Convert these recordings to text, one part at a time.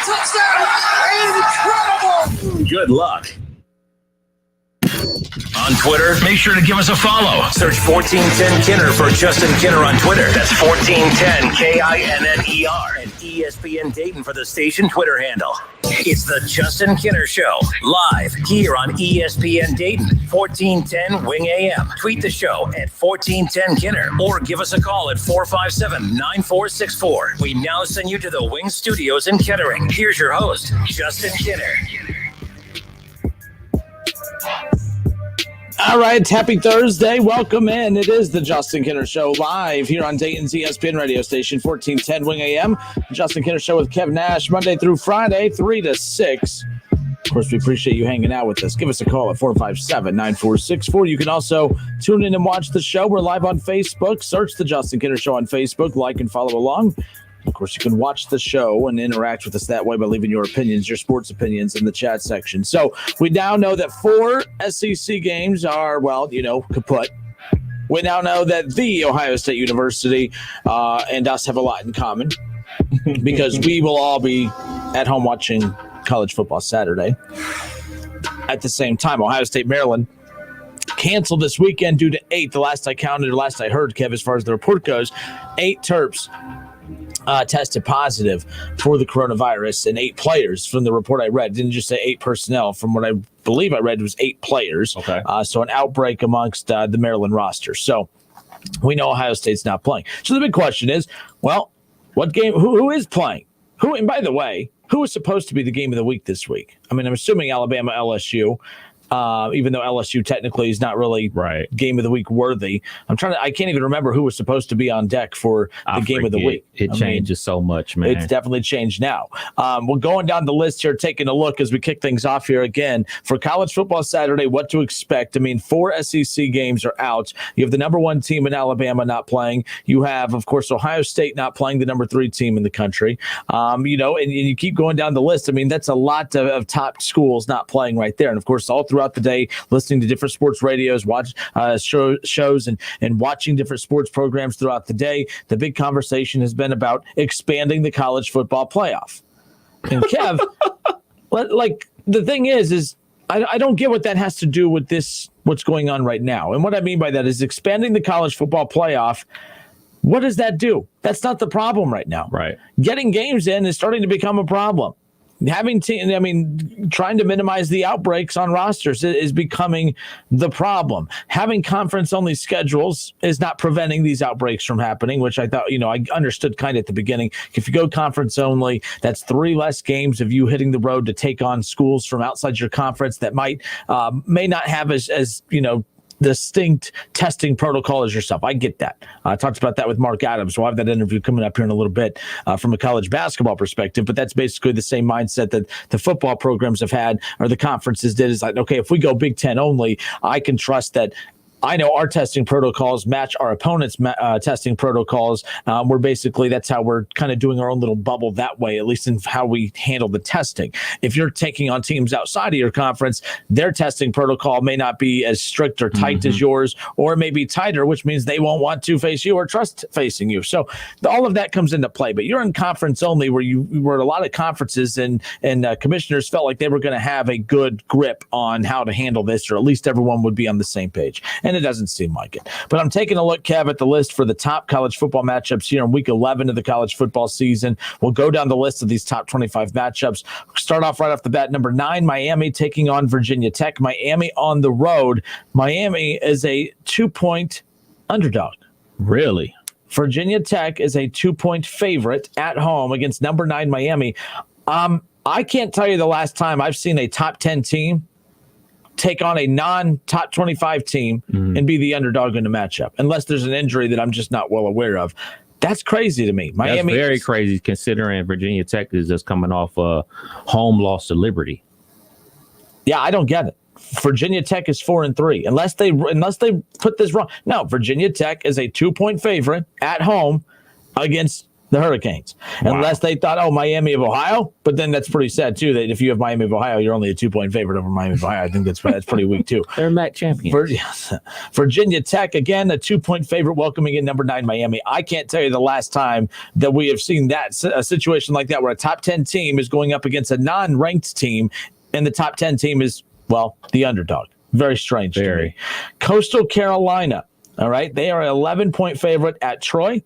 Touchdown! Incredible! Good luck. On Twitter, make sure to give us a follow. Search 1410 Kinner for Justin Kinner on Twitter. That's 1410 KINNER. And ESPN Dayton for the station Twitter handle. It's the Justin Kinner Show, live here on ESPN Dayton, 1410 Wing AM. Tweet the show at 1410 Kinner or give us a call at 457-9464. We now send you to the Wing Studios in Kettering. Here's your host, Justin Kinner. All right, happy Thursday. Welcome in. It is the Justin Kinner Show live here on Dayton's ESPN radio station, 1410 Wing AM. Justin Kinner Show with Kev Nash, Monday through Friday, 3 to 6. Of course, we appreciate you hanging out with us. Give us a call at 457-9464. You can also tune in and watch the show. We're live on Facebook. Search the Justin Kinner Show on Facebook. Like and follow along. Of course, you can watch the show and interact with us that way by leaving your opinions, your sports opinions, in the chat section. So we now know that 4 SEC games are, well, kaput. We now know that the Ohio State University and us have a lot in common because we will all be at home watching college football Saturday. At the same time, Ohio State, Maryland canceled this weekend due to 8. The last I counted, or last I heard, Kev, as far as the report goes, 8 Terps tested positive for the coronavirus, and 8 players from the report I read. It didn't just say 8 personnel. From what I believe I read, it was 8 players. Okay. So an outbreak amongst the Maryland roster. So we know Ohio State's not playing. So the big question is, well, what game? Who is playing? Who? And by the way, who was supposed to be the game of the week this week? I mean, I'm assuming Alabama, LSU. Even though LSU technically is not really game of the week worthy. I can't even remember who was supposed to be on deck for the game of the week. It changes so much, man. It's definitely changed now. We're going down the list here, taking a look as we kick things off here again. For college football Saturday, what to expect. I mean, 4 SEC games are out. You have the number 1 team in Alabama not playing. You have, of course, Ohio State not playing, the number 3 team in the country. And you keep going down the list. I mean, that's a lot of top schools not playing right there. And, of course, all throughout the day, listening to different sports radios, watch shows and watching different sports programs throughout the day. The big conversation has been about expanding the college football playoff. And Kev, the thing is I don't get what that has to do with what's going on right now. And what I mean by that is expanding the college football playoff. What does that do? That's not the problem right now. Right. Getting games in is starting to become a problem. Trying to minimize the outbreaks on rosters is becoming the problem. Having conference-only schedules is not preventing these outbreaks from happening, which I thought, I understood kind of at the beginning. If you go conference-only, that's 3 less games of you hitting the road to take on schools from outside your conference that may not have as distinct testing protocol as yourself. I get that. I talked about that with Mark Adams. We'll have that interview coming up here in a little bit from a college basketball perspective, but that's basically the same mindset that the football programs have had, or the conferences did, is like, okay, if we go Big Ten only, I can trust that I know our testing protocols match our opponents' testing protocols. That's how we're kind of doing our own little bubble that way, at least in how we handle the testing. If you're taking on teams outside of your conference, their testing protocol may not be as strict or tight as yours, or it may be tighter, which means they won't want to face you or trust facing you. So all of that comes into play. But you're in conference only, where a lot of conferences and commissioners felt like they were going to have a good grip on how to handle this, or at least everyone would be on the same page. And it doesn't seem like it. But I'm taking a look, Kev, at the list for the top college football matchups here in week 11 of the college football season. We'll go down the list of these top 25 matchups. Start off right off the bat. Number 9, Miami taking on Virginia Tech. Miami on the road. Miami is a 2-point underdog. Really? Virginia Tech is a 2-point favorite at home against number 9 Miami. I can't tell you the last time I've seen a top 10 team take on a non-top 25 team and be the underdog in the matchup, unless there's an injury that I'm just not well aware of. That's crazy to me. Miami, that's very crazy considering Virginia Tech is just coming off a home loss to Liberty. Yeah, I don't get it. Virginia Tech is 4-3, unless they put this wrong. No, Virginia Tech is a 2-point favorite at home against the Hurricanes, unless they thought, oh, Miami of Ohio. But then that's pretty sad too. That if you have Miami of Ohio, you're only a 2-point favorite over Miami of Ohio. I think that's pretty weak too. They're MAC champions. Virginia Tech again, a 2-point favorite, welcoming in number 9 Miami. I can't tell you the last time that we have seen a situation like that where a top 10 team is going up against a non-ranked team, and the top 10 team is the underdog. Very strange to me. Coastal Carolina. All right, they are an 11-point favorite at Troy.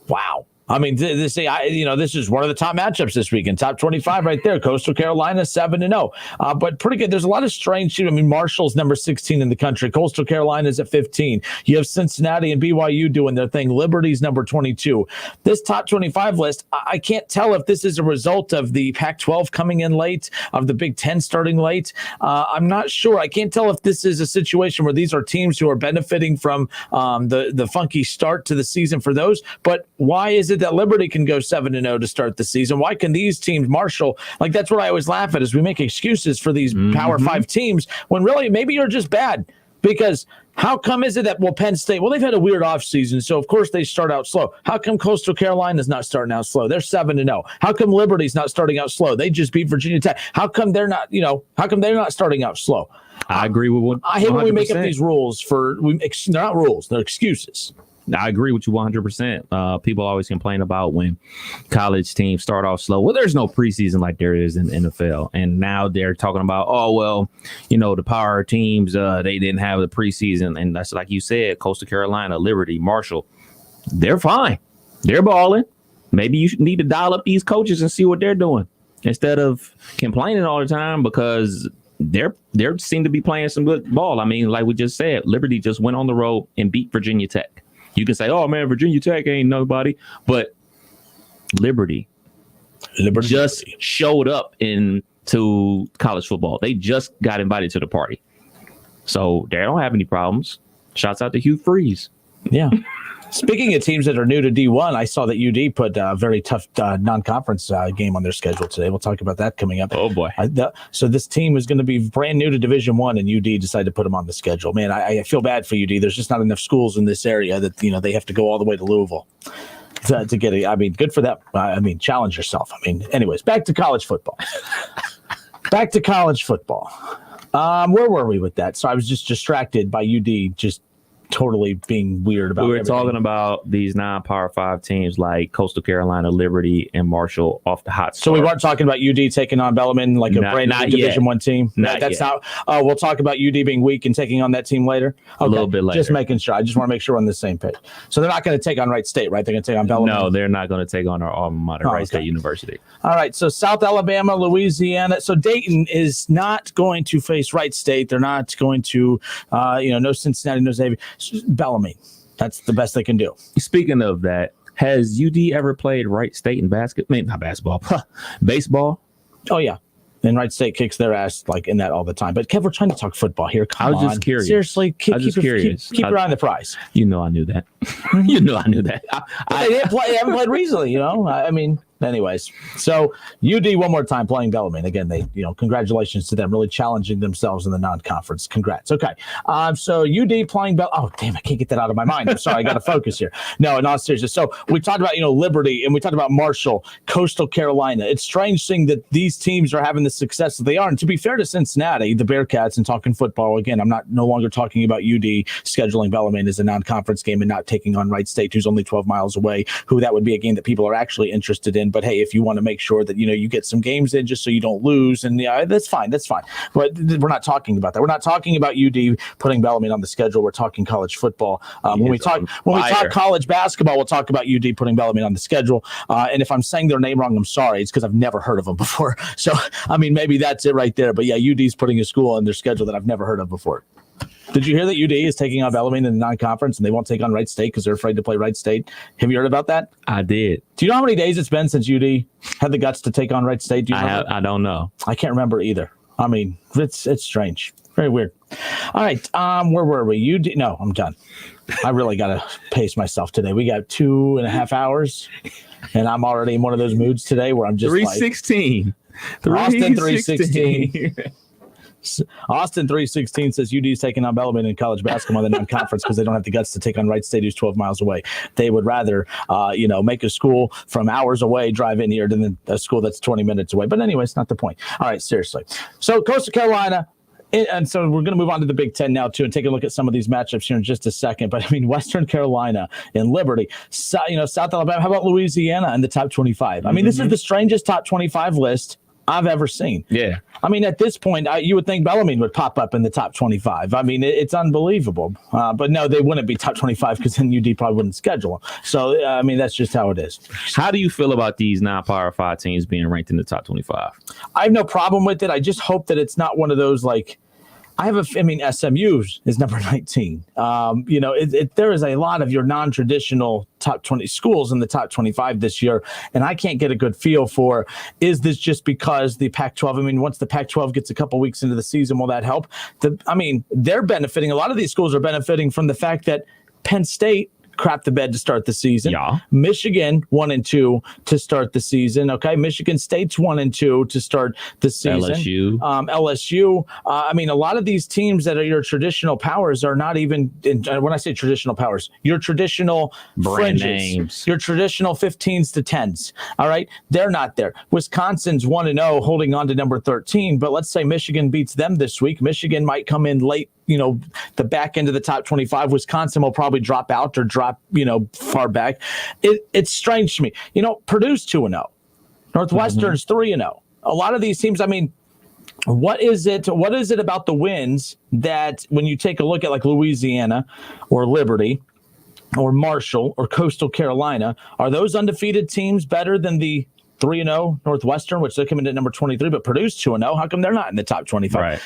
Wow. I mean, this is one of the top matchups this weekend. Top 25 right there. Coastal Carolina 7-0, but pretty good. There's a lot of strange. I mean, Marshall's number 16 in the country. Coastal Carolina is at 15. You have Cincinnati and BYU doing their thing. Liberty's number 22. This top 25 list, I can't tell if this is a result of the Pac-12 coming in late, of the Big Ten starting late. I'm not sure. I can't tell if this is a situation where these are teams who are benefiting from the funky start to the season for those. But why is it that Liberty can go 7-0 to start the season? Why can these teams, Marshall, that's what I always laugh at, is we make excuses for these Power 5 teams when really maybe you're just bad. Because how come is it that, Penn State, they've had a weird offseason, so of course they start out slow. How come Coastal Carolina's not starting out slow? They're 7-0. How come Liberty's not starting out slow? They just beat Virginia Tech. How come they're not starting out slow? I agree with what I hate when we make up these rules they're not rules, they're excuses. I agree with you 100%. People always complain about when college teams start off slow. Well, there's no preseason like there is in the NFL. And now they're talking about, the power teams, they didn't have the preseason. And that's like you said, Coastal Carolina, Liberty, Marshall, they're fine. They're balling. Maybe you need to dial up these coaches and see what they're doing instead of complaining all the time, because they seem to be playing some good ball. I mean, like we just said, Liberty just went on the road and beat Virginia Tech. You can say, oh, man, Virginia Tech ain't nobody. But Liberty just showed up into college football. They just got invited to the party. So they don't have any problems. Shouts out to Hugh Freeze. Yeah. Speaking of teams that are new to D1, I saw that UD put a very tough non-conference game on their schedule today. We'll talk about that coming up. Oh, boy. So this team is going to be brand new to Division I, and UD decided to put them on the schedule. Man, I feel bad for UD. There's just not enough schools in this area that, they have to go all the way to Louisville to get it. I mean, good for them. I mean, challenge yourself. I mean, anyways, back to college football. Where were we with that? So I was just distracted by UD just totally being weird about. We were talking about these non-Power 5 teams like Coastal Carolina, Liberty, and Marshall off the hot start. So we weren't talking about UD taking on Bellarmine like a brand new Division I team. That's not. Oh, we'll talk about UD being weak and taking on that team later. Okay. A little bit later. Just making sure. I just want to make sure we're on the same page. So they're not going to take on Wright State, right? They're going to take on Bellarmine. No, they're not going to take on our alma mater, Wright State University. All right. So South Alabama, Louisiana. So Dayton is not going to face Wright State. They're not going to, no Cincinnati, no Xavier. Bellarmine. That's the best they can do. Speaking of that, has UD ever played Wright State in baseball? Oh, yeah. And Wright State kicks their ass in that all the time. But Kev, we're trying to talk football here. Come on. I was just curious. Seriously, keep your eye on the prize. You know I knew that. You know I knew that. They haven't played recently, I mean, anyways. So UD one more time playing Bellarmine. Again, they, congratulations to them, really challenging themselves in the non-conference. Congrats. Okay. So UD playing oh, damn, I can't get that out of my mind. I'm sorry. I got to focus here. No, in all seriousness. So we talked about, Liberty, and we talked about Marshall, Coastal Carolina. It's strange seeing that these teams are having the success that they are. And to be fair to Cincinnati, the Bearcats, and talking football, again, I'm no longer talking about UD scheduling Bellarmine as a non-conference game and not taking on Wright State, who's only 12 miles away, who that would be a game that people are actually interested in. But hey, if you want to make sure that you get some games in just so you don't lose, and that's fine. But we're not talking about that. We're not talking about UD putting Bellarmine on the schedule. We're talking college football. When we talk college basketball, we'll talk about UD putting Bellarmine on the schedule. And if I'm saying their name wrong, I'm sorry. It's because I've never heard of them before. So I mean, maybe that's it right there. But yeah, UD's putting a school on their schedule that I've never heard of before. Did you hear that UD is taking on Bellarmine in the non-conference and they won't take on Wright State because they're afraid to play Wright State? Have you heard about that? I did. Do you know how many days it's been since UD had the guts to take on Wright State? I don't know. I can't remember either. I mean, it's strange. Very weird. All right. Where were we? UD? No, I'm done. I really got to pace myself today. We got 2.5 hours, and I'm already in one of those moods today where I'm just 316. Austin 316. Austin 316 says UD's taking on Bellarmine in college basketball in the non-conference because they don't have the guts to take on Wright State, who's 12 miles away. They would rather, make a school from hours away, drive in here than a school that's 20 minutes away. But anyway, it's not the point. All right, seriously. So Coastal Carolina. And so we're going to move on to the Big Ten now, too, and take a look at some of these matchups here in just a second. But, I mean, Western Carolina and Liberty, South Alabama. How about Louisiana in the top 25? I mean, this is the strangest top 25 list I've ever seen. Yeah. I mean, at this point, you would think Bellarmine would pop up in the top 25. I mean, it's unbelievable. But no, they wouldn't be top 25 because then UD probably wouldn't schedule them. So, I mean, that's just how it is. How do you feel about these non-Power 5 teams being ranked in the top 25? I have no problem with it. I just hope that it's not one of those, like, SMU is number 19. There is a lot of your non-traditional top 20 schools in the top 25 this year, and I can't get a good feel for, is this just because the Pac-12, once the Pac-12 gets a couple weeks into the season, will that help? They're benefiting. A lot of these schools are benefiting from the fact that Penn State crap the bed to start the season. Yeah. Michigan 1-2 to start the season. Okay. Michigan State's 1-2 to start the season. LSU. A lot of these teams that are your traditional powers are not even, when I say traditional powers, your traditional brand fringes, names, your traditional 15s to 10s. All right. They're not there. Wisconsin's 1-0 holding on to number 13, but let's say Michigan beats them this week. Michigan might come in late, the back end of the top 25. Wisconsin will probably drop out or drop, far back. It's strange to me. Purdue's 2-0. Northwestern's 3-0. A lot of these teams, what is it about the wins that when you take a look at like Louisiana or Liberty or Marshall or Coastal Carolina, are those undefeated teams better than the 3-0 Northwestern, which they're coming in at number 23, but Purdue's 2-0? How come they're not in the top 25? Right.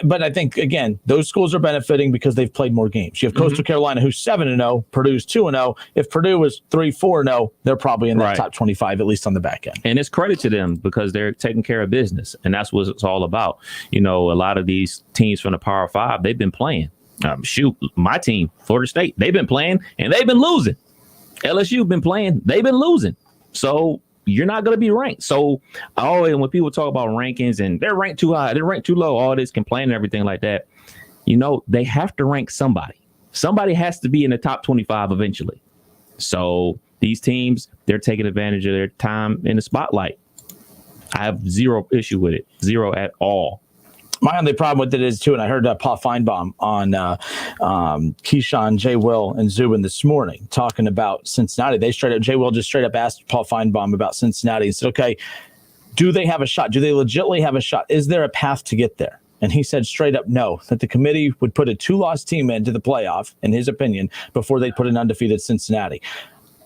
But I think, again, those schools are benefiting because they've played more games. You have Coastal Carolina, who's 7-0, Purdue's 2-0. If Purdue was 3-4-0, they're probably in that top 25, at least on the back end. And it's credit to them because they're taking care of business, and that's what it's all about. A lot of these teams from the Power 5, they've been playing. My team, Florida State, they've been playing, and they've been losing. LSU been playing, they've been losing. So you're not going to be ranked. So when people talk about rankings and they're ranked too high, they're ranked too low, all this complaining and everything like that, they have to rank somebody. Somebody has to be in the top 25 eventually. So these teams, they're taking advantage of their time in the spotlight. I have zero issue with it. Zero at all. My only problem with it is, too, and I heard Paul Feinbaum on Keyshawn, Jay Will, and Zubin this morning talking about Cincinnati. Jay Will just straight up asked Paul Feinbaum about Cincinnati and said, okay, do they have a shot? Do they legitimately have a shot? Is there a path to get there? And he said straight up no, that the committee would put a 2-loss team into the playoff, in his opinion, before they put an undefeated Cincinnati.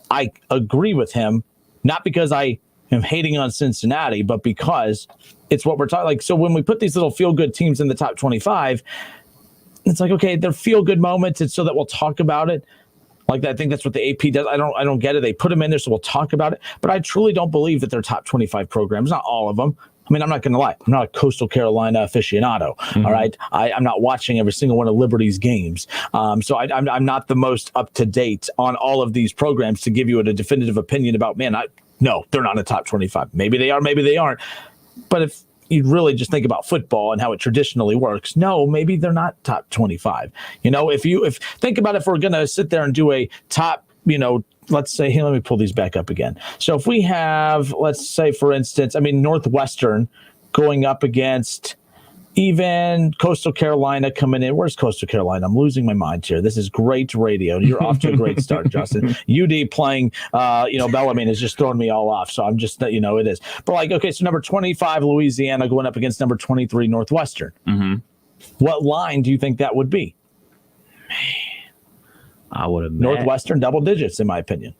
I agree with him, not because I am hating on Cincinnati, but because it's what we're talking like. So when we put these little feel-good teams in the top 25, it's like, okay, they're feel-good moments. It's so that we'll talk about it. Like, I think that's what the AP does. I don't get it. They put them in there so we'll talk about it. But I truly don't believe that they're top 25 programs. Not all of them. I'm not going to lie. I'm not a Coastal Carolina aficionado. All right. I'm not watching every single one of Liberty's games. So I'm not the most up to date on all of these programs to give you a definitive opinion about, no, they're not in the top 25. Maybe they are, maybe they aren't. But if you really just think about football and how it traditionally works, no, maybe they're not top 25. If think about if we're going to sit there and do a top, let's say, here, let me pull these back up again. So if we have, let's say, for instance, Northwestern going up against even Coastal Carolina coming in. Where's Coastal Carolina? I'm losing my mind here. This is great radio. You're off to a great start, Justin. UD playing, Bellarmine has just thrown me all off. So I'm just, it is. But so number 25, Louisiana going up against number 23, Northwestern. Mm-hmm. What line do you think that would be? I would have Northwestern double digits, in my opinion.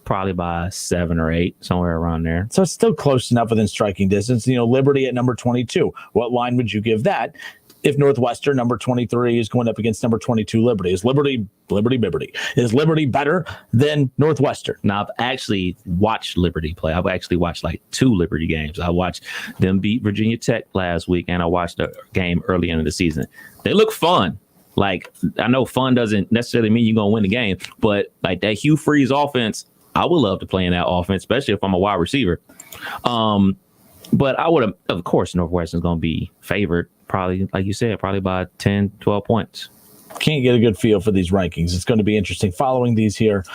Probably by 7 or 8, somewhere around there. So it's still close enough within striking distance. Liberty at number 22. What line would you give that if Northwestern, number 23, is going up against number 22, Liberty? Is Liberty? Is Liberty better than Northwestern? Now, I've actually watched Liberty play. I've actually watched 2 Liberty games. I watched them beat Virginia Tech last week, and I watched a game early in the season. They look fun. I know fun doesn't necessarily mean you're going to win the game, but that Hugh Freeze offense, I would love to play in that offense, especially if I'm a wide receiver. But I would have, of course, Northwestern's going to be favored probably, like you said, probably by 10, 12 points. Can't get a good feel for these rankings. It's going to be interesting following these here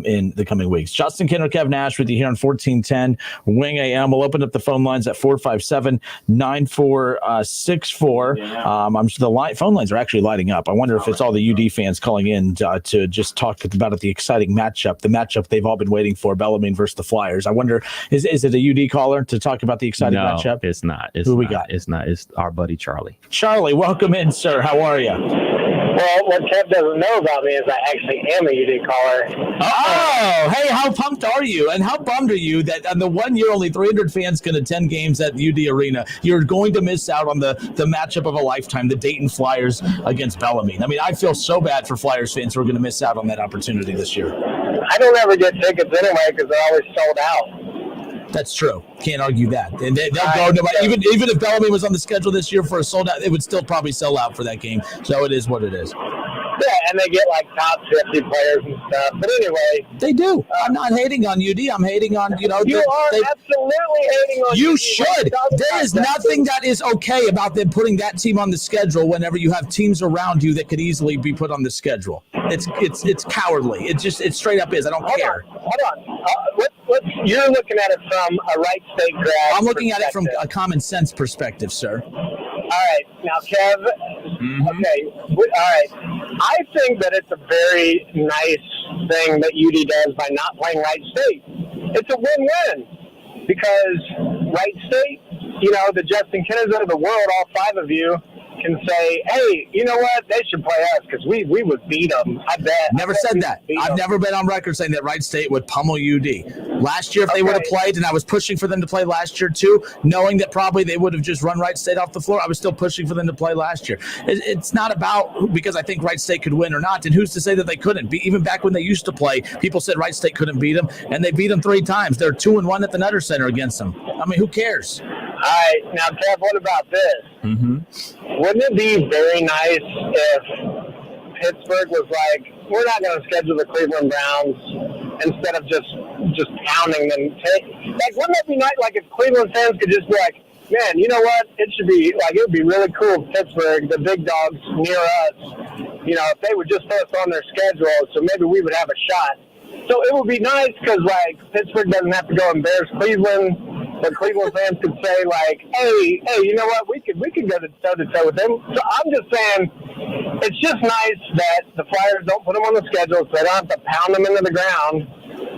in the coming weeks. Justin Kinner, Kev Nash with you here on 1410 Wing AM. We'll open up the phone lines at 457-9464. I'm sure the phone lines are actually lighting up. I wonder if it's all the UD fans calling in to just talk about the exciting matchup, the matchup they've all been waiting for, Bellarmine versus the Flyers. I wonder, is it a UD caller to talk about the exciting matchup? It's not. Who we got? It's not. It's our buddy Charlie. Charlie, welcome in, sir. How are you? Well, what Kev doesn't know about me is I actually am a UD caller. Oh, hey, how pumped are you? And how bummed are you that on the 1 year only 300 fans can attend games at UD Arena? You're going to miss out on the matchup of a lifetime, the Dayton Flyers against Bellarmine. I mean, I feel so bad for Flyers fans who are going to miss out on that opportunity this year. I don't ever get tickets anyway because they're always sold out. That's true. Can't argue that. And they'll go no matter, even if Bellarmine was on the schedule this year for a sold out, it would still probably sell out for that game. So it is what it is. Yeah, and they get like top 50 players and stuff. But anyway, they do. I'm not hating on UD. I'm hating on you are absolutely hating on. You UD. should. There is nothing that is okay about them putting that team on the schedule whenever you have teams around you that could easily be put on the schedule. It's cowardly. It straight up is. I don't care. Hold on. You're looking at it from a Wright State grad. I'm looking at it from a common sense perspective, sir. All right. Now, Kev, okay. All right. I think that it's a very nice thing that UD does by not playing Wright State. It's a win-win because Wright State, the Justin Kinners of the world, all five of you, can say, hey, you know what? They should play us because we would beat them. I bet. Never said that. I've never been on record saying that Wright State would pummel UD. Last year, if they would have played, and I was pushing for them to play last year too, knowing that probably they would have just run Wright State off the floor, I was still pushing for them to play last year. It's not about because I think Wright State could win or not, and who's to say that they couldn't? Even back when they used to play, people said Wright State couldn't beat them, and they beat them 3 times. They're 2-1 at the Nutter Center against them. I mean, who cares? All right. Now, Kev, what about this? Wouldn't it be very nice if Pittsburgh was like, we're not going to schedule the Cleveland Browns instead of just pounding them? Wouldn't that be nice? Like, if Cleveland fans could just be like, man, you know what? It would be really cool if Pittsburgh, the big dogs near us, if they would just put us on their schedule, so maybe we would have a shot. So it would be nice because, Pittsburgh doesn't have to go embarrass Cleveland. But Cleveland fans could say, hey, you know what? We could go toe-to-toe with them. So I'm just saying it's just nice that the Flyers don't put them on the schedule so they don't have to pound them into the ground.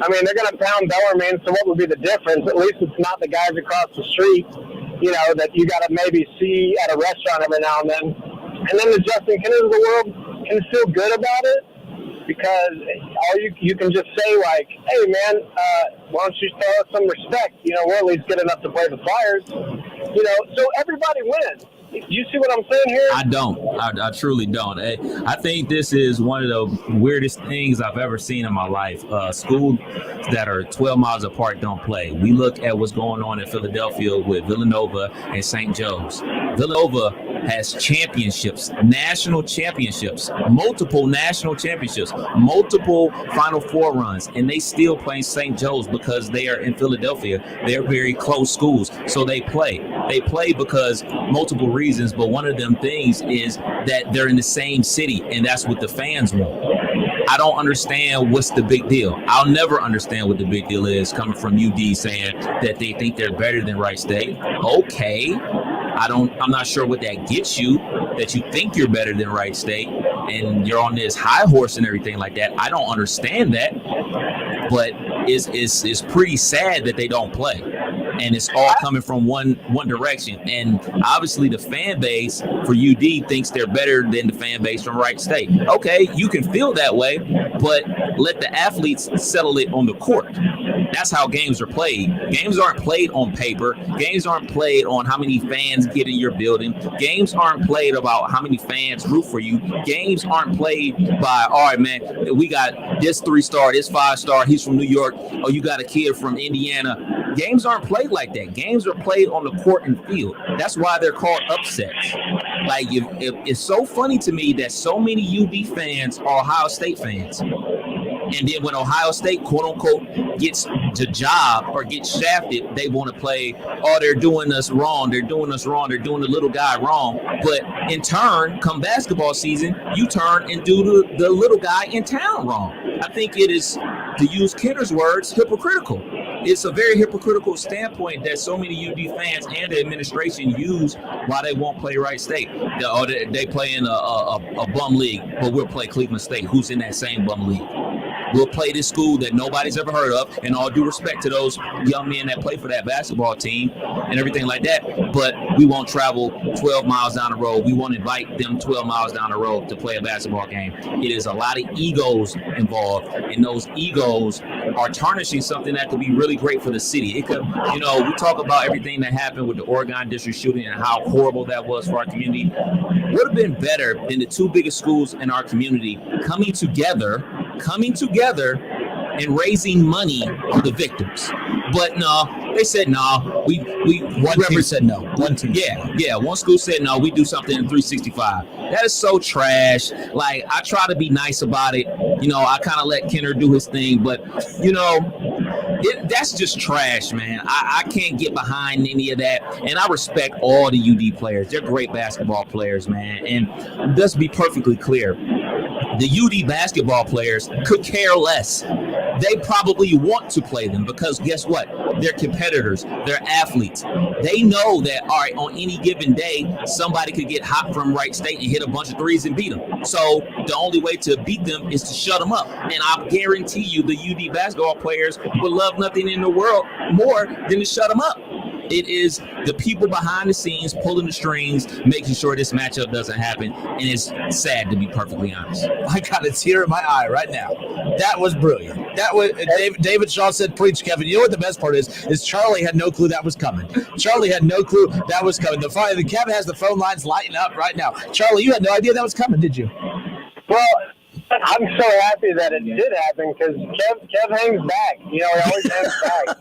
I mean, they're going to pound Bellarmine, so what would be the difference? At least it's not the guys across the street, that you got to maybe see at a restaurant every now and then. And then the Justin Kinners of the world can feel good about it. Because all you can just say, hey, man, why don't you show us some respect? We're at least good enough to play the Flyers. So everybody wins. You see what I'm saying here? I don't. I truly don't. I think this is one of the weirdest things I've ever seen in my life. Schools that are 12 miles apart don't play. We look at what's going on in Philadelphia with Villanova and St. Joe's. Villanova has championships, national championships, multiple national championships, multiple Final Four runs, and they still play St. Joe's because they are in Philadelphia. They're very close schools, so they play. They play because multiple reasons, but one of them things is that they're in the same city, and that's what the fans want. I don't understand what's the big deal. I'll never understand what the big deal is coming from UD saying that they think they're better than Wright State. Okay. I'm not sure what that gets you, that you think you're better than Wright State and you're on this high horse and everything like that. I don't understand that, but it's pretty sad that they don't play. And it's all coming from one direction. And obviously the fan base for UD thinks they're better than the fan base from Wright State. Okay, you can feel that way, but let the athletes settle it on the court. That's how games are played. Games aren't played on paper. Games aren't played on how many fans get in your building. Games aren't played about how many fans root for you. Games aren't played by, all right, man, we got this 3-star, this 5-star, he's from New York. Oh, you got a kid from Indiana. Games aren't played like that. Games are played on the court and field. That's why they're called upsets. It's so funny to me that so many UD fans are Ohio State fans. And then when Ohio State, quote unquote, gets the job or gets shafted, they want to play, oh, they're doing us wrong. They're doing us wrong. They're doing the little guy wrong. But in turn, come basketball season, you turn and do the little guy in town wrong. I think it is, to use Kenner's words, hypocritical. It's a very hypocritical standpoint that so many UD fans and the administration use why they won't play Wright State. They play in a bum league, but we'll play Cleveland State, who's in that same bum league. We'll play this school that nobody's ever heard of, and all due respect to those young men that play for that basketball team and everything like that, but we won't travel 12 miles down the road. We won't invite them 12 miles down the road to play a basketball game. It is a lot of egos involved, and those egos are tarnishing something that could be really great for the city. It could, we talk about everything that happened with the Oregon district shooting and how horrible that was for our community. Would have been better than the two biggest schools in our community coming together and raising money for the victims. But no, they said no. One team said no. One team. Yeah. One school said no. We do something in 365. That is so trash. Like, I try to be nice about it. I kind of let Kenner do his thing, but that's just trash, man. I can't get behind any of that, and I respect all the UD players. They're great basketball players, man. And let's be perfectly clear. The UD basketball players could care less. They probably want to play them because guess what? They're competitors. They're athletes. They know that, all right, on any given day, somebody could get hot from Wright State and hit a bunch of threes and beat them. So the only way to beat them is to shut them up. And I guarantee you the UD basketball players would love nothing in the world more than to shut them up. It is the people behind the scenes pulling the strings, making sure this matchup doesn't happen, and it's sad, to be perfectly honest. I got a tear in my eye right now. That was brilliant. That was David Shaw said, "Preach, Kevin." You know what the best part is Charlie had no clue that was coming. Charlie had no clue that was coming. The Kevin has the phone lines lighting up right now. Charlie, you had no idea that was coming, did you? Well, I'm so happy that it did happen because Kev hangs back. He always hangs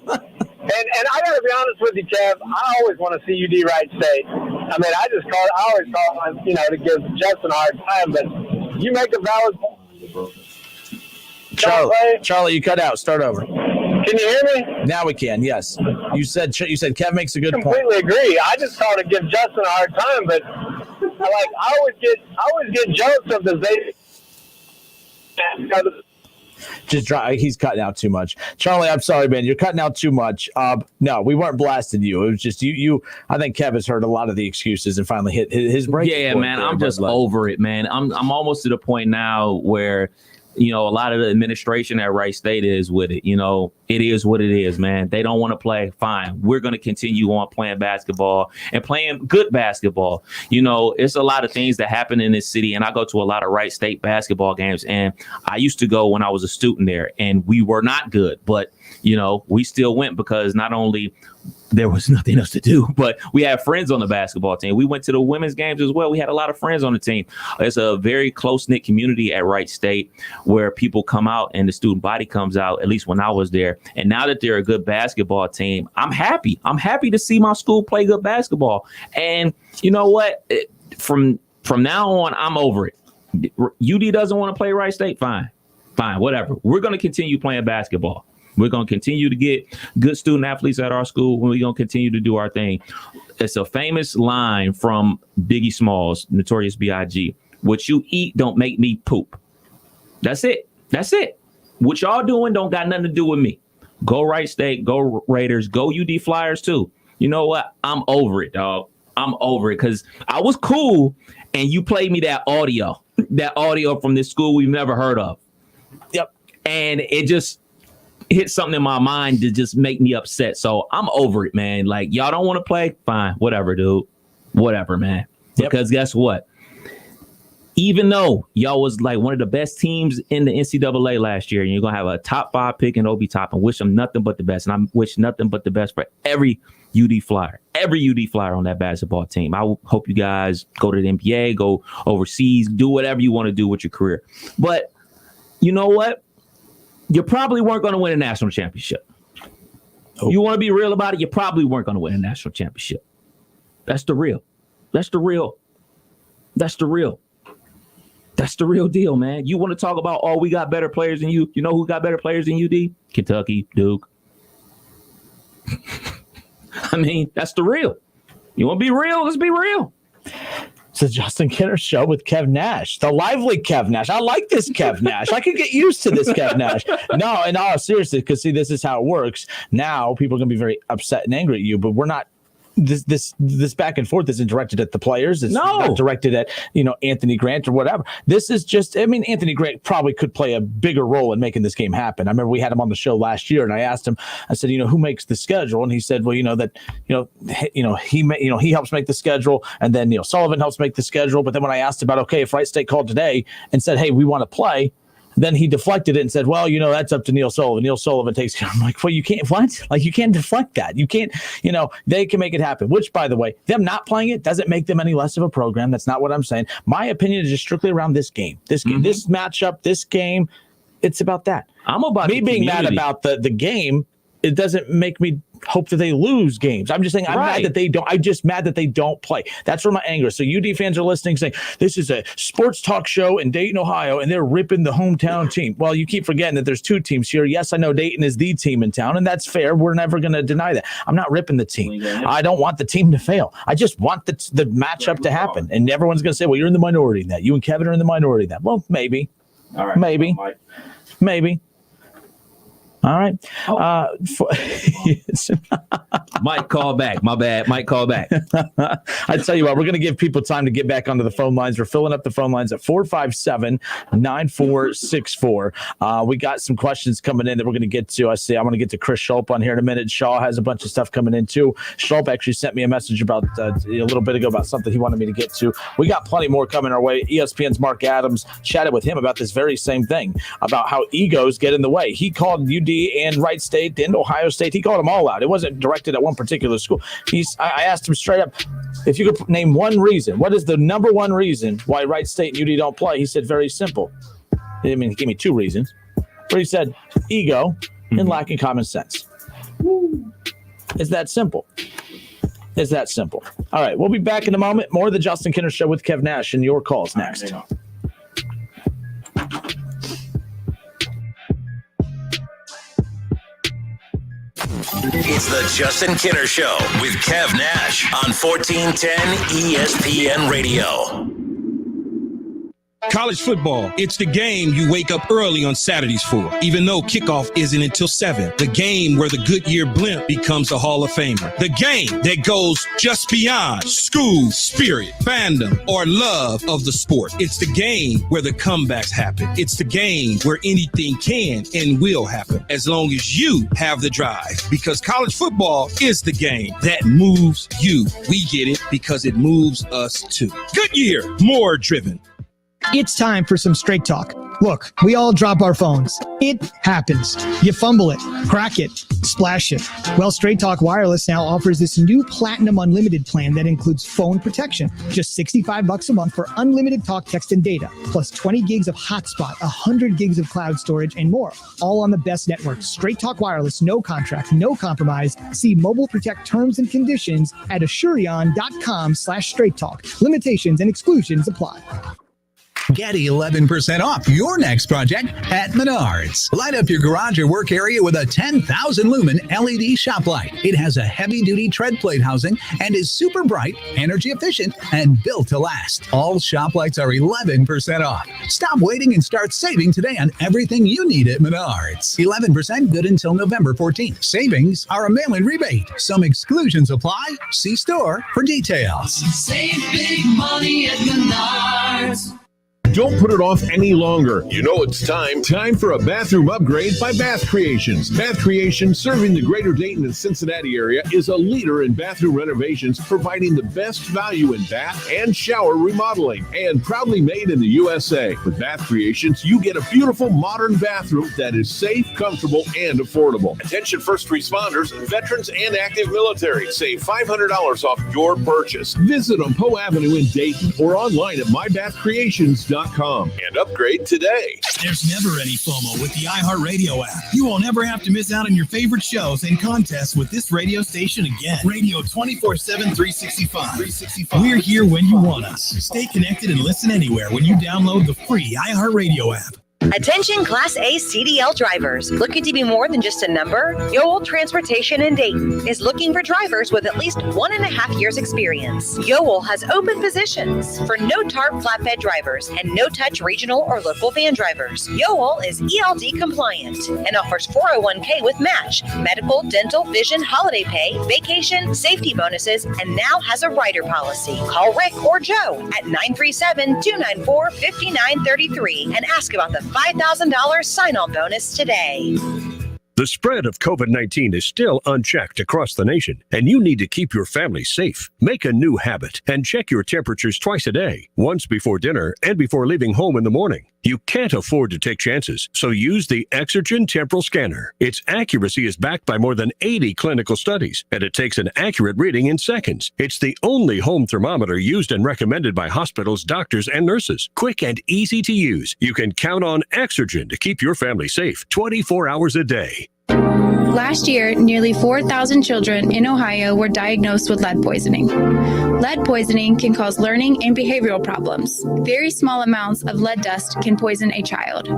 back. And I got to be honest with you, Kev, I always want to see UD Wright State. I mean, I always call him, to give Justin a hard time, but you make a valid point. Charlie, you cut out. Start over. Can you hear me? Now we can, yes. You said Kev makes a good point. Completely agree. I just called to give Justin a hard time, but I always get jokes of the they. He's cutting out too much. Charlie, I'm sorry, man. You're cutting out too much. No, we weren't blasting you. It was just you. I think Kev has heard a lot of the excuses and finally hit his break. Yeah, man. I'm just over it, man. I'm almost to the point now where, a lot of the administration at Wright State is with it. It is what it is, man. They don't want to play. Fine. We're going to continue on playing basketball and playing good basketball. It's a lot of things that happen in this city, and I go to a lot of Wright State basketball games, and I used to go when I was a student there, and we were not good, but we still went because not only there was nothing else to do, but we had friends on the basketball team. We went to the women's games as well. We had a lot of friends on the team. It's a very close-knit community at Wright State where people come out and the student body comes out, at least when I was there. And now that they're a good basketball team, I'm happy. I'm happy to see my school play good basketball. And you know what? From now on, I'm over it. UD doesn't want to play Wright State? Fine, whatever. We're going to continue playing basketball. We're going to continue to get good student athletes at our school, and we're going to continue to do our thing. It's a famous line from Biggie Smalls, Notorious B.I.G. What you eat don't make me poop. That's it. What y'all doing don't got nothing to do with me. Go Wright State, go Raiders, go UD Flyers too. You know what? I'm over it, dog. I'm over it because I was cool, and you played me that audio from this school we've never heard of. Yep. And it just hit something in my mind to just make me upset. So I'm over it, man. Like, y'all don't want to play? Fine. Whatever, dude. Whatever, man. Yep. Because guess what? Even though y'all was like one of the best teams in the NCAA last year, and you're going to have a top 5 pick in Obi Toppin, wish them nothing but the best. And I wish nothing but the best for every UD Flyer on that basketball team. I hope you guys go to the NBA, go overseas, do whatever you want to do with your career. But you know what? You probably weren't going to win a national championship. Oh. You want to be real about it? You probably weren't going to win a national championship. That's the real. That's the real deal, man. You want to talk about, oh, we got better players than you. You know who got better players than you, D? Kentucky, Duke. I mean, that's the real. You want to be real? Let's be real. It's the Justin Kinner Show with Kev Nash, the lively Kev Nash. I like this Kev Nash. I could get used to this Kev Nash. No, and all seriously, because see, this is how it works. Now people are going to be very upset and angry at you, but we're not. This back and forth isn't directed at the players. It's not directed at, Anthony Grant or whatever. This is just, Anthony Grant probably could play a bigger role in making this game happen. I remember we had him on the show last year and I asked him, I said, who makes the schedule? And he said, well, he helps make the schedule. And then, Sullivan helps make the schedule. But then when I asked about, okay, if Wright State called today and said, hey, we want to play, then he deflected it and said, well, that's up to Neil Sullivan. Neil Sullivan takes care. I'm like, well, you can't, what? Like, you can't deflect that. You can't, they can make it happen, which, by the way, them not playing it doesn't make them any less of a program. That's not what I'm saying. My opinion is just strictly around this game. This matchup, this game, it's about that. I'm about me being mad about the game. It doesn't make me hope that they lose games. I'm just saying I'm mad that they don't. I'm just mad that they don't play. That's where my anger is. So UD fans are listening saying, this is a sports talk show in Dayton, Ohio, and they're ripping the hometown team. Well, you keep forgetting that there's two teams here. Yes, I know Dayton is the team in town, and that's fair. We're never going to deny that. I'm not ripping the team. I don't want the team to fail. I just want the matchup to happen. And everyone's going to say, well, you're in the minority in that. You and Kevin are in the minority in that. Well, maybe. All right. Maybe. All right. Mike, call back. My bad. Mike, call back. I tell you what, we're going to give people time to get back onto the phone lines. We're filling up the phone lines at 457-9464. We got some questions coming in that we're going to get to. I want to get to Chris Schulp on here in a minute. Shaw has a bunch of stuff coming in too. Schulp actually sent me a message about a little bit ago about something he wanted me to get to. We got plenty more coming our way. ESPN's Mark Adams chatted with him about this very same thing, about how egos get in the way. He called UD and Wright State and Ohio State. He called them all out. It wasn't directed at one particular school. I asked him straight up, if you could name one reason, what is the number one reason why Wright State and UD don't play? He said, very simple. He gave me two reasons. But he said, ego and lacking common sense. It's that simple. It's that simple. All right, we'll be back in a moment. More of the Justin Kinner Show with Kev Nash and your calls next. It's the Justin Kinner Show with Kev Nash on 1410 ESPN Radio. College football, it's the game you wake up early on Saturdays for, even though kickoff isn't until 7. The game where the Goodyear blimp becomes a Hall of Famer. The game that goes just beyond school spirit, fandom, or love of the sport. It's the game where the comebacks happen. It's the game where anything can and will happen as long as you have the drive. Because college football is the game that moves you. We get it because it moves us too. Goodyear, more driven. It's time for some straight talk. Look, we all drop our phones. It happens. You fumble it, crack it, splash it. Well, Straight Talk Wireless now offers this new Platinum Unlimited plan that includes phone protection. Just $65 a month for unlimited talk, text, and data, plus 20 gigs of hotspot, 100 gigs of cloud storage, and more. All on the best network. Straight Talk Wireless, no contract, no compromise. See Mobile Protect terms and conditions at Asurion.com/Straight Talk. Limitations and exclusions apply. Get 11% off your next project at Menards. Light up your garage or work area with a 10,000 lumen LED shop light. It has a heavy-duty tread plate housing and is super bright, energy efficient, and built to last. All shop lights are 11% off. Stop waiting and start saving today on everything you need at Menards. 11% good until November 14th. Savings are a mail-in rebate. Some exclusions apply. See store for details. Save big money at Menards. Don't put it off any longer. You know it's time. Time for a bathroom upgrade by Bath Creations. Bath Creations, serving the greater Dayton and Cincinnati area, is a leader in bathroom renovations, providing the best value in bath and shower remodeling, and proudly made in the USA. With Bath Creations, you get a beautiful modern bathroom that is safe, comfortable, and affordable. Attention first responders, veterans, and active military. Save $500 off your purchase. Visit on Poe Avenue in Dayton or online at mybathcreations.com. iHeartRadio.com and upgrade today. There's never any FOMO with the iHeartRadio app. You will never have to miss out on your favorite shows and contests with this radio station again. Radio 24/7, 365. We're here when you want us. Stay connected and listen anywhere when you download the free iHeartRadio app. Attention Class A CDL drivers. Looking to be more than just a number? Yoel Transportation in Dayton is looking for drivers with at least 1.5 years experience. Yoel has open positions for no-tarp flatbed drivers and no-touch regional or local van drivers. Yoel is ELD compliant and offers 401k with match, medical, dental, vision, holiday pay, vacation, safety bonuses, and now has a rider policy. Call Rick or Joe at 937-294-5933 and ask about the $5,000 sign-on bonus today. The spread of COVID-19 is still unchecked across the nation, and you need to keep your family safe. Make a new habit and check your temperatures twice a day, once before dinner and before leaving home in the morning. You can't afford to take chances, so use the Exergen Temporal Scanner. Its accuracy is backed by more than 80 clinical studies, and it takes an accurate reading in seconds. It's the only home thermometer used and recommended by hospitals, doctors, and nurses. Quick and easy to use. You can count on Exergen to keep your family safe 24 hours a day. Last year, nearly 4,000 children in Ohio were diagnosed with lead poisoning. Lead poisoning can cause learning and behavioral problems. Very small amounts of lead dust can poison a child.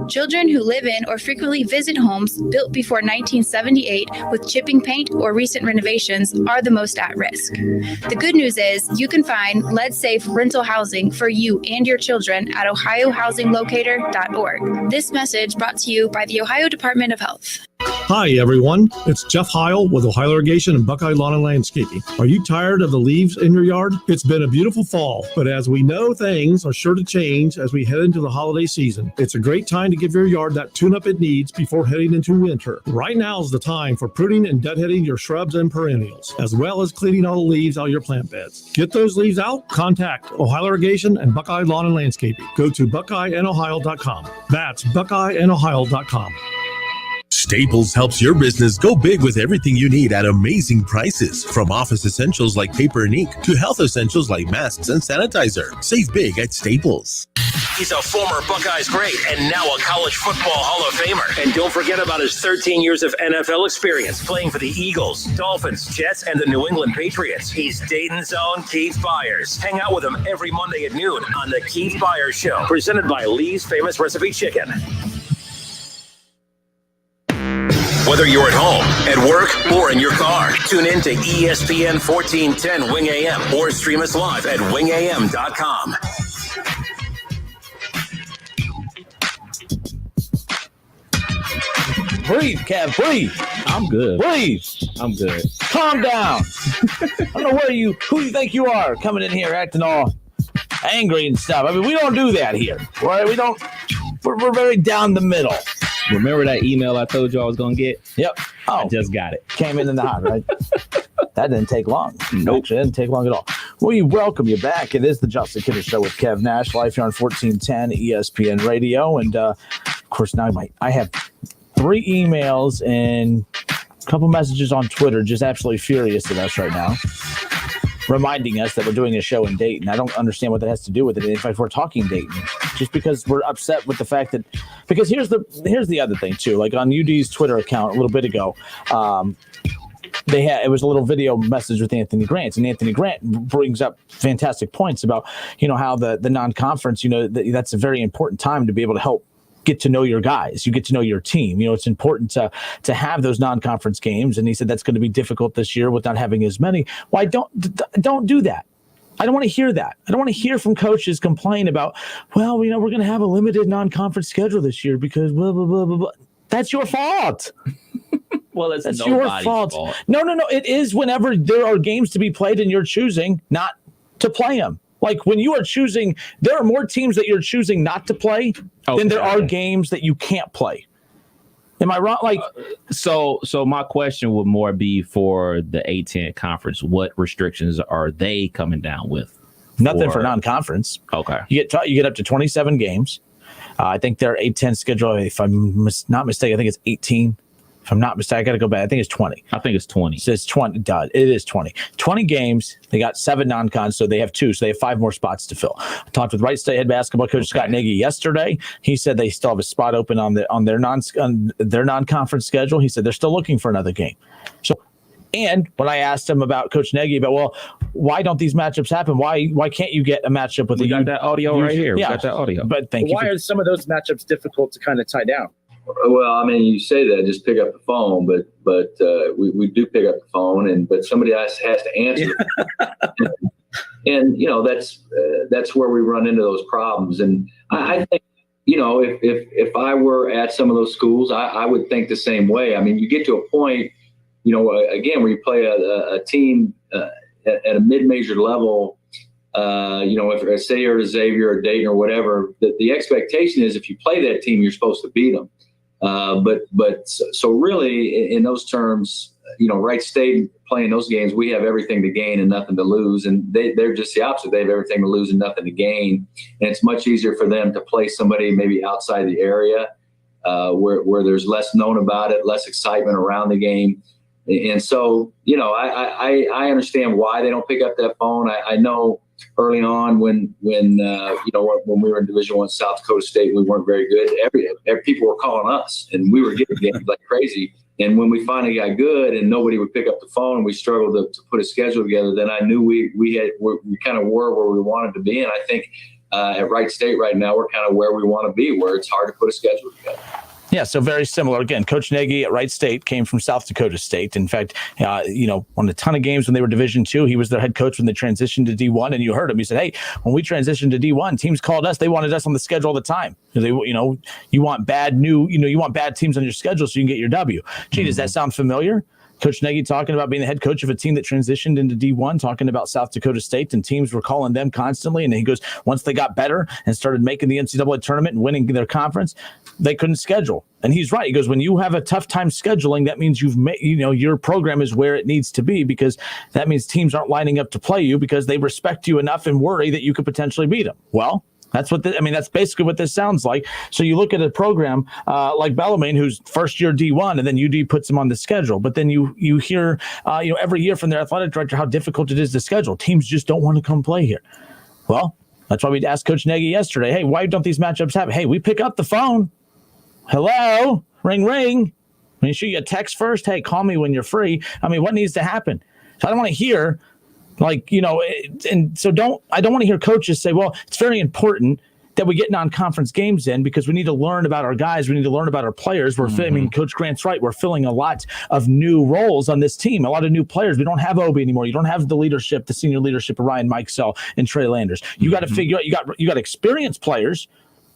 Children who live in or frequently visit homes built before 1978 with chipping paint or recent renovations are the most at risk. The good news is you can find lead-safe rental housing for you and your children at ohiohousinglocator.org. This message brought to you by the Ohio Department of Health. Hi, everyone. It's Jeff Heil with Ohio Irrigation and Buckeye Lawn and Landscaping. Are you tired of the leaves in your yard? It's been a beautiful fall, but as we know, things are sure to change as we head into the holiday season. It's a great time to give your yard that tune-up it needs before heading into winter. Right now is the time for pruning and deadheading your shrubs and perennials, as well as cleaning all the leaves out of your plant beds. Get those leaves out? Contact Ohio Irrigation and Buckeye Lawn and Landscaping. Go to buckeyenohio.com. That's buckeyenohio.com. Staples helps your business go big with everything you need at amazing prices. From office essentials like paper and ink to health essentials like masks and sanitizer. Save big at Staples. He's a former Buckeyes great and now a college football Hall of Famer. And don't forget about his 13 years of NFL experience playing for the Eagles, Dolphins, Jets, and the New England Patriots. He's Dayton's own Keith Byers. Hang out with him every Monday at noon on the Keith Byers Show, presented by Lee's Famous Recipe Chicken. Whether you're at home, at work, or in your car, tune in to ESPN 1410 Wing AM or stream us live at wingam.com. Breathe, Kev, breathe. I'm good. Breathe. I'm good. Calm down. I don't know who you think you are coming in here acting all angry and stuff. I mean, we don't do that here. Right? We're very down the middle. Remember that email I told you I was going to get? Yep. Oh, I just got it. Came in the hot, right? That didn't take long. Nope. Actually, it didn't take long at all. We welcome you back. It is the Justin Kidder Show with Kev Nash, live here on 1410 ESPN Radio. And, of course, now I have 3 emails and a couple messages on Twitter just absolutely furious at us right now, reminding us that we're doing a show in Dayton. I don't understand what that has to do with it. In fact, we're talking Dayton just because we're upset with the fact that – because here's the other thing, too. Like on UD's Twitter account a little bit ago, it was a little video message with Anthony Grant, and Anthony Grant brings up fantastic points about, how the non-conference, that's a very important time to be able to help get to know your guys. You get to know your team. It's important to have those non-conference games. And he said that's going to be difficult this year with not having as many. Why don't do that? I don't want to hear that. I don't want to hear from coaches complain about, well, we're going to have a limited non-conference schedule this year because blah, blah, blah, blah, blah. That's your fault. Well, that's your fault. No. It is whenever there are games to be played and you're choosing not to play them. Like when you are choosing, there are more teams that you're choosing not to play than there are games that you can't play. Am I wrong? Like, so my question would more be for the A-10 conference. What restrictions are they coming down with? Nothing for non-conference. Okay. You get up to 27 games. I think their A-10 schedule, if I'm not mistaken, I think it's 18 If I'm not mistaken, I got to go back. I think it's 20. I think it's 20. It says 20. It is 20. 20 games. They got 7 non-cons, so they have 2. So they have 5 more spots to fill. I talked with Wright State head basketball coach Scott Nagy yesterday. He said they still have a spot open on their non-conference schedule. He said they're still looking for another game. So, and when I asked him about Coach Nagy about, well, why don't these matchups happen? Why can't you get a matchup with we got that audio right here? Yeah, we got that audio. But thank you. Why are some of those matchups difficult to kind of tie down? Well, I mean, you say that, just pick up the phone, but we do pick up the phone, but somebody else has to answer. And that's where we run into those problems. And I think if I were at some of those schools, I would think the same way. I mean, you get to a point, again, where you play a team at a mid-major level. If say you're a Xavier or Dayton or whatever, the expectation is if you play that team, you're supposed to beat them. So really, in those terms, Wright State playing those games, we have everything to gain and nothing to lose, and they're just the opposite. They have everything to lose and nothing to gain, and it's much easier for them to play somebody maybe outside the area where there's less known about it, less excitement around the game. And so, I understand why they don't pick up that phone. I know early on when we were in Division I South Dakota State, we weren't very good. Every people were calling us, and we were getting games like crazy. And when we finally got good, and nobody would pick up the phone, and we struggled to put a schedule together, then I knew we kind of were where we wanted to be. And I think at Wright State right now, we're kind of where we want to be, where it's hard to put a schedule together. Yeah, so very similar. Again, Coach Nagy at Wright State came from South Dakota State. In fact, won a ton of games when they were Division II. He was their head coach when they transitioned to D1, and you heard him. He said, "Hey, when we transitioned to D1, teams called us. They wanted us on the schedule all the time. They, you want bad teams on your schedule so you can get your W." Gee, does that sound familiar? Coach Nagy talking about being the head coach of a team that transitioned into D1, talking about South Dakota State, and teams were calling them constantly. And he goes, once they got better and started making the NCAA tournament and winning their conference, they couldn't schedule. And he's right. He goes, when you have a tough time scheduling, that means you've made, your program is where it needs to be, because that means teams aren't lining up to play you because they respect you enough and worry that you could potentially beat them. Well, that's basically what this sounds like. So you look at a program like Bellarmine, who's first year D1, and then UD puts them on the schedule. But then you hear, every year from their athletic director how difficult it is to schedule. Teams just don't want to come play here. Well, that's why we asked Coach Nagy yesterday, hey, why don't these matchups happen? Hey, we pick up the phone. Hello, ring, ring. When you shoot you a text first, hey, call me when you're free. I mean, what needs to happen? So I don't want to hear. And so I don't want to hear coaches say, well, it's very important that we get non-conference games in because we need to learn about our guys. We need to learn about our players. Coach Grant's right. We're filling a lot of new roles on this team, a lot of new players. We don't have Obi anymore. You don't have the senior leadership of Ryan Mikesell and Trey Landers. You got to figure out, you got experienced players,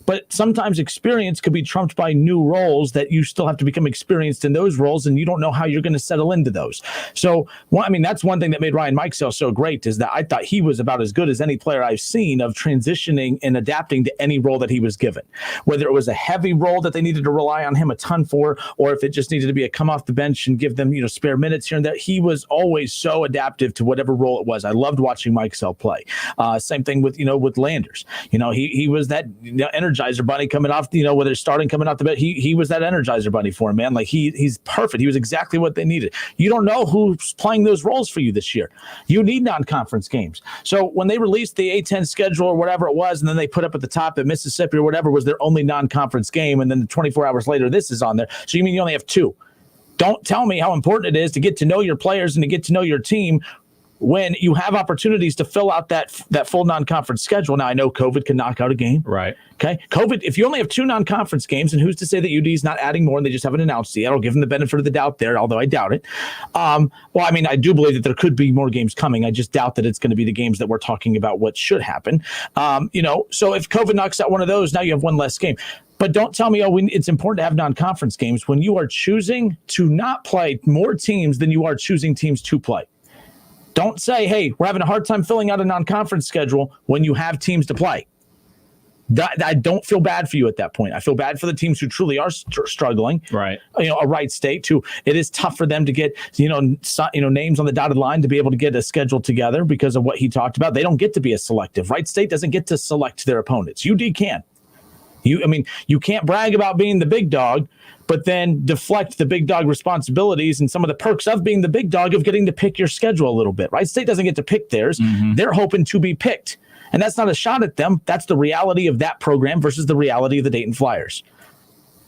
but sometimes experience could be trumped by new roles that you still have to become experienced in those roles, and you don't know how you're going to settle into those. So, that's one thing that made Ryan Mikesell so great, is that I thought he was about as good as any player I've seen of transitioning and adapting to any role that he was given, whether it was a heavy role that they needed to rely on him a ton for, or if it just needed to be a come off the bench and give them spare minutes here and there. He was always so adaptive to whatever role it was. I loved watching Mikesell play. Same thing with Landers. He was that Energizer bunny coming off, whether it's starting coming off the bench, he was that Energizer bunny for him, man. Like he's perfect. He was exactly what they needed. You don't know who's playing those roles for you this year. You need non-conference games. So when they released the A10 schedule or whatever it was, and then they put up at the top that Mississippi or whatever was their only non-conference game, and then 24 hours later, this is on there. So you mean you only have 2? Don't tell me how important it is to get to know your players and to get to know your team when you have opportunities to fill out that full non-conference schedule. Now, I know COVID can knock out a game. Right. Okay. COVID, if you only have 2 non-conference games, and who's to say that UD's not adding more and they just haven't announced it yet? I'll give them the benefit of the doubt there, although I doubt it. I do believe that there could be more games coming. I just doubt that it's going to be the games that we're talking about what should happen. So if COVID knocks out one of those, now you have one less game. But don't tell me, it's important to have non-conference games when you are choosing to not play more teams than you are choosing teams to play. Don't say, hey, we're having a hard time filling out a non-conference schedule when you have teams to play. I don't feel bad for you at that point. I feel bad for the teams who truly are struggling. Right. A Wright State too. It is tough for them to get, names on the dotted line to be able to get a schedule together because of what he talked about. They don't get to be as selective. Wright State doesn't get to select their opponents. UD can. You can't brag about being the big dog, but then deflect the big dog responsibilities and some of the perks of being the big dog of getting to pick your schedule a little bit. Wright State doesn't get to pick theirs. They're hoping to be picked. And that's not a shot at them. That's the reality of that program versus the reality of the Dayton Flyers.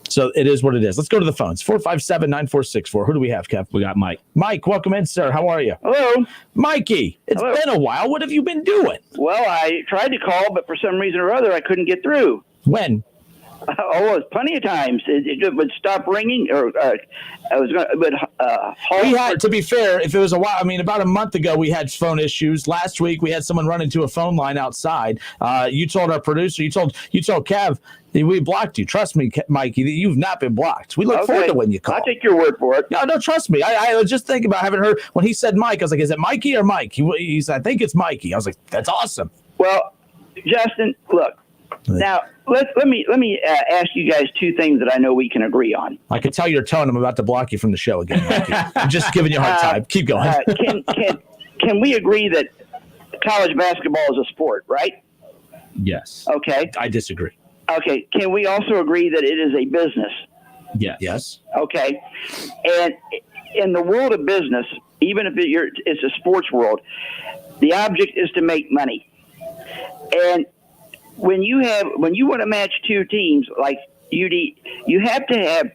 So it is what it is. Let's go to the phones. 457-9464. Who do we have, Kev? We got Mike. Mike, welcome in, sir. How are you? Hello. Mikey, it's been a while. What have you been doing? Well, I tried to call, but for some reason or other, I couldn't get through. When? Plenty of times. It would stop ringing, or I was going to. We had, to be fair, if it was a while, about a month ago, we had phone issues. Last week, we had someone run into a phone line outside. You told our producer, you told Kev, we blocked you. Trust me, Mikey, that you've not been blocked. We look forward to when you call. I'll take your word for it. No, trust me. I was just thinking about having heard when he said Mike. I was like, is it Mikey or Mike? He said, I think it's Mikey. I was like, that's awesome. Well, Justin, look. Now, let me ask you guys two things that I know we can agree on. I can tell your tone. I'm about to block you from the show again, Mikey. I'm just giving you a hard time. Keep going. Can we agree that college basketball is a sport, right? Yes. Okay. I disagree. Okay. Can we also agree that it is a business? Yes. Okay. And in the world of business, even if it's a sports world, the object is to make money. And when you want to match two teams like UD, you have to have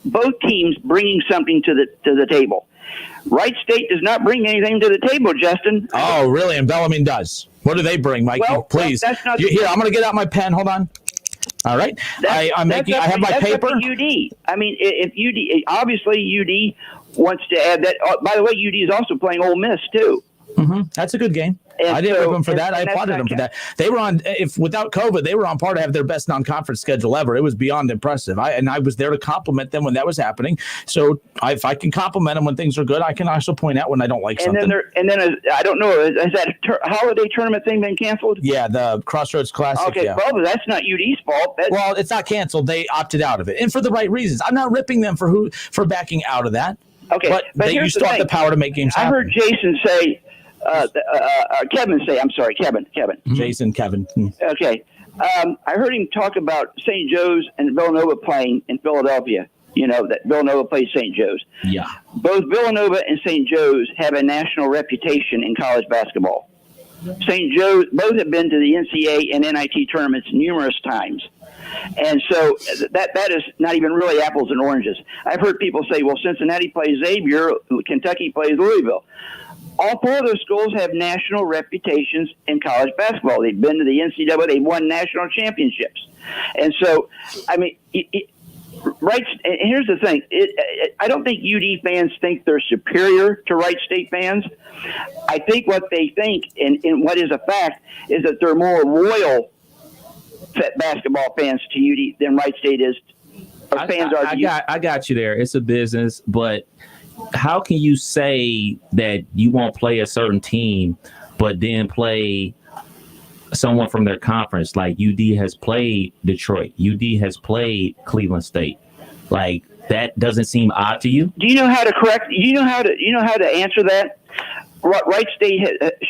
both teams bringing something to the table. Wright State does not bring anything to the table, Justin. Oh, really? And Bellarmine does. What do they bring, Mikey? Please. That's not here, I'm going to get out my pen. Hold on. All right. I have my paper. UD. If UD, obviously UD wants to add that. By the way, UD is also playing Ole Miss too. That's a good game. And I didn't rip them for and that. I applauded them for that. They were on, without COVID, they were on par to have their best non-conference schedule ever. It was beyond impressive. I was there to compliment them when that was happening. So if I can compliment them when things are good, I can also point out when I don't like something. And then I don't know, has that holiday tournament thing been canceled? Yeah, the Crossroads Classic. Okay, yeah. well, that's not UD's fault. Well, it's not canceled. They opted out of it, and for the right reasons. I'm not ripping them for backing out of that. Okay, but you still have the power to make games happen. I heard Jason say. Kevin say, I'm sorry, Kevin. Jason, Kevin. Okay. I heard him talk about St. Joe's and Villanova playing in Philadelphia. You know, that Villanova plays St. Joe's. Yeah. Both Villanova and St. Joe's have a national reputation in college basketball. St. Joe's, both have been to the NCAA and NIT tournaments numerous times. And so that is not even really apples and oranges. I've heard people say, well, Cincinnati plays Xavier, Kentucky plays Louisville. All four of those schools have national reputations in college basketball. They've been to the NCAA. They've won national championships. And so, Wright. And here's the thing. I don't think UD fans think they're superior to Wright State fans. I think what they think, and what is a fact, is that they're more loyal basketball fans to UD than Wright State is. I got you there. It's a business, but how can you say that you won't play a certain team, but then play someone from their conference? Like UD has played Detroit. UD has played Cleveland State. Like, that doesn't seem odd to you? Do you know how to correct? You know how to answer that? What Wright State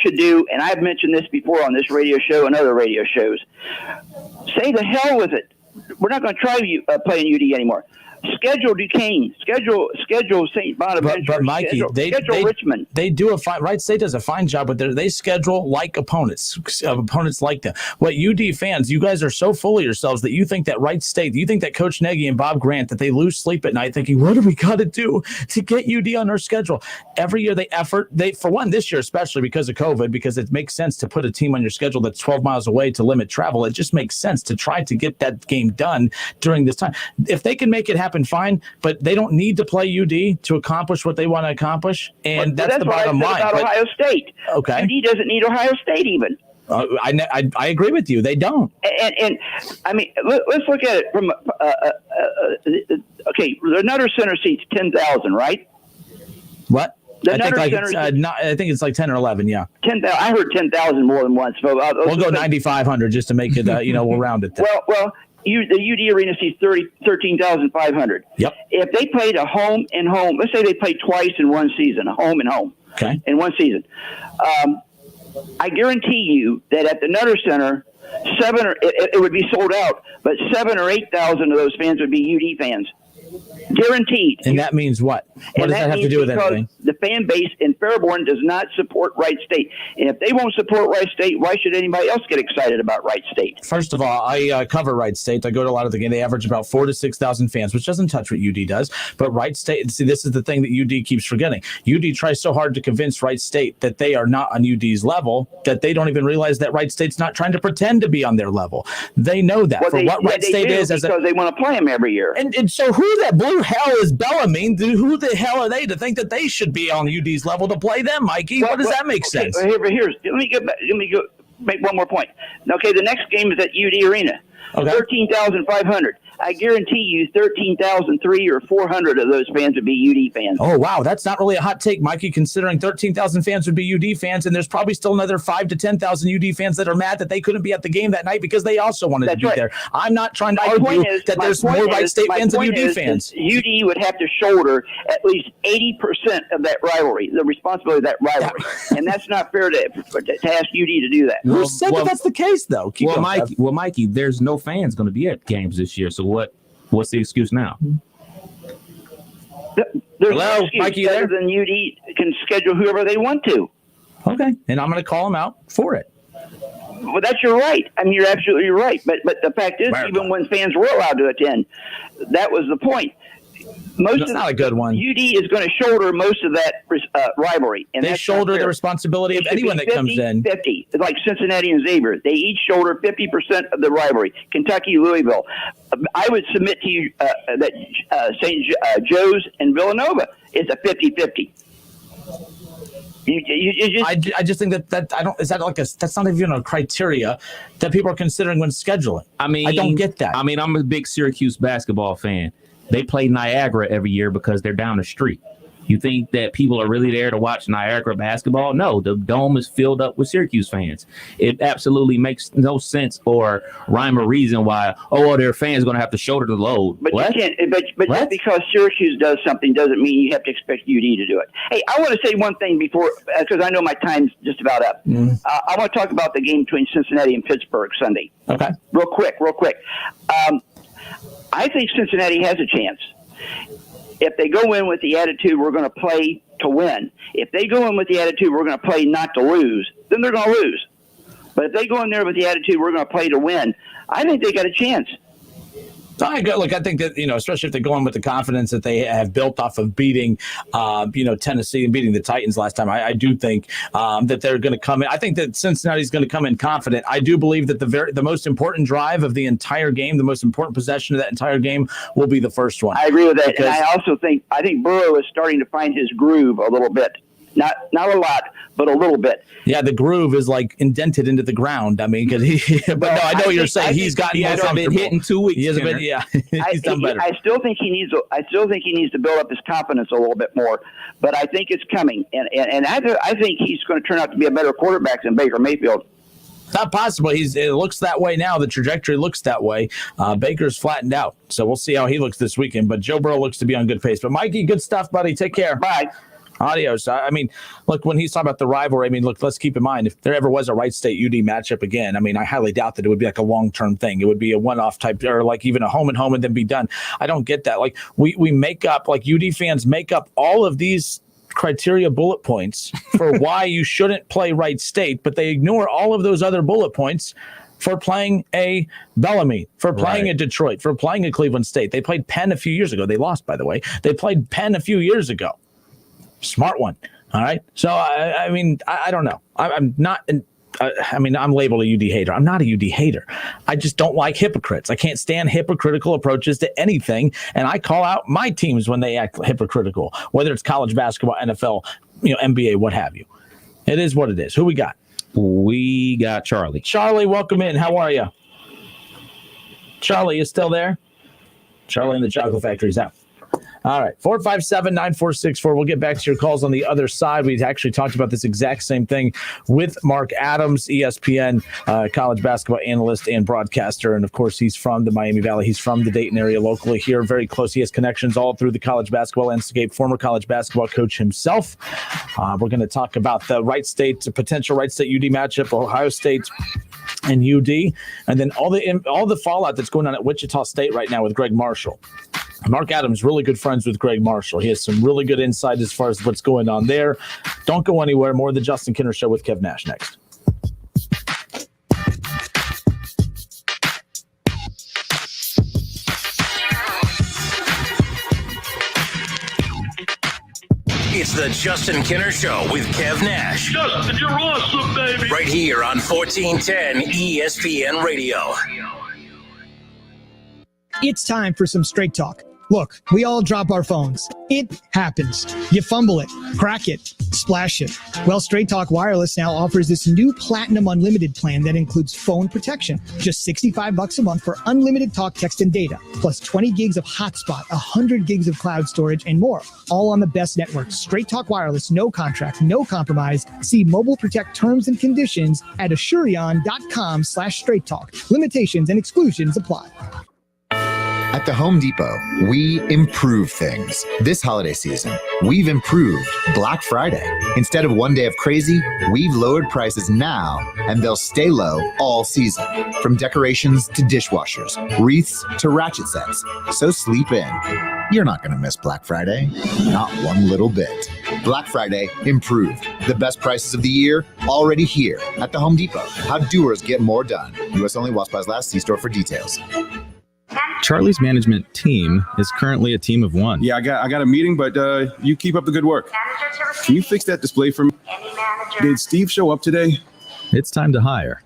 should do, and I've mentioned this before on this radio show and other radio shows, say the hell with it. We're not going to try playing UD anymore. Schedule Duquesne. Schedule St. Bonaventure. But Mikey, schedule Richmond. They do Wright State does a fine job, but they schedule like opponents like them. What UD fans, you guys are so full of yourselves that you think that Wright State, you think that Coach Nagy and Bob Grant, that they lose sleep at night thinking, what do we got to do to get UD on our schedule? Every year for one, this year especially because of COVID, because it makes sense to put a team on your schedule that's 12 miles away to limit travel. It just makes sense to try to get that game done during this time. If they can make it happen, fine, but they don't need to play UD to accomplish what they want to accomplish, and that's the bottom line. About Ohio State. Okay, UD doesn't need Ohio State even. I agree with you. They don't. And I mean, let's look at it from okay. The Nutter Center seats 10,000, right? What? I think it's like 10 or 11. Yeah, 10,000. I heard 10,000 more than once. So we'll go 9,500 just to make it. We'll round it. Well. The UD arena seats 13,500. Yep. If they played a home and home, let's say they played twice in one season, a home and home. Okay. In one season, I guarantee you that at the Nutter Center, it would be sold out, but 7,000 or 8,000 of those fans would be UD fans. Guaranteed. And that means what? What does that have to do with anything? The fan base in Fairborn does not support Wright State. And if they won't support Wright State, why should anybody else get excited about Wright State? First of all, I cover Wright State. I go to a lot of the game. They average about 4,000 to 6,000 fans, which doesn't touch what UD does. But Wright State, see, this is the thing that UD keeps forgetting. UD tries so hard to convince Wright State that they are not on UD's level that they don't even realize that Wright State's not trying to pretend to be on their level. They know that. Wright State is because they want to play them every year. And so who that blue hell is Bellarmine? Who the hell are they to think that they should be on UD's level to play them, Mikey? What does that make sense? Let me go make one more point. Okay, the next game is at UD Arena. Okay. 13,500. I guarantee you 13,300 or 400 of those fans would be UD fans. Oh, wow. That's not really a hot take, Mikey, considering 13,000 fans would be UD fans, and there's probably still another 5,000 to 10,000 UD fans that are mad that they couldn't be at the game that night because they also wanted to be there. I'm not trying to argue that there's more Wright State fans than UD fans. UD would have to shoulder at least 80% of that rivalry, the responsibility of that rivalry. And that's not fair to ask UD to do that. Who said that that's the case, though? Mikey, there's no fans going to be at games this year, so what's the excuse now? There's no excuse Mikey, other than UD can schedule whoever they want to. Okay, and I'm going to call them out for it. Well, that's your right. I mean, you're absolutely right. But the fact is, even when fans were allowed to attend, that was the point. That's not a good one. UD is going to shoulder most of that rivalry. And they shoulder the responsibility of anyone that comes in. 50, like Cincinnati and Xavier. They each shoulder 50% of the rivalry. Kentucky, Louisville. I would submit to you that St. Joe's and Villanova is a 50-50. I just think that's not even a criteria that people are considering when scheduling. I don't get that. I'm a big Syracuse basketball fan. They play Niagara every year because they're down the street. You think that people are really there to watch Niagara basketball? No, the dome is filled up with Syracuse fans. It absolutely makes no sense or rhyme or reason why, their fans are going to have to shoulder the load. But you can't. But just because Syracuse does something doesn't mean you have to expect UD to do it. Hey, I want to say one thing before, because I know my time's just about up. I want to talk about the game between Cincinnati and Pittsburgh Sunday. Okay. Real quick. I think Cincinnati has a chance. If they go in with the attitude, we're going to play to win. If they go in with the attitude, we're going to play not to lose, then they're going to lose. But if they go in there with the attitude, we're going to play to win, I think they got a chance. I think that, especially if they go in with the confidence that they have built off of beating, Tennessee and beating the Titans last time, I do think that they're going to come in. I think that Cincinnati's going to come in confident. I do believe that the most important drive of the entire game, the most important possession of that entire game will be the first one. I agree with that. And I also think Burrow is starting to find his groove a little bit. Not a lot, but a little bit. Yeah, the groove is like indented into the ground. I mean, because I know what you're saying. He hasn't been hit in 2 weeks. He's done better. I still think he needs to build up his confidence a little bit more. But I think it's coming, and I think he's going to turn out to be a better quarterback than Baker Mayfield. Not possible. It looks that way now. The trajectory looks that way. Baker's flattened out, so we'll see how he looks this weekend. But Joe Burrow looks to be on good pace. But Mikey, good stuff, buddy. Take care. Bye. Adios. Look, when he's talking about the rivalry, let's keep in mind, if there ever was a Wright State UD matchup again, I highly doubt that it would be like a long-term thing. It would be a one-off type, or like even a home and home and then be done. I don't get that. Like we make up, like UD fans make up all of these criteria bullet points for why you shouldn't play Wright State, but they ignore all of those other bullet points for playing a Bellarmine, for playing a Detroit, for playing a Cleveland State. They played Penn a few years ago. They lost, by the way. They played Penn a few years ago. Smart one. All right. So, I don't know. I'm not. I'm labeled a UD hater. I'm not a UD hater. I just don't like hypocrites. I can't stand hypocritical approaches to anything. And I call out my teams when they act hypocritical, whether it's college basketball, NFL, NBA, what have you. It is what it is. Who we got? We got Charlie. Charlie, welcome in. How are you? Charlie, you still there? Charlie in the Chocolate Factory's out. All right, 457-9464. We'll get back to your calls on the other side. We actually talked about this exact same thing with Mark Adams, ESPN college basketball analyst and broadcaster. And, of course, he's from the Miami Valley. He's from the Dayton area locally here, very close. He has connections all through the college basketball landscape, former college basketball coach himself. We're going to talk about the potential Wright State UD matchup, Ohio State and UD, and then all the fallout that's going on at Wichita State right now with Greg Marshall. Mark Adams, really good friends with Greg Marshall. He has some really good insight as far as what's going on there. Don't go anywhere. More of the Justin Kinner Show with Kev Nash next. It's the Justin Kinner Show with Kev Nash. Justin, you're awesome, baby. Right here on 1410 ESPN Radio. It's time for some straight talk. Look, we all drop our phones. It happens. You fumble it, crack it, splash it. Well, Straight Talk Wireless now offers this new Platinum Unlimited plan that includes phone protection. Just $65 a month for unlimited talk, text, and data, plus 20 gigs of hotspot, 100 gigs of cloud storage, and more. All on the best network. Straight Talk Wireless, no contract, no compromise. See Mobile Protect terms and conditions at Asurion.com/Straight Talk. Limitations and exclusions apply. At the Home Depot, we improve things. This holiday season, we've improved Black Friday. Instead of one day of crazy, we've lowered prices now, and they'll stay low all season. From decorations to dishwashers, wreaths to ratchet sets. So sleep in. You're not going to miss Black Friday. Not one little bit. Black Friday improved. The best prices of the year already here at the Home Depot. How doers get more done. U.S. only while supplies last. See store for details. Charlie's management team is currently a team of one. Yeah, I got a meeting, but you keep up the good work. Can you fix that display for me? Did Steve show up today? It's time to hire.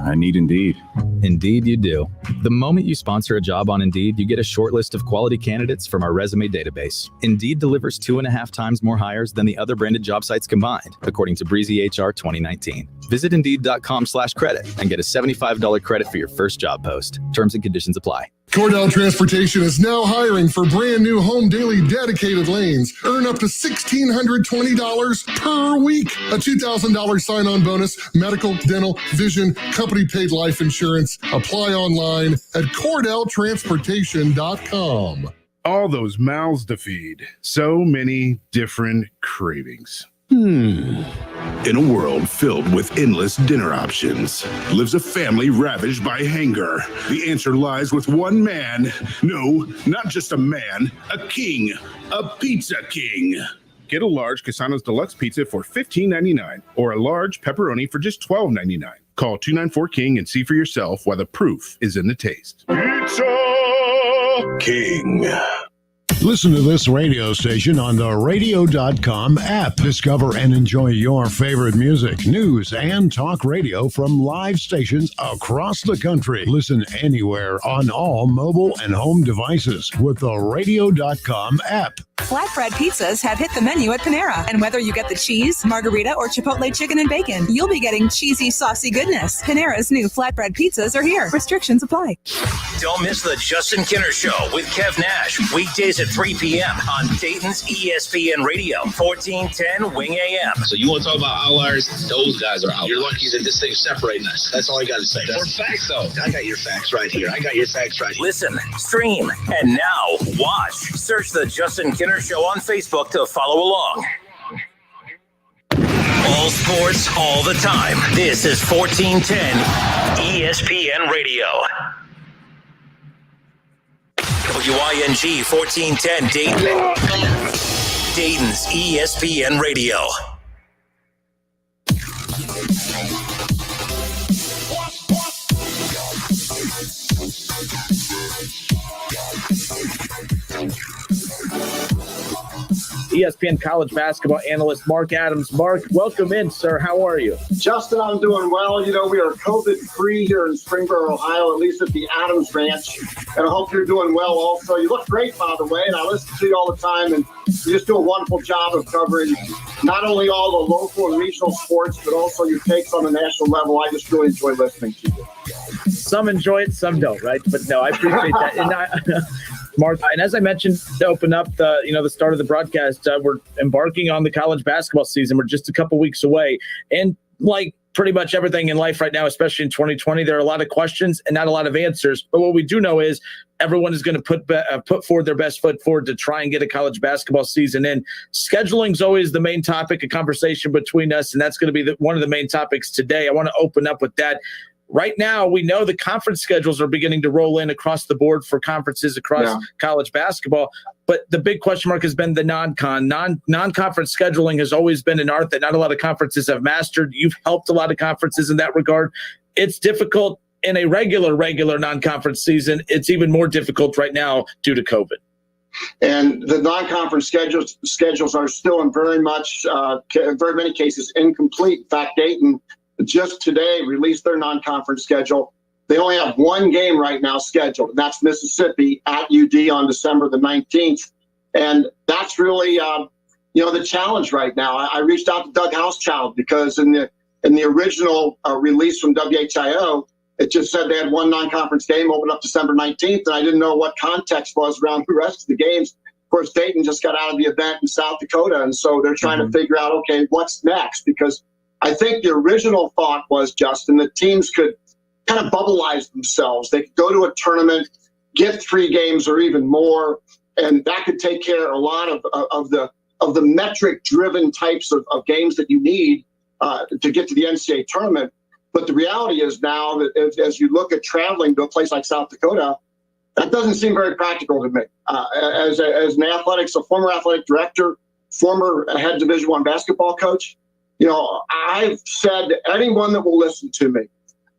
I need Indeed. Indeed you do. The moment you sponsor a job on Indeed, you get a short list of quality candidates from our resume database. Indeed delivers 2.5 times more hires than the other branded job sites combined, according to Breezy HR 2019. Visit Indeed.com/credit and get a $75 credit for your first job post. Terms and conditions apply. Cordell Transportation is now hiring for brand new home daily dedicated lanes. Earn up to $1,620 per week. A $2,000 sign-on bonus, medical, dental, vision, company paid life insurance. Apply online at CordellTransportation.com. All those mouths to feed. So many different cravings. In a world filled with endless dinner options, lives a family ravaged by hunger. The answer lies with one man. No, not just a man, a king, a pizza king. Get a large Casano's Deluxe Pizza for $15.99 or a large pepperoni for just $12.99. Call 294-KING and see for yourself why the proof is in the taste. Pizza King. Listen to this radio station on the radio.com app. Discover and enjoy your favorite music, news, and talk radio from live stations across the country. Listen anywhere on all mobile and home devices with the radio.com app. Flatbread pizzas have hit the menu at Panera. And whether you get the cheese, margarita, or Chipotle chicken and bacon, you'll be getting cheesy, saucy goodness. Panera's new flatbread pizzas are here. Restrictions apply. Don't miss the Justin Kinner Show with Kev Nash. Weekdays at 3 p.m. on Dayton's ESPN Radio, 1410 Wing AM. So you want to talk about outliers? Those guys are out. You're lucky that this thing's separating us. That's all I got to say. For facts, though. I got your facts right here. Listen, stream, and now watch. Search the Justin Kinner Show on Facebook to follow along. All sports, all the time. This is 1410 ESPN Radio. WING 1410 Dayton. Dayton's ESPN Radio. ESPN college basketball analyst Mark Adams. Mark, welcome in, sir. How are you? Justin, I'm doing well. You know, we are COVID-free here in Springboro, Ohio, at least at the Adams Ranch. And I hope you're doing well also. You look great, by the way, and I listen to you all the time. And you just do a wonderful job of covering not only all the local and regional sports, but also your takes on the national level. I just really enjoy listening to you. Some enjoy it, some don't, right? But no, I appreciate that. And Mark, and as I mentioned to open up the start of the broadcast, we're embarking on the college basketball season. We're just a couple weeks away. And like pretty much everything in life right now, especially in 2020, there are a lot of questions and not a lot of answers. But what we do know is everyone is going to put forward their best foot forward to try and get a college basketball season in. Scheduling is always the main topic of conversation between us, and that's going to be one of the main topics today. I want to open up with that. right now we know the conference schedules are beginning to roll in across the board for conferences across college basketball. But the big question mark has been the non-conference scheduling has always been an art that not a lot of conferences have mastered. You've helped a lot of conferences in that regard. It's difficult in a regular non-conference season. It's even more difficult right now due to COVID. And the non-conference schedules are still in very many cases incomplete. In fact, Dayton just today released their non-conference schedule. They only have one game right now scheduled, and that's Mississippi at UD on December the 19th. And that's really, the challenge right now. I reached out to Doug Housechild because in the original release from WHIO, it just said they had one non-conference game open up December 19th, and I didn't know what context was around the rest of the games. Of course, Dayton just got out of the event in South Dakota, and so they're trying to figure out, okay, what's next? Because I think the original thought was, Justin, that teams could kind of bubbleize themselves. They could go to a tournament, get 3 games or even more, and that could take care of a lot of the metric-driven types of games that you need to get to the NCAA tournament. But the reality is now that as you look at traveling to a place like South Dakota, that doesn't seem very practical to me. As a former athletic director, former head Division I basketball coach, I've said to anyone that will listen to me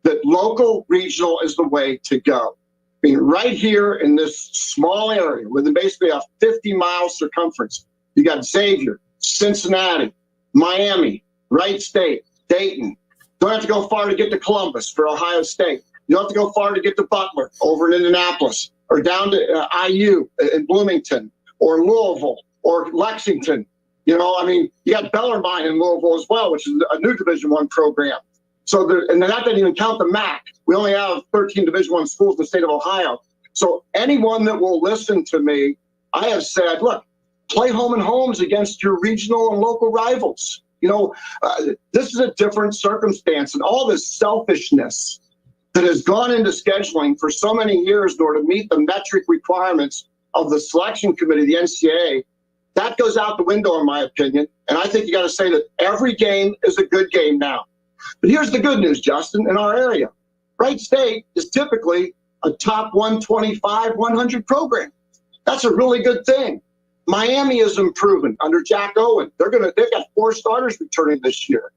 that local regional is the way to go. I mean, right here in this small area with basically a 50-mile circumference, you got Xavier, Cincinnati, Miami, Wright State, Dayton. Don't have to go far to get to Columbus for Ohio State. You don't have to go far to get to Butler over in Indianapolis or down to IU in Bloomington or Louisville or Lexington. You got Bellarmine in Louisville as well, which is a new Division I program. So, and that doesn't even count the MAC. We only have 13 Division I schools in the state of Ohio. So anyone that will listen to me, I have said, look, play home and homes against your regional and local rivals. This is a different circumstance, and all this selfishness that has gone into scheduling for so many years in order to meet the metric requirements of the selection committee, the NCAA, that goes out the window, in my opinion. And I think you got to say that every game is a good game now. But here's the good news, Justin, in our area. Wright State is typically a top 125, 100 program. That's a really good thing. Miami is improving under Jack Owen. They've got 4 starters returning this year.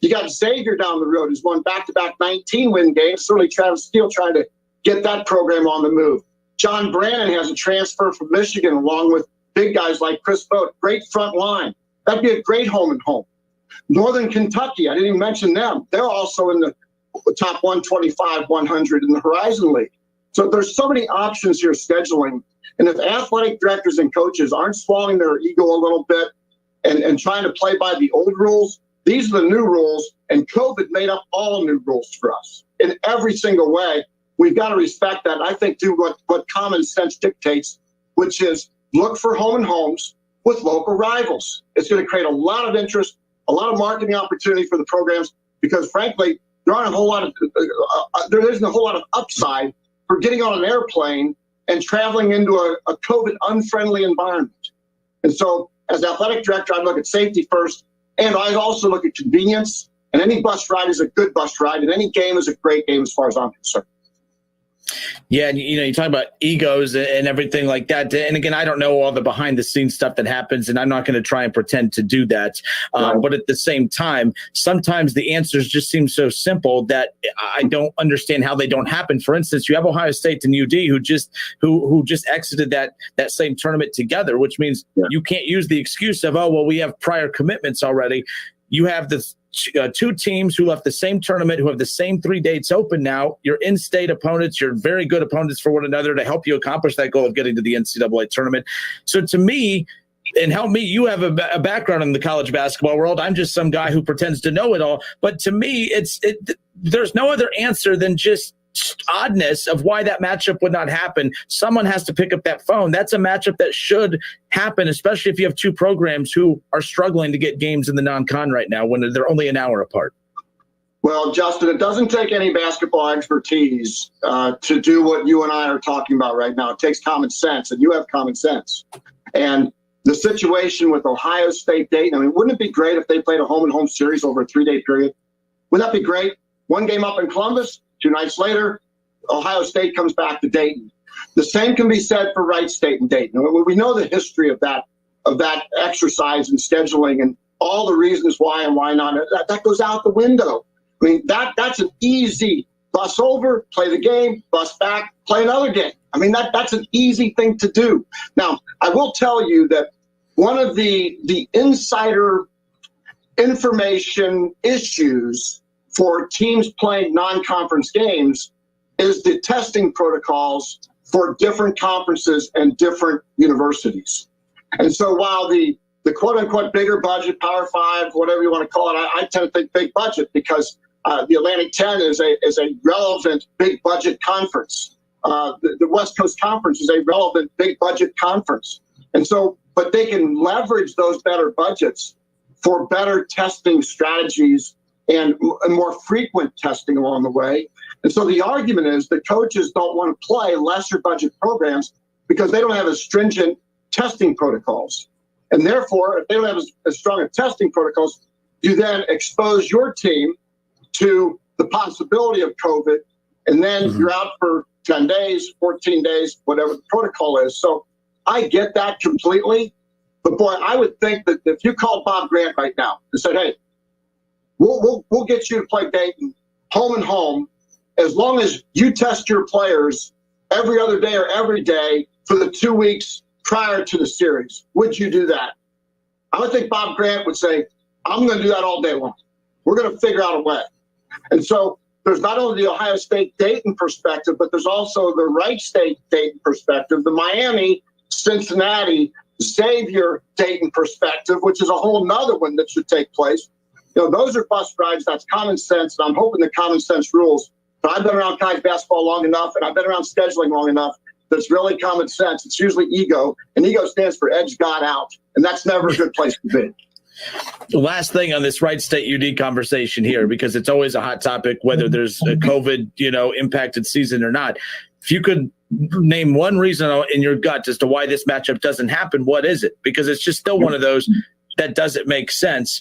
You got Xavier down the road, who's won back-to-back 19-win games. Certainly Travis Steele trying to get that program on the move. John Brannon has a transfer from Michigan along with big guys like Chris Vogt. Great front line. That'd be a great home and home. Northern Kentucky, I didn't even mention them. They're also in the top 125, 100 in the Horizon League. So there's so many options here scheduling. And if athletic directors and coaches aren't swallowing their ego a little bit and trying to play by the old rules, these are the new rules. And COVID made up all new rules for us in every single way. We've got to respect that. And I think do what common sense dictates, which is look for home and homes with local rivals. It's going to create a lot of interest, a lot of marketing opportunity for the programs, because frankly, there isn't a whole lot of upside for getting on an airplane and traveling into a COVID unfriendly environment. And so as athletic director, I look at safety first, and I also look at convenience, and any bus ride is a good bus ride, and any game is a great game as far as I'm concerned. Yeah, and you talk about egos and everything like that. And again, I don't know all the behind the scenes stuff that happens, and I'm not going to try and pretend to do that. But at the same time, sometimes the answers just seem so simple that I don't understand how they don't happen. For instance, you have Ohio State and UD who just exited that same tournament together, which means you can't use the excuse of, we have prior commitments already. You have the 2 teams who left the same tournament, who have the same 3 dates open now. You're in-state opponents. You're very good opponents for one another to help you accomplish that goal of getting to the NCAA tournament. So to me, and help me, you have a background in the college basketball world. I'm just some guy who pretends to know it all. But to me, there's no other answer than just oddness of why that matchup would not happen. Someone has to pick up that phone. That's a matchup that should happen, especially if you have 2 programs who are struggling to get games in the non-con right now when they're only an hour apart. Well, Justin, it doesn't take any basketball expertise to do what you and I are talking about right now. It takes common sense, and you have common sense. And the situation with Ohio State, Dayton, wouldn't it be great if they played a home-and-home series over a 3-day period? Wouldn't that be great? one game up in Columbus, 2 nights later, Ohio State comes back to Dayton. The same can be said for Wright State and Dayton. We know the history of that exercise and scheduling and all the reasons why and why not. That goes out the window. I mean, that's an easy bus over, play the game, bus back, play another game. I mean, that's an easy thing to do. Now, I will tell you that one of the insider information issues for teams playing non-conference games is the testing protocols for different conferences and different universities. And so while the quote-unquote bigger budget, Power 5, whatever you want to call it, I tend to think big budget because the Atlantic 10 is a relevant big budget conference. The West Coast Conference is a relevant big budget conference. And so, but they can leverage those better budgets for better testing strategies and more frequent testing along the way. And so the argument is that coaches don't want to play lesser budget programs because they don't have as stringent testing protocols. And therefore, if they don't have as strong a testing protocols, you then expose your team to the possibility of COVID, and then you're out for 10 days, 14 days, whatever the protocol is. So I get that completely. But boy, I would think that if you called Bob Grant right now and said, hey, we'll get you to play Dayton home and home as long as you test your players every other day or every day for the 2 weeks prior to the series, would you do that? I would think Bob Grant would say, I'm going to do that all day long. We're going to figure out a way. And so there's not only the Ohio State-Dayton perspective, but there's also the Wright State-Dayton perspective, the Miami, Cincinnati, Xavier-Dayton perspective, which is a whole nother one that should take place. You know, those are bus rides. That's common sense. And I'm hoping the common sense rules. But I've been around college basketball long enough, and I've been around scheduling long enough. That's really common sense. It's usually ego, and ego stands for edge God out, and that's never a good place to be. Last thing on this Wright State UD conversation here, because it's always a hot topic, whether there's a COVID, impacted season or not. If you could name one reason in your gut as to why this matchup doesn't happen, what is it? Because it's just still one of those that doesn't make sense.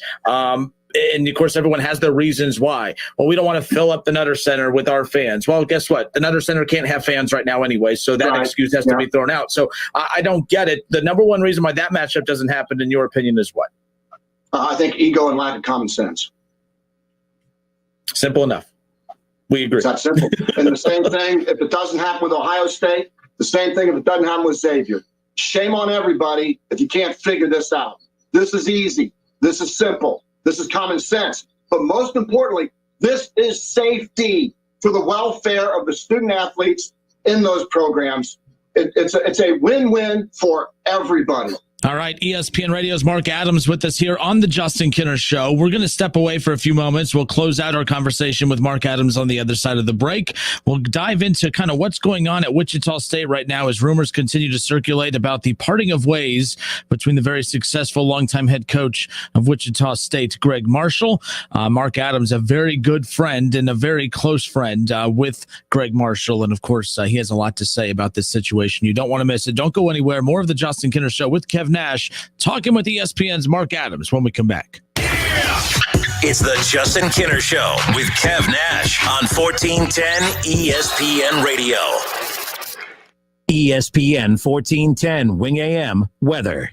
And, of course, everyone has their reasons why. Well, we don't want to fill up the Nutter Center with our fans. Well, guess what? The Nutter Center can't have fans right now anyway, so that excuse has to be thrown out. So I don't get it. The number one reason why that matchup doesn't happen, in your opinion, is what? I think ego and lack of common sense. Simple enough. We agree. It's that simple. And the same thing, if it doesn't happen with Ohio State, the same thing if it doesn't happen with Xavier. Shame on everybody if you can't figure this out. This is easy. This is simple. This is common sense. But most importantly, this is safety for the welfare of the student athletes in those programs. It's a win-win for everybody. All right, ESPN Radio's Mark Adams with us here on the Justin Kinner Show. We're going to step away for a few moments. We'll close out our conversation with Mark Adams on the other side of the break. We'll dive into kind of what's going on at Wichita State right now as rumors continue to circulate about the parting of ways between the very successful longtime head coach of Wichita State, Greg Marshall. Mark Adams, a very good friend and a very close friend with Greg Marshall. And, of course, he has a lot to say about this situation. You don't want to miss it. Don't go anywhere. More of the Justin Kinner Show with Kevin Nash, talking with ESPN's Mark Adams when we come back. It's the Justin Kinner Show with Kev Nash on 1410 ESPN Radio. ESPN 1410 Wing AM weather.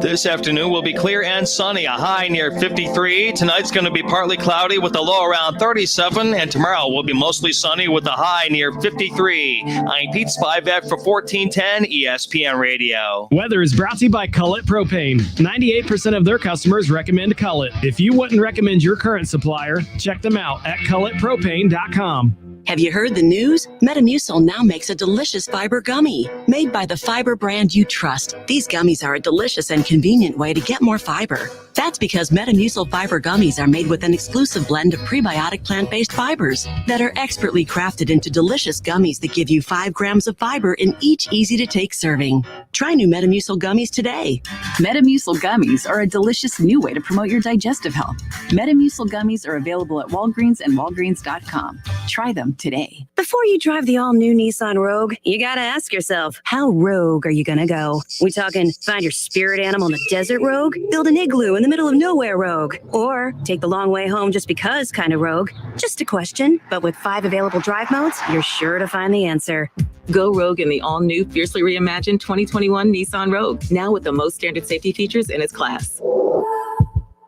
This afternoon will be clear and sunny, a high near 53. Tonight's going to be partly cloudy with a low around 37, and tomorrow will be mostly sunny with a high near 53. I'm Pete Spivak for 1410 ESPN Radio. Weather is brought to you by Cullet Propane. 98% of their customers recommend Cullet. If you wouldn't recommend your current supplier, check them out at culletpropane.com. Have you heard the news? Metamucil now makes a delicious fiber gummy. Made by the fiber brand you trust, these gummies are a delicious and convenient way to get more fiber. That's because Metamucil fiber gummies are made with an exclusive blend of prebiotic plant-based fibers that are expertly crafted into delicious gummies that give you 5 grams of fiber in each easy-to-take serving. Try new Metamucil gummies today. Metamucil gummies are a delicious new way to promote your digestive health. Metamucil gummies are available at Walgreens and Walgreens.com. Try them today. Before you drive the all-new Nissan Rogue, you gotta ask yourself, how rogue are you gonna go? We talking find your spirit animal in the desert rogue? Build an igloo in the the middle of nowhere rogue. Or take the long way home just because kind of rogue. Just a question, but with 5 available drive modes, you're sure to find the answer. Go rogue in the all-new, fiercely reimagined 2021 Nissan Rogue, now with the most standard safety features in its class.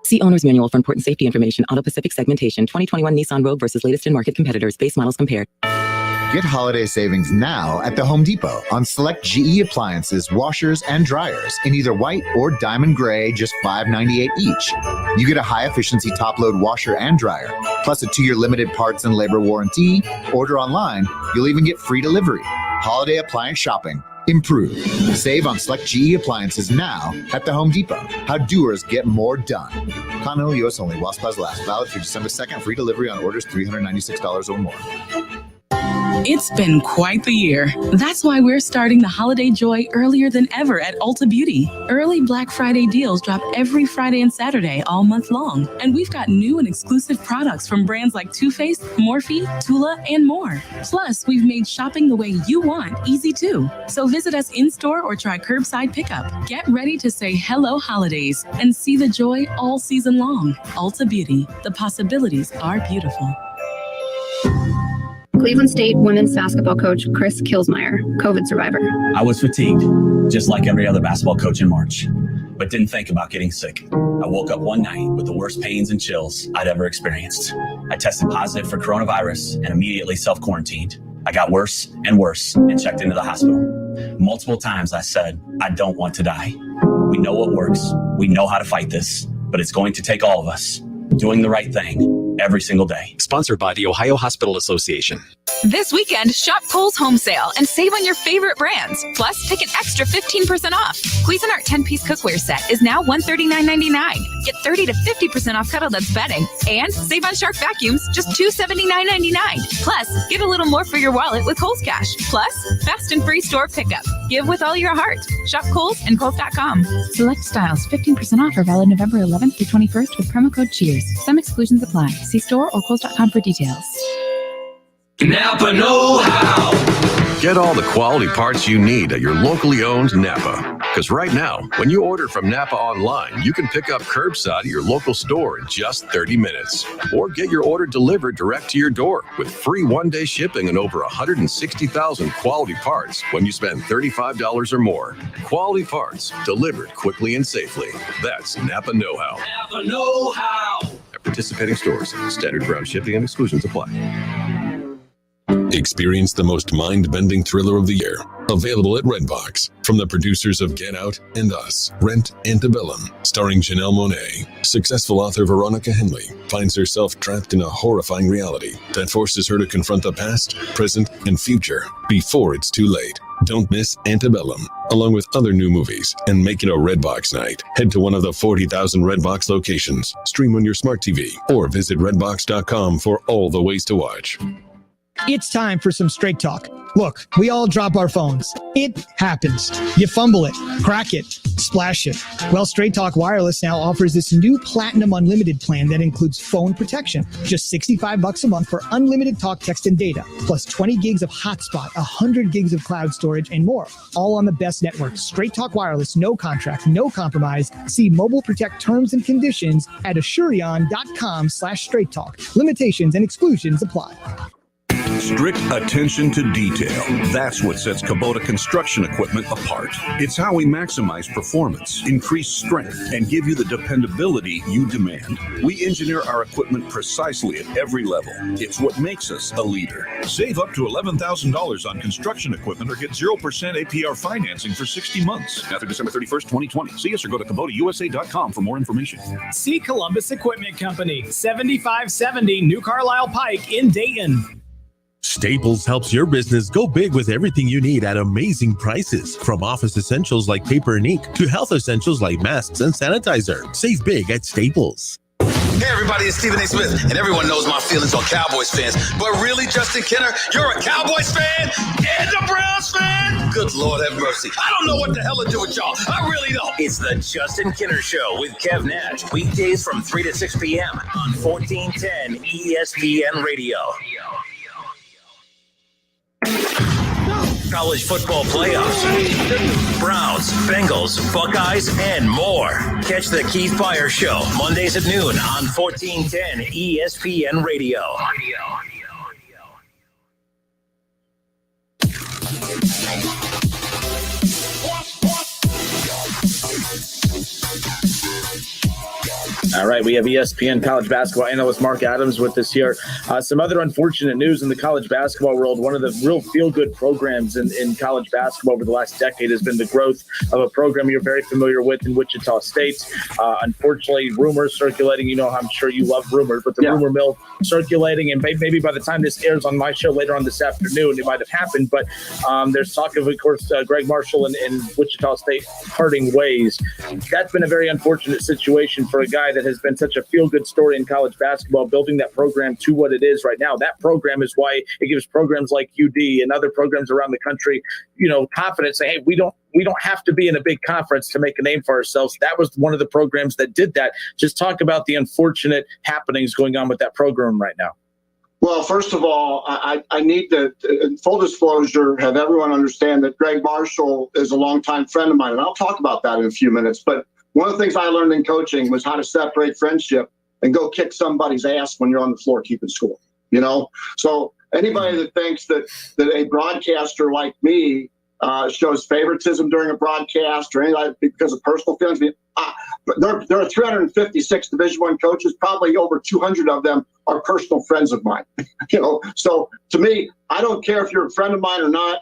See Owner's Manual for important safety information. Auto-Pacific segmentation. 2021 Nissan Rogue versus latest in-market competitors. Base models compared. Get holiday savings now at the Home Depot on select GE appliances, washers, and dryers in either white or diamond gray, just $5.98 each. You get a high-efficiency top-load washer and dryer, plus a 2-year limited parts and labor warranty. Order online. You'll even get free delivery. Holiday appliance shopping. Improve. Save on select GE appliances now at the Home Depot. How doers get more done. Continental U.S. only while supplies last. Valid through December 2nd. Free delivery on orders $396 or more. It's been quite the year. That's why we're starting the holiday joy earlier than ever at Ulta Beauty. Early Black Friday deals drop every Friday and Saturday all month long. And we've got new and exclusive products from brands like Too Faced, Morphe, Tula, and more. Plus, we've made shopping the way you want easy too. So visit us in-store or try curbside pickup. Get ready to say hello holidays and see the joy all season long. Ulta Beauty. The possibilities are beautiful. Cleveland State women's basketball coach Chris Kilsmeyer, COVID survivor. I was fatigued, just like every other basketball coach in March, but didn't think about getting sick. I woke up one night with the worst pains and chills I'd ever experienced. I tested positive for coronavirus and immediately self-quarantined. I got worse and worse and checked into the hospital. Multiple times I said, I don't want to die. We know what works. We know how to fight this, but it's going to take all of us doing the right thing every single day. Sponsored by the Ohio Hospital Association. This weekend, shop Kohl's home sale and save on your favorite brands. Plus, take an extra 15% off. Cuisinart 10-piece cookware set is now $139.99. Get 30 to 50% off Cuddle Duds bedding and save on Shark vacuums, just $279.99. Plus, get a little more for your wallet with Kohl's Cash. Plus, fast and free store pickup. Give with all your heart. Shop Kohl's and Kohl's.com. Select styles, 15% off are valid November 11th through 21st with promo code CHEERS. Some exclusions apply. See store or Kohl's.com for details. Napa know-how. Get all the quality parts you need at your locally owned Napa. Because right now, when you order from Napa online, you can pick up curbside at your local store in just 30 minutes. Or get your order delivered direct to your door with free one-day shipping and over 160,000 quality parts when you spend $35 or more. Quality parts delivered quickly and safely. That's Napa know-how. Napa know-how. At participating stores, standard ground shipping and exclusions apply. Experience the most mind-bending thriller of the year. Available at Redbox. From the producers of Get Out and Us, Rent Antebellum, starring Janelle Monáe. Successful author Veronica Henley finds herself trapped in a horrifying reality that forces her to confront the past, present, and future before it's too late. Don't miss Antebellum, along with other new movies, and make it a Redbox night. Head to one of the 40,000 Redbox locations, stream on your smart TV, or visit redbox.com for all the ways to watch. It's time for some straight talk. Look, we all drop our phones. It happens. You fumble it, crack it, splash it. Well, Straight Talk Wireless now offers this new Platinum Unlimited plan that includes phone protection. Just $65 a month for unlimited talk, text, and data, plus 20 gigs of hotspot, 100 gigs of cloud storage, and more. All on the best network. Straight Talk Wireless, no contract, no compromise. See Mobile Protect terms and conditions at Asurion.com/Straight Talk. Limitations and exclusions apply. Strict attention to detail. That's what sets Kubota construction equipment apart. It's how we maximize performance, increase strength, and give you the dependability you demand. We engineer our equipment precisely at every level. It's what makes us a leader. Save up to $11,000 on construction equipment or get 0% APR financing for 60 months. Now through December 31st, 2020. See us or go to KubotaUSA.com for more information. See Columbus Equipment Company, 7570 New Carlisle Pike in Dayton. Staples helps your business go big with everything you need at amazing prices. From office essentials like paper and ink to health essentials like masks and sanitizer. Save big at Staples. Hey everybody, it's Stephen A. Smith, and everyone knows my feelings on Cowboys fans. But really, Justin Kenner, you're a Cowboys fan and a Browns fan? Good Lord have mercy. I don't know what the hell to do with y'all. I really don't. It's the Justin Kenner Show with Kev Nash. Weekdays from 3 to 6 p.m. on 1410 ESPN Radio. college football playoffs, Browns, Bengals, Buckeyes, and more. Catch the Keith Byers Show Mondays at noon on 1410 ESPN Radio. All right, we have ESPN college basketball analyst Mark Adams with us here. Some other unfortunate news in the college basketball world. One of the real feel-good programs in college basketball over the last decade has been the growth of a program you're very familiar with in Wichita State. Unfortunately, rumors circulating. I'm sure you love rumors, but the rumor mill circulating, and maybe by the time this airs on my show later on this afternoon, it might have happened. But there's talk of course, Greg Marshall and Wichita State parting ways. That's been a very unfortunate situation for a guy that has been such a feel-good story in college basketball, building that program to what it is right now. That program is why it gives programs like UD and other programs around the country, confidence. Say, hey, we don't have to be in a big conference to make a name for ourselves. That was one of the programs that did that. Just talk about the unfortunate happenings going on with that program right now. Well, first of all, I need to, in full disclosure, have everyone understand that Greg Marshall is a longtime friend of mine, and I'll talk about that in a few minutes. But one of the things I learned in coaching was how to separate friendship and go kick somebody's ass when you're on the floor keeping score. So anybody that thinks that a broadcaster like me shows favoritism during a broadcast or anything because of personal feelings, there are 356 Division I coaches. Probably over 200 of them are personal friends of mine. So to me, I don't care if you're a friend of mine or not.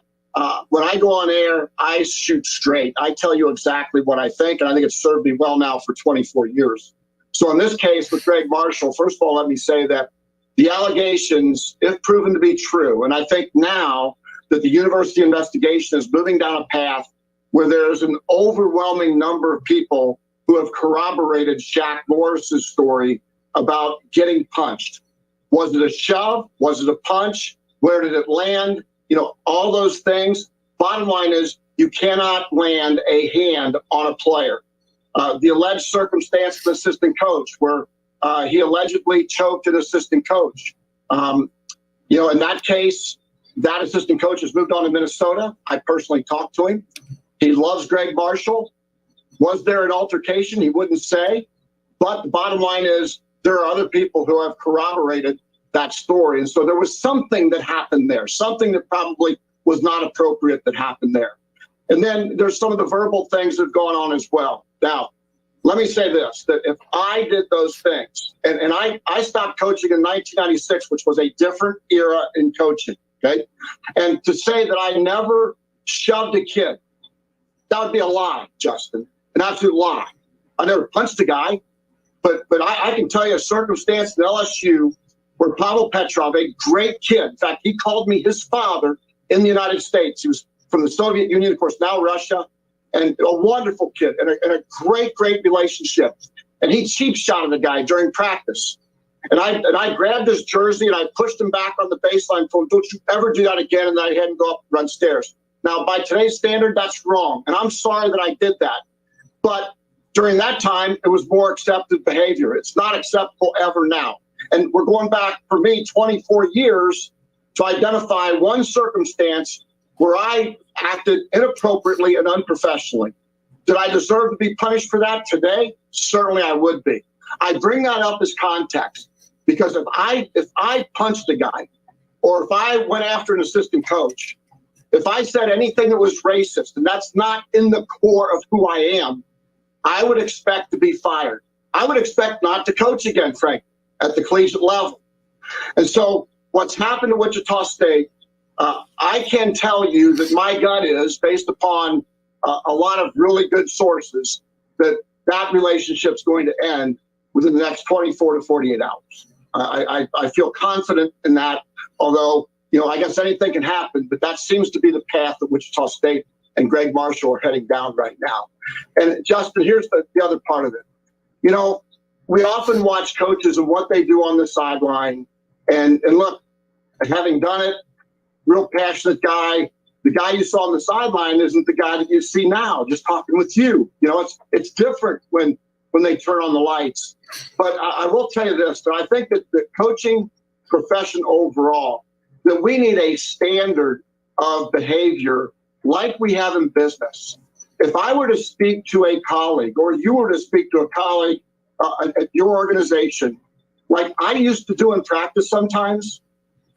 When I go on air, I shoot straight. I tell you exactly what I think, and I think it's served me well now for 24 years. So in this case with Greg Marshall, first of all, let me say that the allegations, if proven to be true, and I think now that the university investigation is moving down a path where there's an overwhelming number of people who have corroborated Shaq Morris's story about getting punched. Was it a shove? Was it a punch? Where did it land? All those things. Bottom line is you cannot land a hand on a player. The alleged circumstance of the assistant coach where he allegedly choked an assistant coach. In that case, that assistant coach has moved on to Minnesota. I personally talked to him. He loves Greg Marshall. Was there an altercation? He wouldn't say. But the bottom line is there are other people who have corroborated that story. And so there was something that happened there, something that probably was not appropriate that happened there. And then there's some of the verbal things that have gone on as well. Now, let me say this, that if I did those things, and I stopped coaching in 1996, which was a different era in coaching, okay? And to say that I never shoved a kid, that would be a lie, Justin, an absolute lie. I never punched a guy, but I can tell you a circumstance in LSU where Pavel Petrov, a great kid, in fact, he called me his father in the United States. He was from the Soviet Union, of course, now Russia, and a wonderful kid and a great, great relationship. And he cheap shotted a guy during practice. And I grabbed his jersey and I pushed him back on the baseline and told him, don't you ever do that again. And then I had him go up and run stairs. Now, by today's standard, that's wrong. And I'm sorry that I did that. But during that time, it was more accepted behavior. It's not acceptable ever now. And we're going back, for me, 24 years to identify one circumstance where I acted inappropriately and unprofessionally. Did I deserve to be punished for that today? Certainly I would be. I bring that up as context because if I punched a guy or if I went after an assistant coach, if I said anything that was racist, and that's not in the core of who I am, I would expect to be fired. I would expect not to coach again, Frank, at the collegiate level. And so what's happened to Wichita State, I can tell you that my gut is, based upon a lot of really good sources, that relationship's going to end within the next 24 to 48 hours. I feel confident in that, although, I guess anything can happen, but that seems to be the path that Wichita State and Greg Marshall are heading down right now. And Justin, here's the other part of it. We often watch coaches and what they do on the sideline. And look, having done it, real passionate guy, the guy you saw on the sideline isn't the guy that you see now, just talking with you. It's different when they turn on the lights. But I will tell you this, that I think that the coaching profession overall, that we need a standard of behavior like we have in business. If I were to speak to a colleague, or you were to speak to a colleague at your organization, like I used to do in practice sometimes,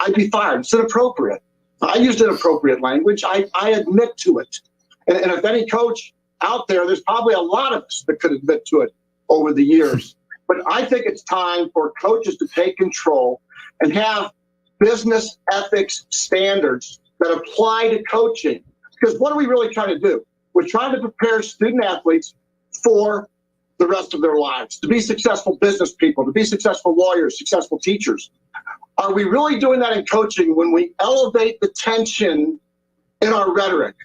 I'd be fired. It's inappropriate. I used inappropriate language. I admit to it. And if any coach out there, there's probably a lot of us that could admit to it over the years. But I think it's time for coaches to take control and have business ethics standards that apply to coaching. Because what are we really trying to do? We're trying to prepare student athletes for the rest of their lives, to be successful business people, to be successful lawyers, successful teachers. Are we really doing that in coaching when we elevate the tension in our rhetoric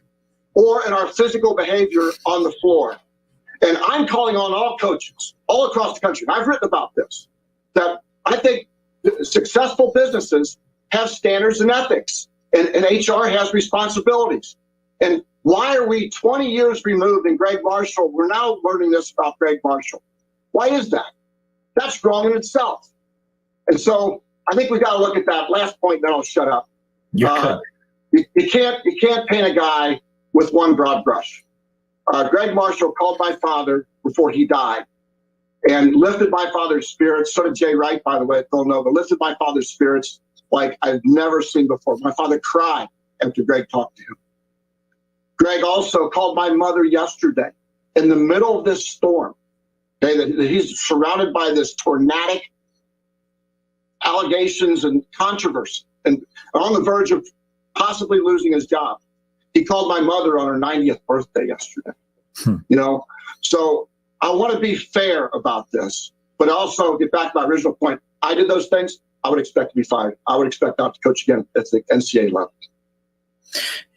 or in our physical behavior on the floor? And I'm calling on all coaches all across the country, and I've written about this, that I think successful businesses have standards and ethics, and HR has responsibilities. And why are we 20 years removed in Greg Marshall? We're now learning this about Greg Marshall. Why is that? That's wrong in itself. And so I think we've got to look at that last point, then I'll shut up. You can't paint a guy with one broad brush. Greg Marshall called my father before he died and lifted my father's spirits. So did Jay Wright, by the way, at Villanova. Lifted my father's spirits like I've never seen before. My father cried after Greg talked to him. Greg also called my mother yesterday in the middle of this storm. Okay, that he's surrounded by this tornadic allegations and controversy and on the verge of possibly losing his job. He called my mother on her 90th birthday yesterday. So I want to be fair about this, but also get back to my original point. I did those things. I would expect to be fired. I would expect not to coach again at the NCAA level.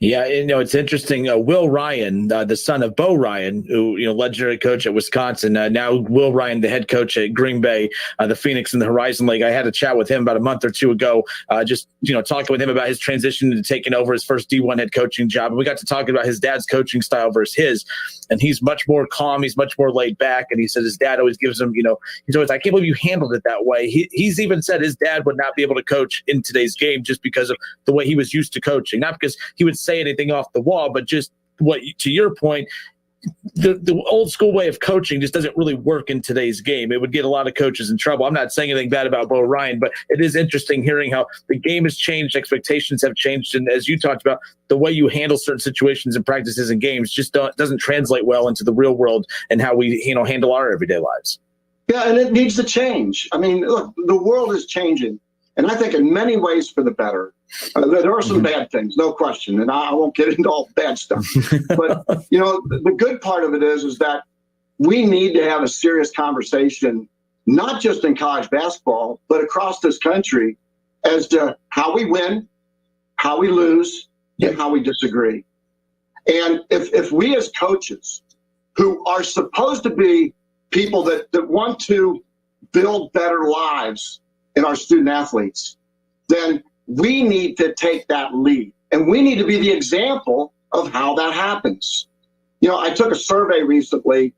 Yeah, it's interesting. Will Ryan, the son of Bo Ryan, who legendary coach at Wisconsin, now Will Ryan, the head coach at Green Bay, the Phoenix and the Horizon League. I had a chat with him about a month or two ago, just talking with him about his transition to taking over his first D1 head coaching job. And we got to talking about his dad's coaching style versus his, and he's much more calm. He's much more laid back, and he said his dad always gives him, he's always, I can't believe you handled it that way. He's even said his dad would not be able to coach in today's game just because of the way he was used to coaching, not because he would say anything off the wall, but just to your point, the old school way of coaching just doesn't really work in today's game. It would get a lot of coaches in trouble. I'm not saying anything bad about Bo Ryan, but it is interesting hearing how the game has changed, expectations have changed, and as you talked about, the way you handle certain situations and practices and games just doesn't translate well into the real world and how we handle our everyday lives. Yeah, and it needs to change. I mean, look, the world is changing, and I think in many ways for the better. There are some bad things, no question, and I won't get into all the bad stuff. But, the good part of it is that we need to have a serious conversation, not just in college basketball, but across this country as to how we win, how we lose, and how we disagree. And if we as coaches, who are supposed to be people that want to build better lives in our student athletes, then we need to take that lead, and we need to be the example of how that happens. I took a survey recently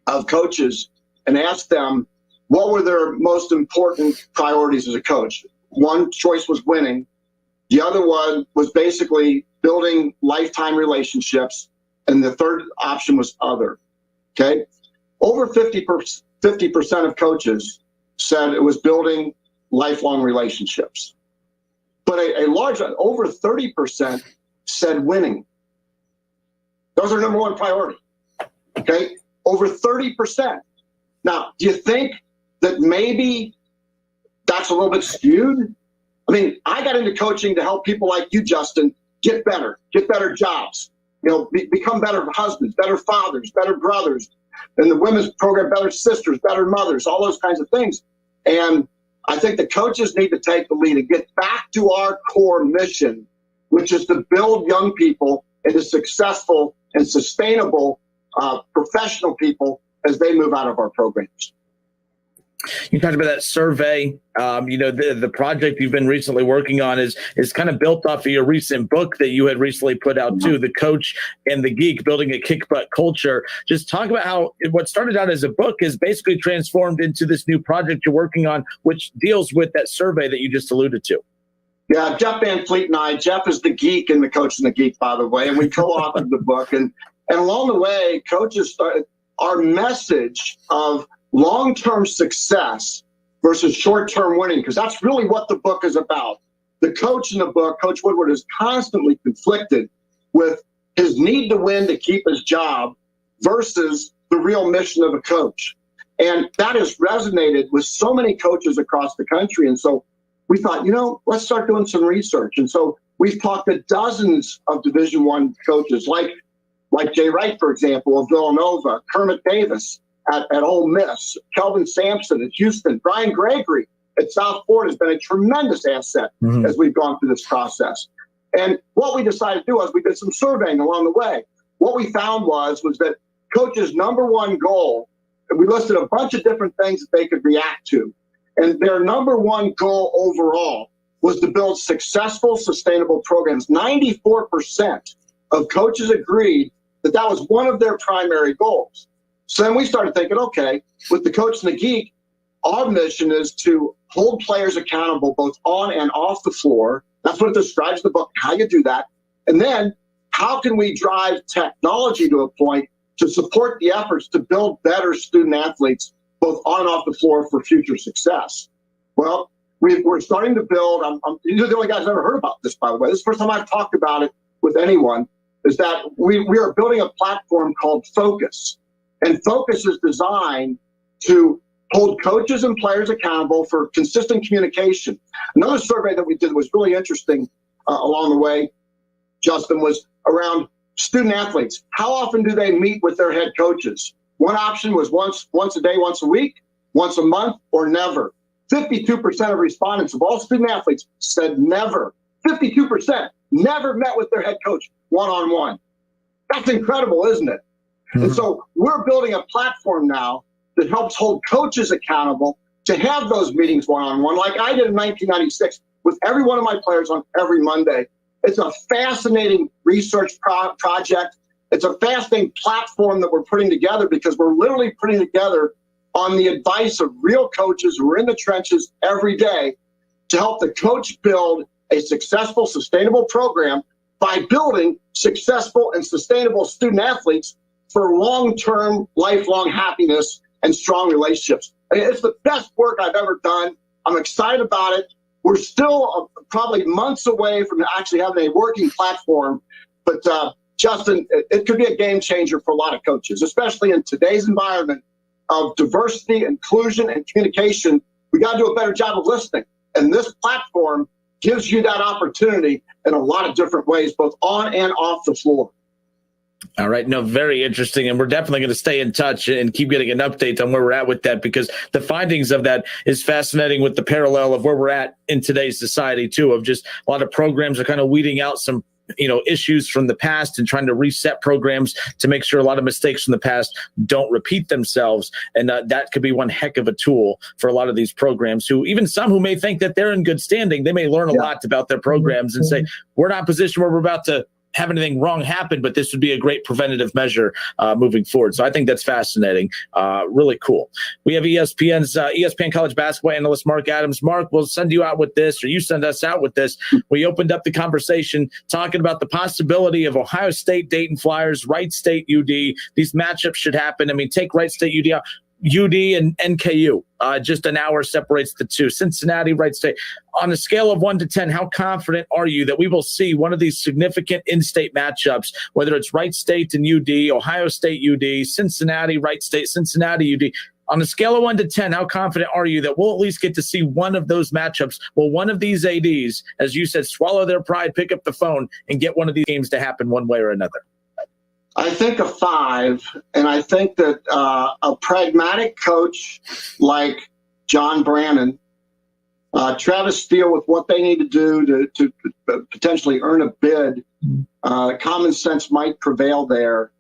of coaches and asked them what were their most important priorities as a coach. One choice was winning. The other one was basically building lifetime relationships. And the third option was other. Okay. Over 50% of coaches said it was building lifelong relationships. But a large, over 30% said winning. Those are number one priority. Okay. Over 30%. Now, do you think that maybe that's a little bit skewed? I mean, I got into coaching to help people like you, Justin, get better jobs, become better husbands, better fathers, better brothers, and the women's program, better sisters, better mothers, all those kinds of things. And I think the coaches need to take the lead and get back to our core mission, which is to build young people into successful and sustainable professional people as they move out of our programs. You talked about that survey. The project you've been recently working on is kind of built off of your recent book that you had recently put out too, The Coach and the Geek, Building a Kick Butt Culture. Just talk about how what started out as a book is basically transformed into this new project you're working on, which deals with that survey that you just alluded to. Yeah, Jeff Van Fleet and I. Jeff is the geek in the Coach and the Geek, by the way, and we co-authored the book. And along the way, coaches started our message of long-term success versus short-term winning, because that's really what the book is about. The coach in the book, Coach Woodward, is constantly conflicted with his need to win to keep his job versus the real mission of a coach. And that has resonated with so many coaches across the country. And so we thought, let's start doing some research. And so we've talked to dozens of Division I coaches, like Jay Wright, for example, of Villanova, Kermit Davis at Ole Miss, Kelvin Sampson at Houston, Brian Gregory at South Florida has been a tremendous asset as we've gone through this process. And what we decided to do was we did some surveying along the way. What we found was that coaches' number one goal, and we listed a bunch of different things that they could react to, and their number one goal overall was to build successful, sustainable programs. 94% of coaches agreed that was one of their primary goals. So then we started thinking, okay, with the Coach and the Geek, our mission is to hold players accountable both on and off the floor. That's what it describes in the book, how you do that. And then how can we drive technology to a point to support the efforts to build better student athletes both on and off the floor for future success? Well, we're starting to build. You're the only guys who've ever heard about this, by the way. This is the first time I've talked about it with anyone, is that we are building a platform called Focus. And Focus is designed to hold coaches and players accountable for consistent communication. Another survey that we did was really interesting along the way, Justin, was around student athletes. How often do they meet with their head coaches? One option was once a day, once a week, once a month, or never. 52% of respondents of all student athletes said never. 52% never met with their head coach one-on-one. That's incredible, isn't it? And so we're building a platform now that helps hold coaches accountable to have those meetings one-on-one, like I did in 1996 with every one of my players on every Monday. It's a fascinating research project. It's a fascinating platform that we're putting together because we're literally putting together on the advice of real coaches who are in the trenches every day to help the coach build a successful, sustainable program by building successful and sustainable student athletes for long-term, lifelong happiness and strong relationships. I mean, it's the best work I've ever done. I'm excited about it. We're still probably months away from actually having a working platform, but Justin, it could be a game changer for a lot of coaches, especially in today's environment of diversity, inclusion, and communication. We got to do a better job of listening. And this platform gives you that opportunity in a lot of different ways, both on and off the floor. All right. No, very interesting. And we're definitely going to stay in touch and keep getting an update on where we're at with that, because the findings of that is fascinating with the parallel of where we're at in today's society, too, of just a lot of programs are kind of weeding out some issues from the past and trying to reset programs to make sure a lot of mistakes from the past don't repeat themselves. And that could be one heck of a tool for a lot of these programs who, even some who may think that they're in good standing, they may learn a lot about their programs and say, we're not in a position where we're about to have anything wrong happen, but this would be a great preventative measure moving forward. So I think that's fascinating. Really cool. We have ESPN's ESPN college basketball analyst, Mark Adams. Mark, we'll send you out with this, or you send us out with this. We opened up the conversation talking about the possibility of Ohio State, Dayton Flyers, Wright State, UD. These matchups should happen. I mean, take Wright State, UD out. UD and NKU, just an hour separates the two. Cincinnati, Wright State. On a scale of 1 to 10, how confident are you that we will see one of these significant in-state matchups, whether it's Wright State and UD, Ohio State, UD, Cincinnati, Wright State, Cincinnati, UD? On a scale of 1 to 10, how confident are you that we'll at least get to see one of those matchups? Will one of these ADs, as you said, swallow their pride, pick up the phone, and get one of these games to happen one way or another? I think a 5, and I think that a pragmatic coach like John Brannon, Travis Steele, with what they need to do to potentially earn a bid, common sense might prevail there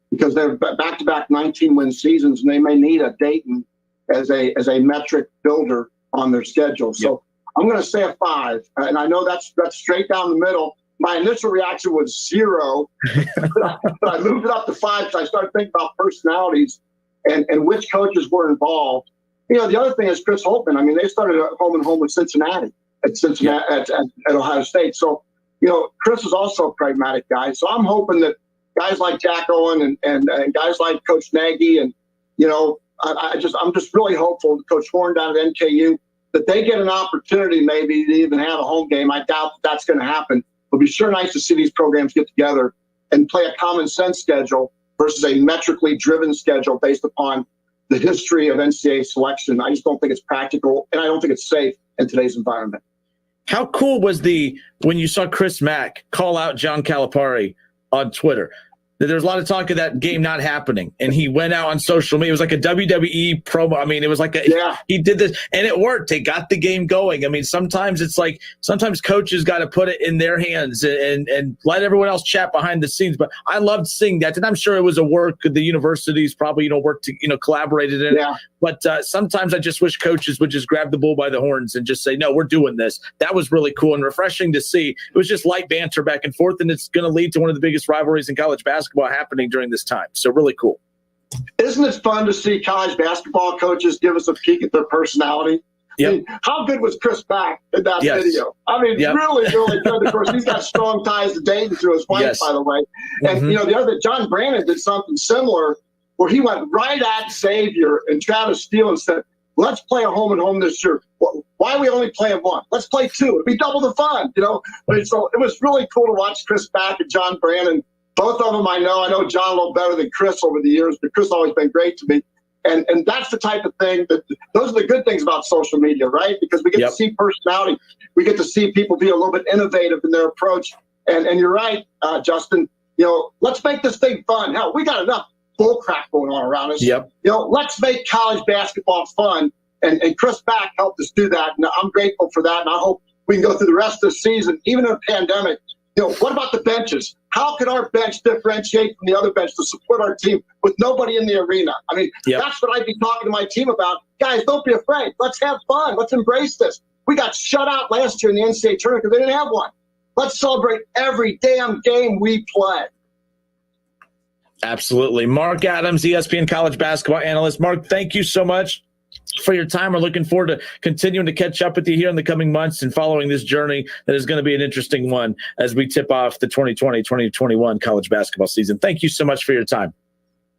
because they're back-to-back 19-win seasons, and they may need a Dayton as a metric builder on their schedule. So I'm going to say a 5, and I know that's straight down the middle. My initial reaction was 0, but I moved it up to 5 because I started thinking about personalities and which coaches were involved. The other thing is Chris Holtman. I mean, they started home and home with Cincinnati. at Cincinnati, at Ohio State. So, Chris is also a pragmatic guy. So I'm hoping that guys like Jack Owen and guys like Coach Nagy and, I'm just really hopeful that Coach Horn down at NKU, that they get an opportunity maybe to even have a home game. I doubt that's going to happen. It'll be sure nice to see these programs get together and play a common sense schedule versus a metrically driven schedule based upon the history of NCAA selection. I just don't think it's practical, and I don't think it's safe in today's environment. How cool was when you saw Chris Mack call out John Calipari on Twitter? There's a lot of talk of that game not happening, and he went out on social media. It was like a WWE promo. I mean, it was like he did this, and it worked. They got the game going. I mean, sometimes coaches got to put it in their hands and let everyone else chat behind the scenes. But I loved seeing that, and I'm sure it was a work. The universities probably worked to collaborated in it. But sometimes I just wish coaches would just grab the bull by the horns and just say, no, we're doing this. That was really cool and refreshing to see. It was just light banter back and forth, and it's going to lead to one of the biggest rivalries in college basketball happening during this time. So really cool. Isn't it fun to see college basketball coaches give us a peek at their personality? Yep. I mean, how good was Chris Mack in that video? I mean, really, really good. Of course, he's got strong ties to Dayton through his wife, by the way. And, the other, John Brannon did something similar where he went right at Xavier and Travis Steele and said, let's play a home and home this year. Why are we only playing one? Let's play two. It'd be double the fun, I mean, so it was really cool to watch Chris Mack and John Brannon. Both of them I know John a little better than Chris over the years, but Chris has always been great to me. And that's the type of thing those are the good things about social media, right? Because we get to see personality. We get to see people be a little bit innovative in their approach. And you're right, Justin, let's make this thing fun. Hell, we got enough bullcrap going on around us. Let's make college basketball fun. And Chris Mack helped us do that. And I'm grateful for that. And I hope we can go through the rest of the season, even in a pandemic. What about the benches? How can our bench differentiate from the other bench to support our team with nobody in the arena? I mean, that's what I'd be talking to my team about. Guys, don't be afraid. Let's have fun. Let's embrace this. We got shut out last year in the NCAA tournament because they didn't have one. Let's celebrate every damn game we play. Absolutely. Mark Adams, ESPN college basketball analyst. Mark, thank you so much for your time. We're looking forward to continuing to catch up with you here in the coming months and following this journey that is going to be an interesting one as we tip off the 2020-2021 college basketball season. Thank you so much for your time.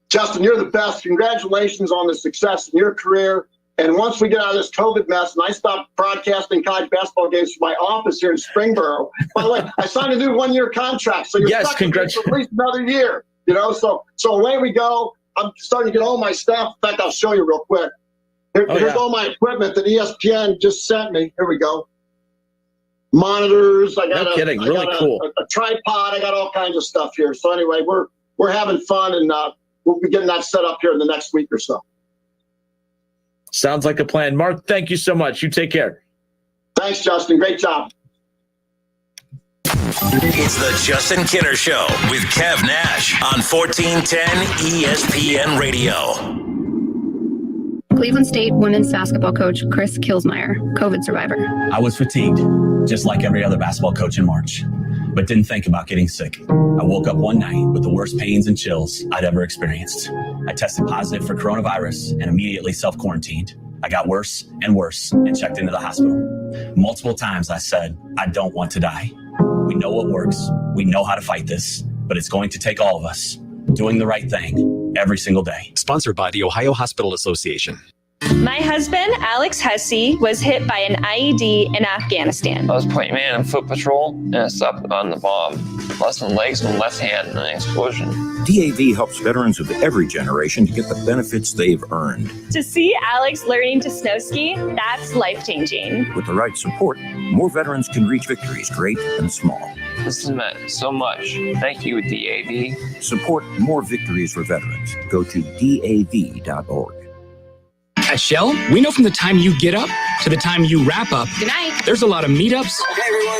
Justin, you're the best. Congratulations on the success in your career. And once we get out of this COVID mess and I stop broadcasting college basketball games from my office here in Springboro, by the way, I signed a new 1-year contract. So you're stuck with me for at least another year. So away we go. I'm starting to get all my stuff. In fact, I'll show you real quick. Here's all my equipment that ESPN just sent me. Here we go. Monitors. I got a tripod. I got all kinds of stuff here. So anyway, we're having fun, and we'll be getting that set up here in the next week or so. Sounds like a plan. Mark, thank you so much. You take care. Thanks, Justin. Great job. It's the Justin Kinner Show with Kev Nash on 1410 ESPN Radio. Cleveland State women's basketball coach Chris Kilsmeyer, COVID survivor. I was fatigued, just like every other basketball coach in March, but didn't think about getting sick. I woke up one night with the worst pains and chills I'd ever experienced. I tested positive for coronavirus and immediately self-quarantined. I got worse and worse and checked into the hospital. Multiple times I said, I don't want to die. We know what works. We know how to fight this, but it's going to take all of us doing the right thing every single day. Sponsored by the Ohio Hospital Association. My husband, Alex Hussey, was hit by an IED in Afghanistan. I was point man on foot patrol, and I stopped on the bomb. Lost my legs and left hand in an explosion. DAV helps veterans of every generation to get the benefits they've earned. To see Alex learning to snow ski, that's life-changing. With the right support, more veterans can reach victories great and small. This has meant so much. Thank you, DAV. Support more victories for veterans. Go to DAV.org. At Shell, we know from the time you get up to the time you wrap up, good night. There's a lot of meetups,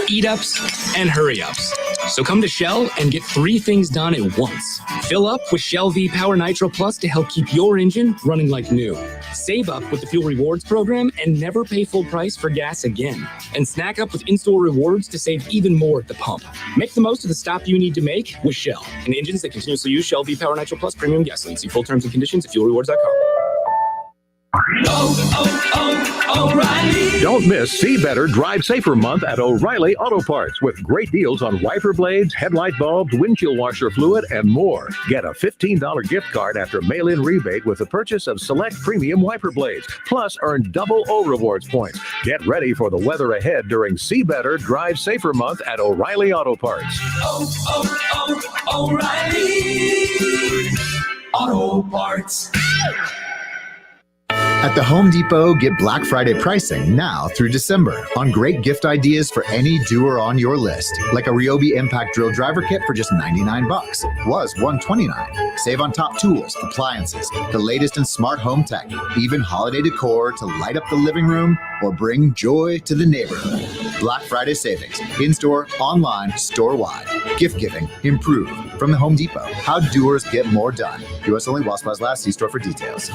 eat-ups, and hurry-ups. So come to Shell and get 3 things done at once. Fill up with Shell V-Power Nitro Plus to help keep your engine running like new. Save up with the Fuel Rewards program and never pay full price for gas again. And snack up with in-store rewards to save even more at the pump. Make the most of the stop you need to make with Shell and engines that continuously use Shell V-Power Nitro Plus premium gasoline. See full terms and conditions at fuelrewards.com. O'Reilly. Don't miss See Better, Drive Safer month at O'Reilly Auto Parts with great deals on wiper blades, headlight bulbs, windshield washer fluid, and more. Get a $15 gift card after mail-in rebate with the purchase of select premium wiper blades. Plus, earn double O Rewards points. Get ready for the weather ahead during See Better, Drive Safer month at O'Reilly Auto Parts. O'Reilly Auto Parts. At the Home Depot, get Black Friday pricing now through December on great gift ideas for any doer on your list, like a Ryobi Impact Drill Driver Kit for just $99, was $129. Save on top tools, appliances, the latest in smart home tech, even holiday decor to light up the living room or bring joy to the neighborhood. Black Friday savings, in-store, online, store-wide. Gift giving, improved. From the Home Depot, how doers get more done. U.S. only while supplies last. See store for details.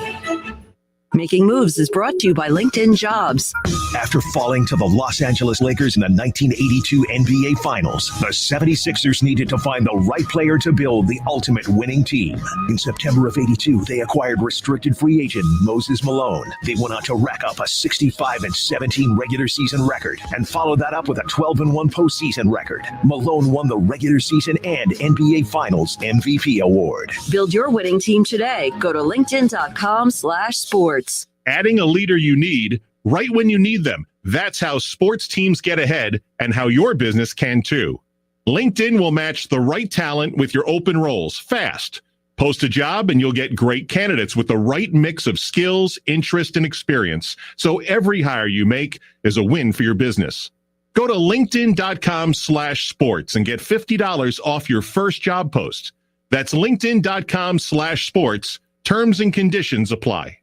Making Moves is brought to you by LinkedIn Jobs. After falling to the Los Angeles Lakers in the 1982 NBA Finals, the 76ers needed to find the right player to build the ultimate winning team. In September of '82, they acquired restricted free agent Moses Malone. They went on to rack up a 65-17 regular season record and followed that up with a 12-1 postseason record. Malone won the regular season and NBA Finals MVP award. Build your winning team today. Go to linkedin.com/sports. Adding a leader you need right when you need them. That's how sports teams get ahead and how your business can too. LinkedIn will match the right talent with your open roles fast. Post a job and you'll get great candidates with the right mix of skills, interest, and experience. So every hire you make is a win for your business. Go to linkedin.com/sports and get $50 off your first job post. That's linkedin.com/sports. Terms and conditions apply.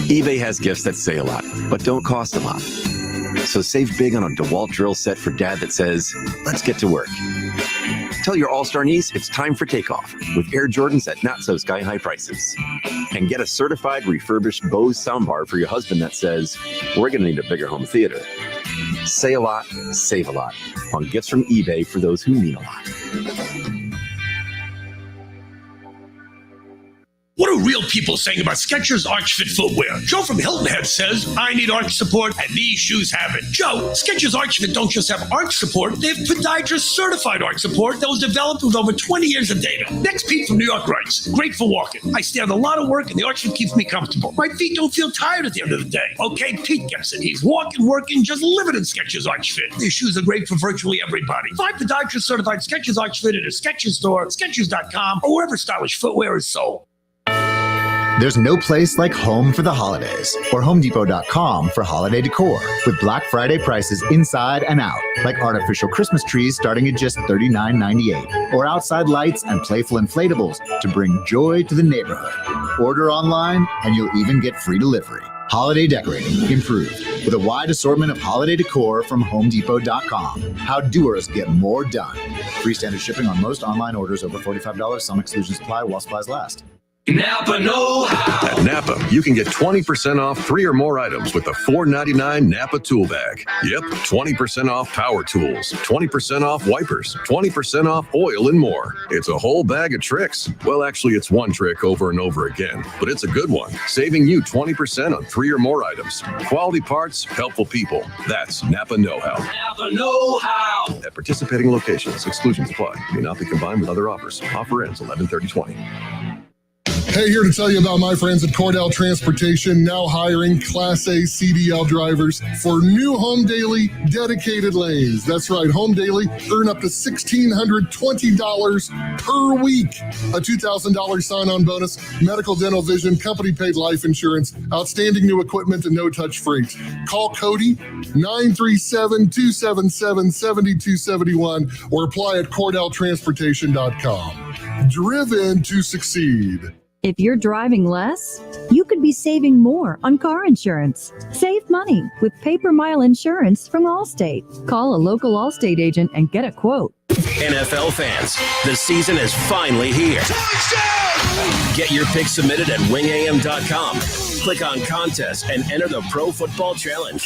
eBay has gifts that say a lot, but don't cost a lot. So save big on a DeWalt drill set for dad that says, let's get to work. Tell your all-star niece it's time for takeoff with Air Jordans at not-so-sky-high prices. And get a certified refurbished Bose soundbar for your husband that says, we're going to need a bigger home theater. Say a lot, save a lot on gifts from eBay for those who mean a lot. What are real people saying about Skechers Arch Fit footwear? Joe from Hilton Head says, I need arch support, and these shoes have it. Joe, Skechers Arch Fit don't just have arch support, they have podiatrist certified arch support that was developed with over 20 years of data. Next, Pete from New York writes, great for walking. I stand a lot of work, and the Arch Fit keeps me comfortable. My feet don't feel tired at the end of the day. Okay, Pete gets it. He's walking, working, just living in Skechers Arch Fit. These shoes are great for virtually everybody. Find podiatrist certified Skechers Arch Fit at a Skechers store, Skechers.com, or wherever stylish footwear is sold. There's no place like home for the holidays, or HomeDepot.com for holiday decor, with Black Friday prices inside and out, like artificial Christmas trees starting at just $39.98, or outside lights and playful inflatables to bring joy to the neighborhood. Order online, and you'll even get free delivery. Holiday decorating improved with a wide assortment of holiday decor from HomeDepot.com. How doers get more done. Free standard shipping on most online orders over $45. Some exclusions apply while supplies last. Napa know-how. At Napa, you can get 20% off 3 or more items with the $4.99 Napa tool bag. Yep, 20% off power tools, 20% off wipers, 20% off oil, and more. It's a whole bag of tricks. Well, actually, it's one trick over and over again, but it's a good one, saving you 20% on 3 or more items. Quality parts, helpful people. That's Napa know-how. Napa know-how. At participating locations, exclusions apply. May not be combined with other offers. Offer ends 11/30/20. Hey, here to tell you about my friends at Cordell Transportation, now hiring Class A CDL drivers for new Home Daily dedicated lanes. That's right, Home Daily, earn up to $1,620 per week. A $2,000 sign-on bonus, medical, dental, vision, company-paid life insurance, outstanding new equipment, and no-touch freight. Call Cody, 937-277-7271, or apply at CordellTransportation.com. Driven to succeed. If you're driving less, you could be saving more on car insurance. Save money with pay-per-mile insurance from Allstate. Call a local Allstate agent and get a quote. NFL fans, the season is finally here. Get your picks submitted at wingam.com. Click on contest and enter the Pro Football Challenge.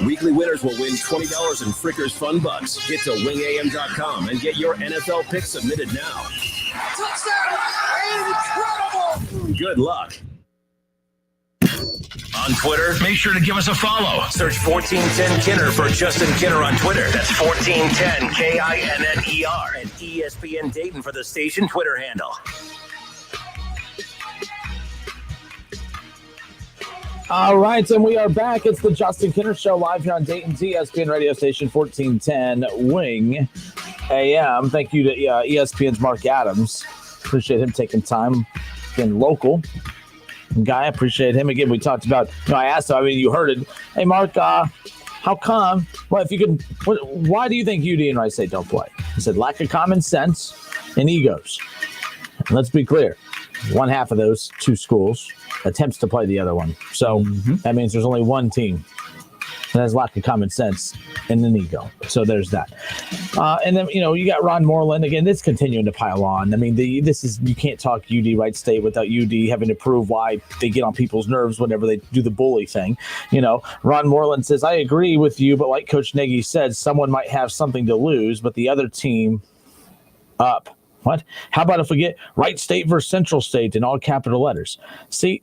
Weekly winners will win $20 in Frickers Fun Bucks. Get to wingam.com and get your NFL picks submitted now. Touchdown! Incredible! good luck. On Twitter, make sure to give us a follow. Search 1410 Kinner for Justin Kinner on Twitter. That's 1410 KINNER. And ESPN Dayton for the station Twitter handle. All right, and we are back. It's the Justin Kinner Show live here on Dayton's ESPN radio station, 1410 Wing AM. Thank you to ESPN's Mark Adams. Appreciate him taking time. Again, local guy. Appreciate him. Again, we talked about, I asked him, you heard it. Hey, Mark, how come? Well, if you could, why do you think UD and Wright State don't play? He said lack of common sense and egos. And let's be clear. One half of those two schools attempts to play the other one. So that means there's only one team that has lack of common sense and an ego. So there's that. And then, you got Ron Moreland. Again, it's continuing to pile on. You can't talk UD Wright State without UD having to prove why they get on people's nerves whenever they do the bully thing. Ron Moreland says, I agree with you, but like Coach Nagy said, someone might have something to lose, but the other team up. What? How about if we get Wright State versus Central State in all capital letters? See,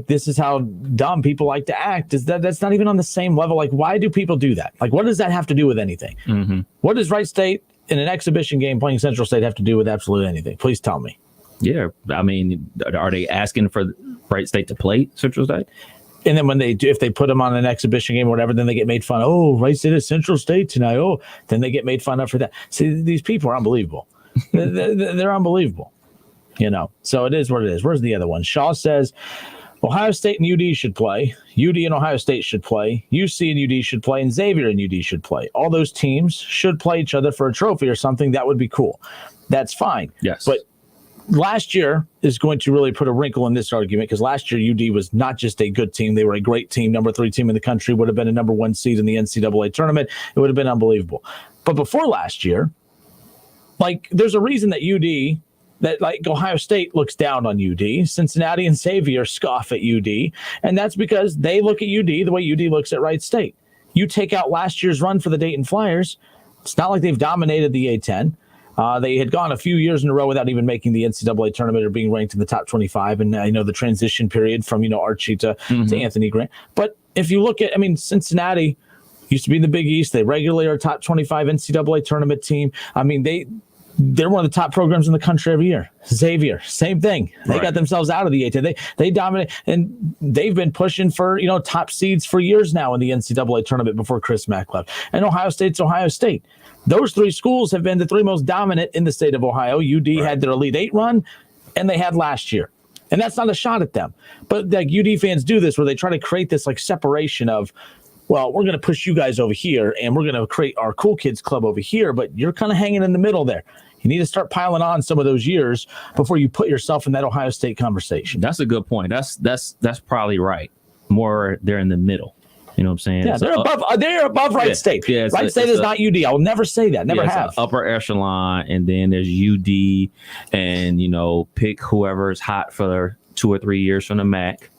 this is how dumb people like to act. That's not even on the same level. Why do people do that? What does that have to do with anything? Mm-hmm. What does Wright State in an exhibition game playing Central State have to do with absolutely anything? Please tell me. Yeah, are they asking for Wright State to play Central State? And then if they put them on an exhibition game or whatever, then they get made fun of. Oh, Wright State is Central State tonight. Oh, then they get made fun of for that. See, these people are unbelievable. They're unbelievable, So it is what it is. Where's the other one? Shaw says Ohio State and UD should play. UD and Ohio State should play. UC and UD should play. And Xavier and UD should play. All those teams should play each other for a trophy or something. That would be cool. That's fine. Yes. But last year is going to really put a wrinkle in this argument because last year UD was not just a good team. They were a great team, number 3 team in the country, would have been a number 1 seed in the NCAA tournament. It would have been unbelievable. But before last year, there's a reason that Ohio State looks down on UD. Cincinnati and Xavier scoff at UD. And that's because they look at UD the way UD looks at Wright State. You take out last year's run for the Dayton Flyers, it's not like they've dominated the A-10. They had gone a few years in a row without even making the NCAA tournament or being ranked in the top 25. And I know the transition period from, Archie to Anthony Grant. But if you look at, Cincinnati used to be in the Big East. They regularly are a top 25 NCAA tournament team. They're one of the top programs in the country every year. Xavier, same thing. They got themselves out of the A-10. They dominate, and they've been pushing for top seeds for years now in the NCAA tournament before Chris Mack left. And Ohio State's Ohio State. Those 3 schools have been the 3 most dominant in the state of Ohio. UD had their Elite 8 run, and they had last year. And that's not a shot at them. But UD fans do this where they try to create this separation of, well, we're going to push you guys over here, and we're going to create our cool kids club over here, but you're kind of hanging in the middle there. You need to start piling on some of those years before you put yourself in that Ohio State conversation. That's a good point. That's probably right. More they're in the middle. You know what I'm saying? Yeah, they're above Wright State. Yeah, Wright State is not UD. I will never say that. Never have. Upper echelon, and then there's UD, and pick whoever's hot for 2 or 3 years from the MAC.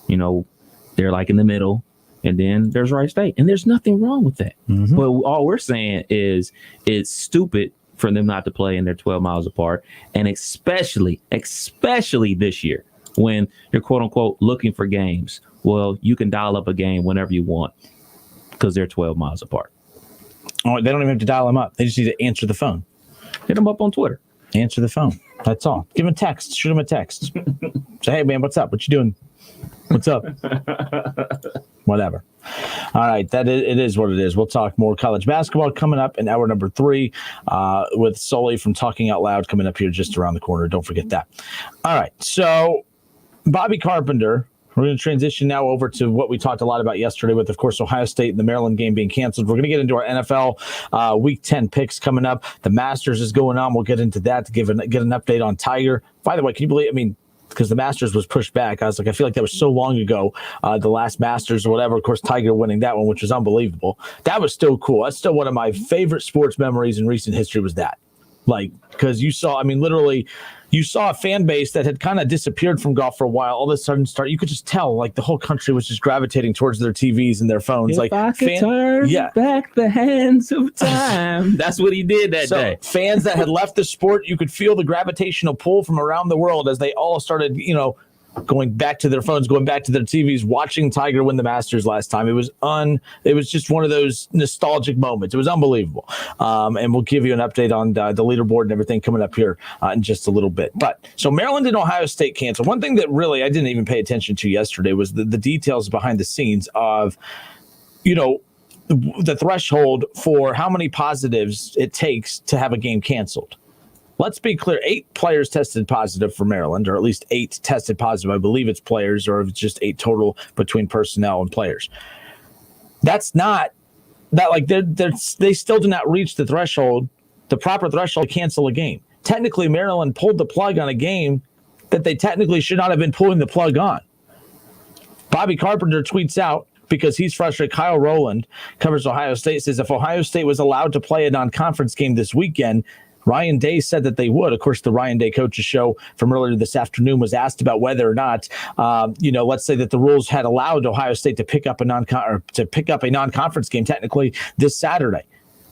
They're in the middle. And then there's Wright State. And there's nothing wrong with that. Mm-hmm. But all we're saying is it's stupid for them not to play and they're 12 miles apart. And especially this year when you're, quote unquote, looking for games. Well, you can dial up a game whenever you want because they're 12 miles apart. Oh, they don't even have to dial them up. They just need to answer the phone. Hit them up on Twitter. Answer the phone. That's all. Give them a text. Shoot them a text. Say, hey, man, what's up? What you doing? What's up? Whatever. All right. It is what it is. We'll talk more college basketball coming up in hour number 3 with Sully from Talking Out Loud coming up here just around the corner. Don't forget that. All right. So Bobby Carpenter, we're going to transition now over to what we talked a lot about yesterday with, of course, Ohio State and the Maryland game being canceled. We're going to get into our NFL Week 10 picks coming up. The Masters is going on. We'll get into that to get an update on Tiger. By the way, can you believe, because the Masters was pushed back. I was like, I feel like that was so long ago, the last Masters or whatever. Of course, Tiger winning that one, which was unbelievable. That was still cool. That's still one of my favorite sports memories in recent history was that. Because you saw, literally, you saw a fan base that had kind of disappeared from golf for a while. All of a sudden, you could just tell, the whole country was just gravitating towards their TVs and their phones. If I could turn back the hands of time. That's what he did that day. Fans that had left the sport, you could feel the gravitational pull from around the world as they all started, going back to their phones, going back to their TVs, watching Tiger win the Masters last time. It was just one of those nostalgic moments. It was unbelievable. And we'll give you an update on the leaderboard and everything coming up here in just a little bit. But so Maryland and Ohio State canceled. One thing that really I didn't even pay attention to yesterday was the details behind the scenes of, the threshold for how many positives it takes to have a game canceled. Let's be clear. 8 players tested positive for Maryland, or at least 8 tested positive. I believe it's players, or it's just 8 total between personnel and players. That's not that like they still do not reach the threshold, the proper threshold to cancel a game. Technically, Maryland pulled the plug on a game that they technically should not have been pulling the plug on. Bobby Carpenter tweets out, because he's frustrated. Kyle Rowland covers Ohio State, says if Ohio State was allowed to play a non-conference game this weekend, Ryan Day said that they would. Of course, the Ryan Day coaches show from earlier this afternoon was asked about whether or not, let's say that the rules had allowed Ohio State to pick up a non-conference game technically this Saturday.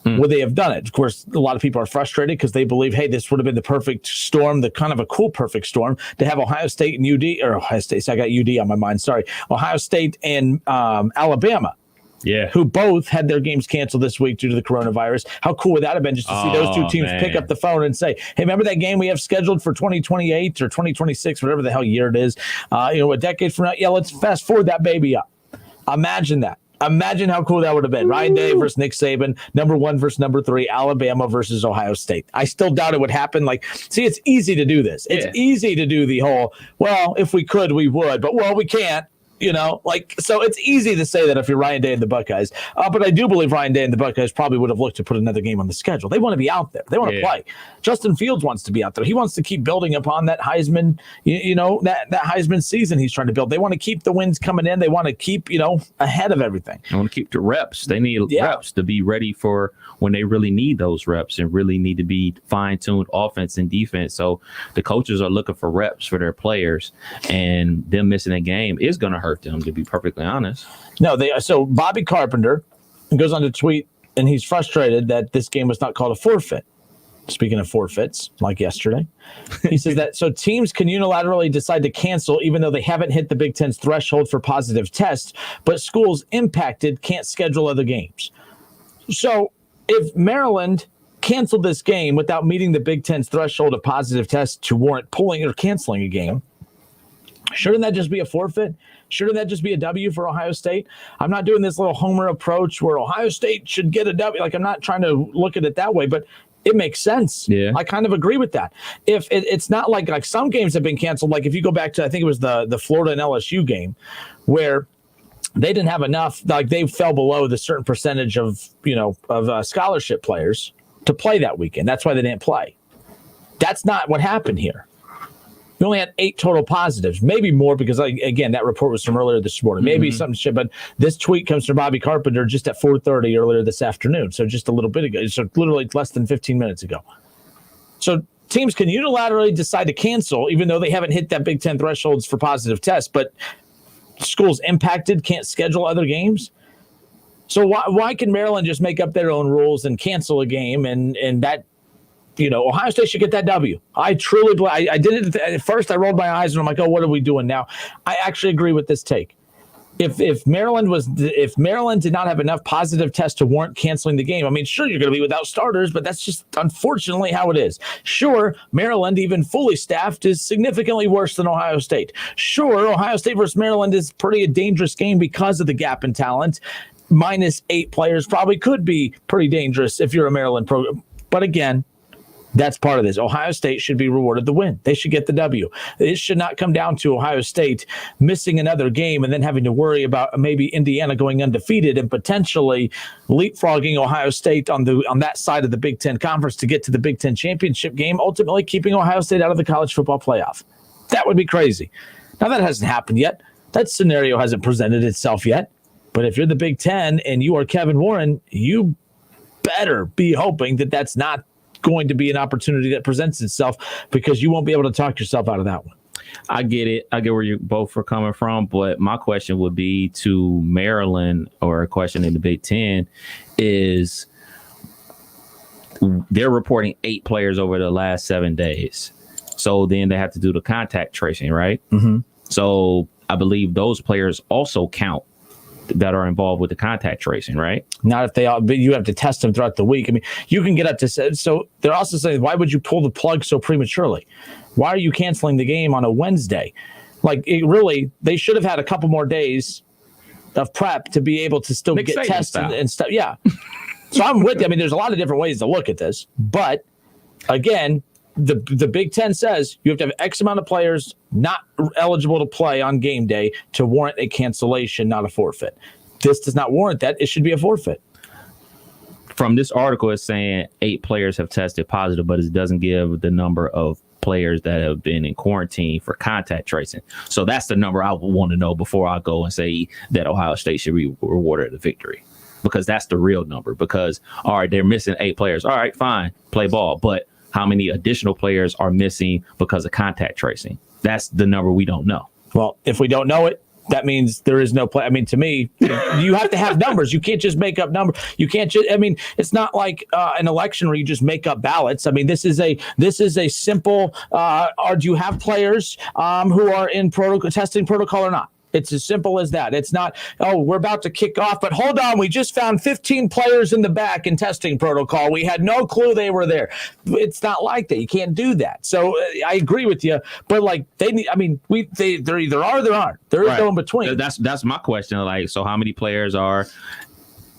Would they have done it? Of course, a lot of people are frustrated because they believe, hey, this would have been the perfect storm, the kind of a cool perfect storm to have Ohio State and Ohio State. So I got UD on my mind. Sorry, Ohio State and Alabama. Yeah, who both had their games canceled this week due to the coronavirus. How cool would that have been just to see those two teams pick up the phone and say, hey, remember that game we have scheduled for 2028 or 2026, whatever the hell year it is, a decade from now? Yeah, let's fast forward that baby up. Imagine that. Imagine how cool that would have been. Ryan Day versus Nick Saban, number 1 versus number 3, Alabama versus Ohio State. I still doubt it would happen. See, it's easy to do this. It's easy to do the whole, well, if we could, we would, but we can't. So it's easy to say that if you're Ryan Day and the Buckeyes. But I do believe Ryan Day and the Buckeyes probably would have looked to put another game on the schedule. They want to be out there. They want to play. Justin Fields wants to be out there. He wants to keep building upon that Heisman, that Heisman season he's trying to build. They want to keep the wins coming in. They want to keep, ahead of everything. They want to keep the reps. They need reps to be ready for when they really need those reps and really need to be fine-tuned offense and defense. So the coaches are looking for reps for their players, and them missing a game is going to hurt them, to be perfectly honest. No, so Bobby Carpenter goes on to tweet, and he's frustrated that this game was not called a forfeit. Speaking of forfeits, like yesterday, he says that so teams can unilaterally decide to cancel even though they haven't hit the Big Ten's threshold for positive tests, but schools impacted can't schedule other games. So if Maryland canceled this game without meeting the Big Ten's threshold of positive tests to warrant pulling or canceling a game, shouldn't that just be a forfeit? Shouldn't that just be a W for Ohio State? I'm not doing this little homer approach where Ohio State should get a W. I'm not trying to look at it that way, but it makes sense. Yeah, I kind of agree with that. If it's not like some games have been canceled, like if you go back to, I think it was the Florida and LSU game where they didn't have enough, like they fell below the certain percentage of scholarship players to play that weekend. That's why they didn't play. That's not what happened here. We only had 8 total positives, maybe more because, again, that report was from earlier this morning. Maybe something shit, but this tweet comes from Bobby Carpenter just at 4:30 earlier this afternoon, so just a little bit ago, so literally less than 15 minutes ago. So teams can unilaterally decide to cancel even though they haven't hit that Big Ten thresholds for positive tests, but schools impacted can't schedule other games. So why can Maryland just make up their own rules and cancel a game and that, Ohio State should get that W. I truly believe. I did it at first. I rolled my eyes and I'm like, oh, what are we doing now? I actually agree with this take. If Maryland did not have enough positive tests to warrant canceling the game, I mean, sure, you're going to be without starters, but that's just unfortunately how it is. Sure, Maryland, even fully staffed, is significantly worse than Ohio State. Sure, Ohio State versus Maryland is pretty a dangerous game because of the gap in talent. Minus 8 players probably could be pretty dangerous if you're a Maryland program. But again, that's part of this. Ohio State should be rewarded the win. They should get the W. It should not come down to Ohio State missing another game and then having to worry about maybe Indiana going undefeated and potentially leapfrogging Ohio State on that side of the Big Ten Conference to get to the Big Ten championship game, ultimately keeping Ohio State out of the college football playoff. That would be crazy. Now, that hasn't happened yet. That scenario hasn't presented itself yet. But if you're the Big Ten and you are Kevin Warren, you better be hoping that that's not going to be an opportunity that presents itself, because you won't be able to talk yourself out of that one. I get it. I get where you both are coming from, but my question would be to Maryland, or a question in the Big Ten, is they're reporting 8 players over the last 7 days. So then they have to do the contact tracing, right? Mm-hmm. So I believe those players also count that are involved with the contact tracing, right? Not if they all, but you have to test them throughout the week. I mean, you can get up to, so they're also saying, why would you pull the plug so prematurely? Why are you canceling the game on a Wednesday? Like, they should have had a couple more days of prep to be able to still get tested and stuff. Yeah. So I'm with you. I mean, there's a lot of different ways to look at this, but again, the Big Ten says you have to have X amount of players not eligible to play on game day to warrant a cancellation, not a forfeit. This does not warrant that. It should be a forfeit. From this article, it's saying 8 players have tested positive, but it doesn't give the number of players that have been in quarantine for contact tracing. So that's the number I would want to know before I go and say that Ohio State should be rewarded a victory, because that's the real number. Because, all right, they're missing 8 players. All right, fine, play ball. But how many additional players are missing because of contact tracing? That's the number we don't know. Well, if we don't know it, that means there is no play. I mean, to me, you have to have numbers. You can't just make up numbers. You can't just, I mean, it's not like an election where you just make up ballots. I mean, this is a simple, do you have players who are in testing protocol or not? It's as simple as that. It's not, we're about to kick off, but hold on, we just found 15 players in the back in testing protocol. We had no clue they were there. It's not like that. You can't do that. So I agree with you, but like they're either are or there aren't. There is no in between. That's my question. Like, so how many players are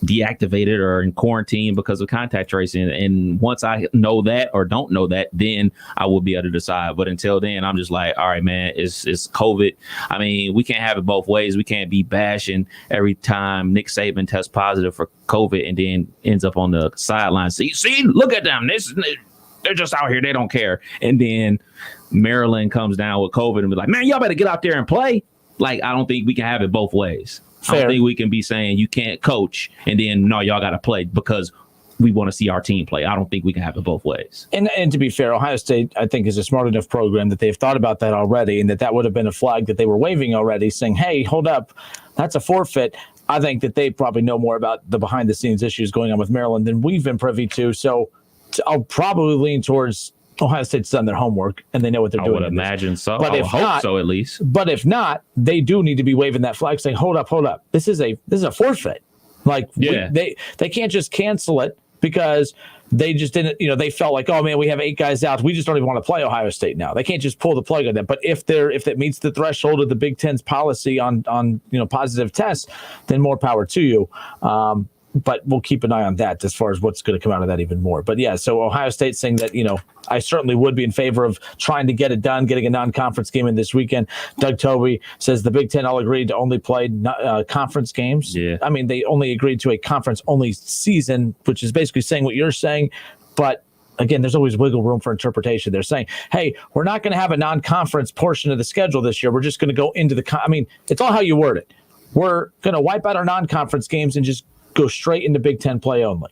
deactivated or in quarantine because of contact tracing? And once I know that or don't know that, then I will be able to decide. But until then, I'm just like, all right, man, it's COVID. I mean, we can't have it both ways. We can't be bashing every time Nick Saban tests positive for COVID and then ends up on the sidelines. See, look at them. They're just out here. They don't care. And then Maryland comes down with COVID and be like, man, y'all better get out there and play. Like, I don't think we can have it both ways. Fair. I don't think we can be saying you can't coach and then, no, y'all got to play because we want to see our team play. I don't think we can have it both ways. And to be fair, Ohio State, I think, is a smart enough program that they've thought about that already, and that would have been a flag that they were waving already, saying, hey, hold up, that's a forfeit. I think that they probably know more about the behind-the-scenes issues going on with Maryland than we've been privy to. So I'll probably lean towards Ohio State's done their homework and they know what they're doing. I would imagine so. But I would hope so, at least. But if not, they do need to be waving that flag, saying, "Hold up! This is a forfeit." Like, they can't just cancel it because they just didn't. They felt like, oh man, we have 8 guys out. We just don't even want to play Ohio State now. They can't just pull the plug on that. But if that meets the threshold of the Big Ten's policy on positive tests, then more power to you. But we'll keep an eye on that as far as what's going to come out of that even more. But yeah, so Ohio State saying that, I certainly would be in favor of trying to get it done, getting a non-conference game in this weekend. Doug Tobey says the Big Ten all agreed to only play conference games. Yeah. I mean, they only agreed to a conference-only season, which is basically saying what you're saying. But again, there's always wiggle room for interpretation. They're saying, hey, we're not going to have a non-conference portion of the schedule this year. We're just going to go into it's all how you word it. We're going to wipe out our non-conference games and just go straight into Big Ten play only.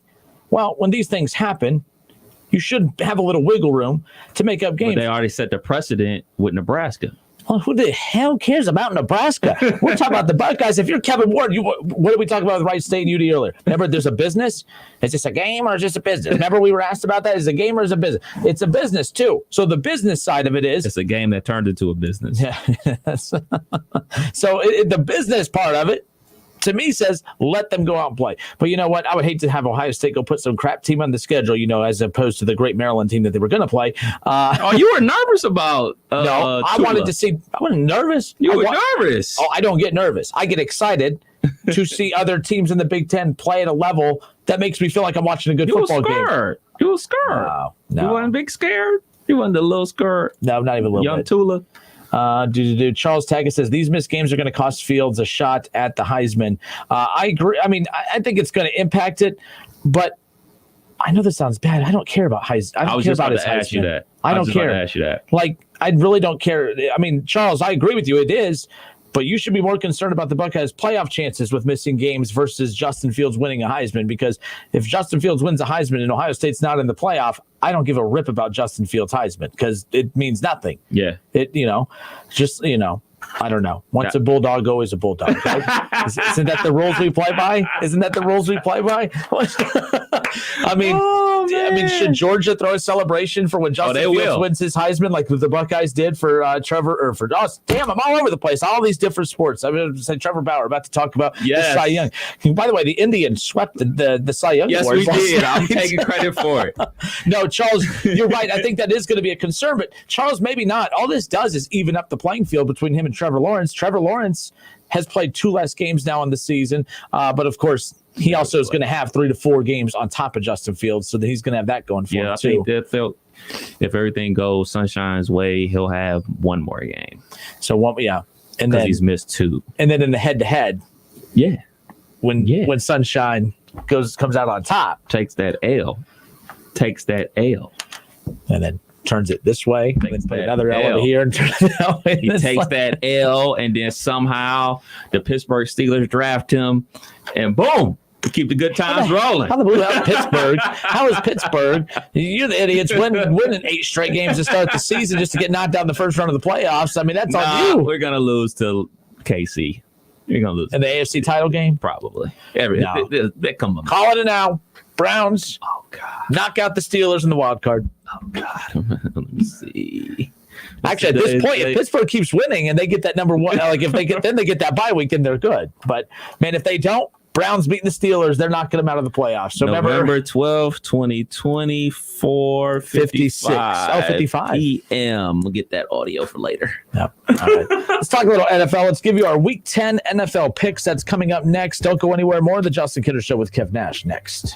Well, when these things happen, you should have a little wiggle room to make up games. But they already set the precedent with Nebraska. Well, who the hell cares about Nebraska? We're talking about the Buckeyes. If you're Kevin Ward, what did we talk about with Wright State and UD earlier? Remember, there's a business. Is this a game or is this a business? Remember, we were asked about that. Is it a game or is it a business? It's a business too. So the business side of it is it's a game that turned into a business. Yeah. So the business part of it, to me, says let them go out and play. But you know what? I would hate to have Ohio State go put some crap team on the schedule, as opposed to the great Maryland team that they were going to play. You were nervous about no, I wanted to see. I wasn't nervous. You were nervous. Oh, I don't get nervous. I get excited to see other teams in the Big Ten play at a level that makes me feel like I'm watching a good football game. You were scared. No. You wasn't big scared? You wasn't a little scared? No, not even a little bit. Young Tula. Charles Taggart says these missed games are going to cost Fields a shot at the Heisman. I agree. I mean, I think it's going to impact it, but I know this sounds bad. I don't care about Heisman. I don't care about his Heisman. Ask you that. I don't care. To ask you that. Like, I really don't care. I mean, Charles, I agree with you. It is. But you should be more concerned about the Buckeyes' playoff chances with missing games versus Justin Fields winning a Heisman. Because if Justin Fields wins a Heisman and Ohio State's not in the playoff, I don't give a rip about Justin Fields' Heisman because it means nothing. Yeah. I don't know. Once a bulldog, always a bulldog. Right? Isn't that the rules we play by? Isn't that the rules we play by? I mean, mean, should Georgia throw a celebration for when Justin Fields wins his Heisman, like the Buckeyes did for Trevor or for us? Damn, I'm all over the place. All these different sports. I'm going to say Trevor Bauer. About to talk about the Cy Young. By the way, the Indians swept the Cy Young. Yes, we did. I'm taking credit for it. No, Charles, you're right. I think that is going to be a concern, but Charles, maybe not. All this does is even up the playing field between him and Trevor Lawrence. Trevor Lawrence has played 2 less games now in the season, but of course, he also is going to have 3 to 4 games on top of Justin Fields, so that he's going to have that going for him too. I think that if everything goes Sunshine's way, he'll have 1 more game. So and then he's missed 2. And then in the head-to-head, when Sunshine comes out on top, takes that L, and then turns it this way, and then put another L over here, and turn it that way. He takes that L, and then somehow the Pittsburgh Steelers draft him, and boom, keep the good times rolling. How the blue out Pittsburgh? How is Pittsburgh? You're the idiots winning 8 straight games to start the season just to get knocked out in the first round of the playoffs. I mean, that's on you. We're gonna lose to KC. You're gonna lose in the AFC title game, probably. They come up. Calling it now. Browns. Oh God. Knock out the Steelers in the wild card. Oh God. Let me see. Actually, at this point, if Pittsburgh keeps winning and they get that number 1, like if they get that bye week, then they're good. But man, if they don't, Browns beating the Steelers, they're knocking them out of the playoffs. So November 12th, 2024, 55 p.m. We'll get that audio for later. Yep. All right. Let's talk a little NFL. Let's give you our Week 10 NFL picks. That's coming up next. Don't go anywhere. More of the Justin Kidder Show with Kev Nash next.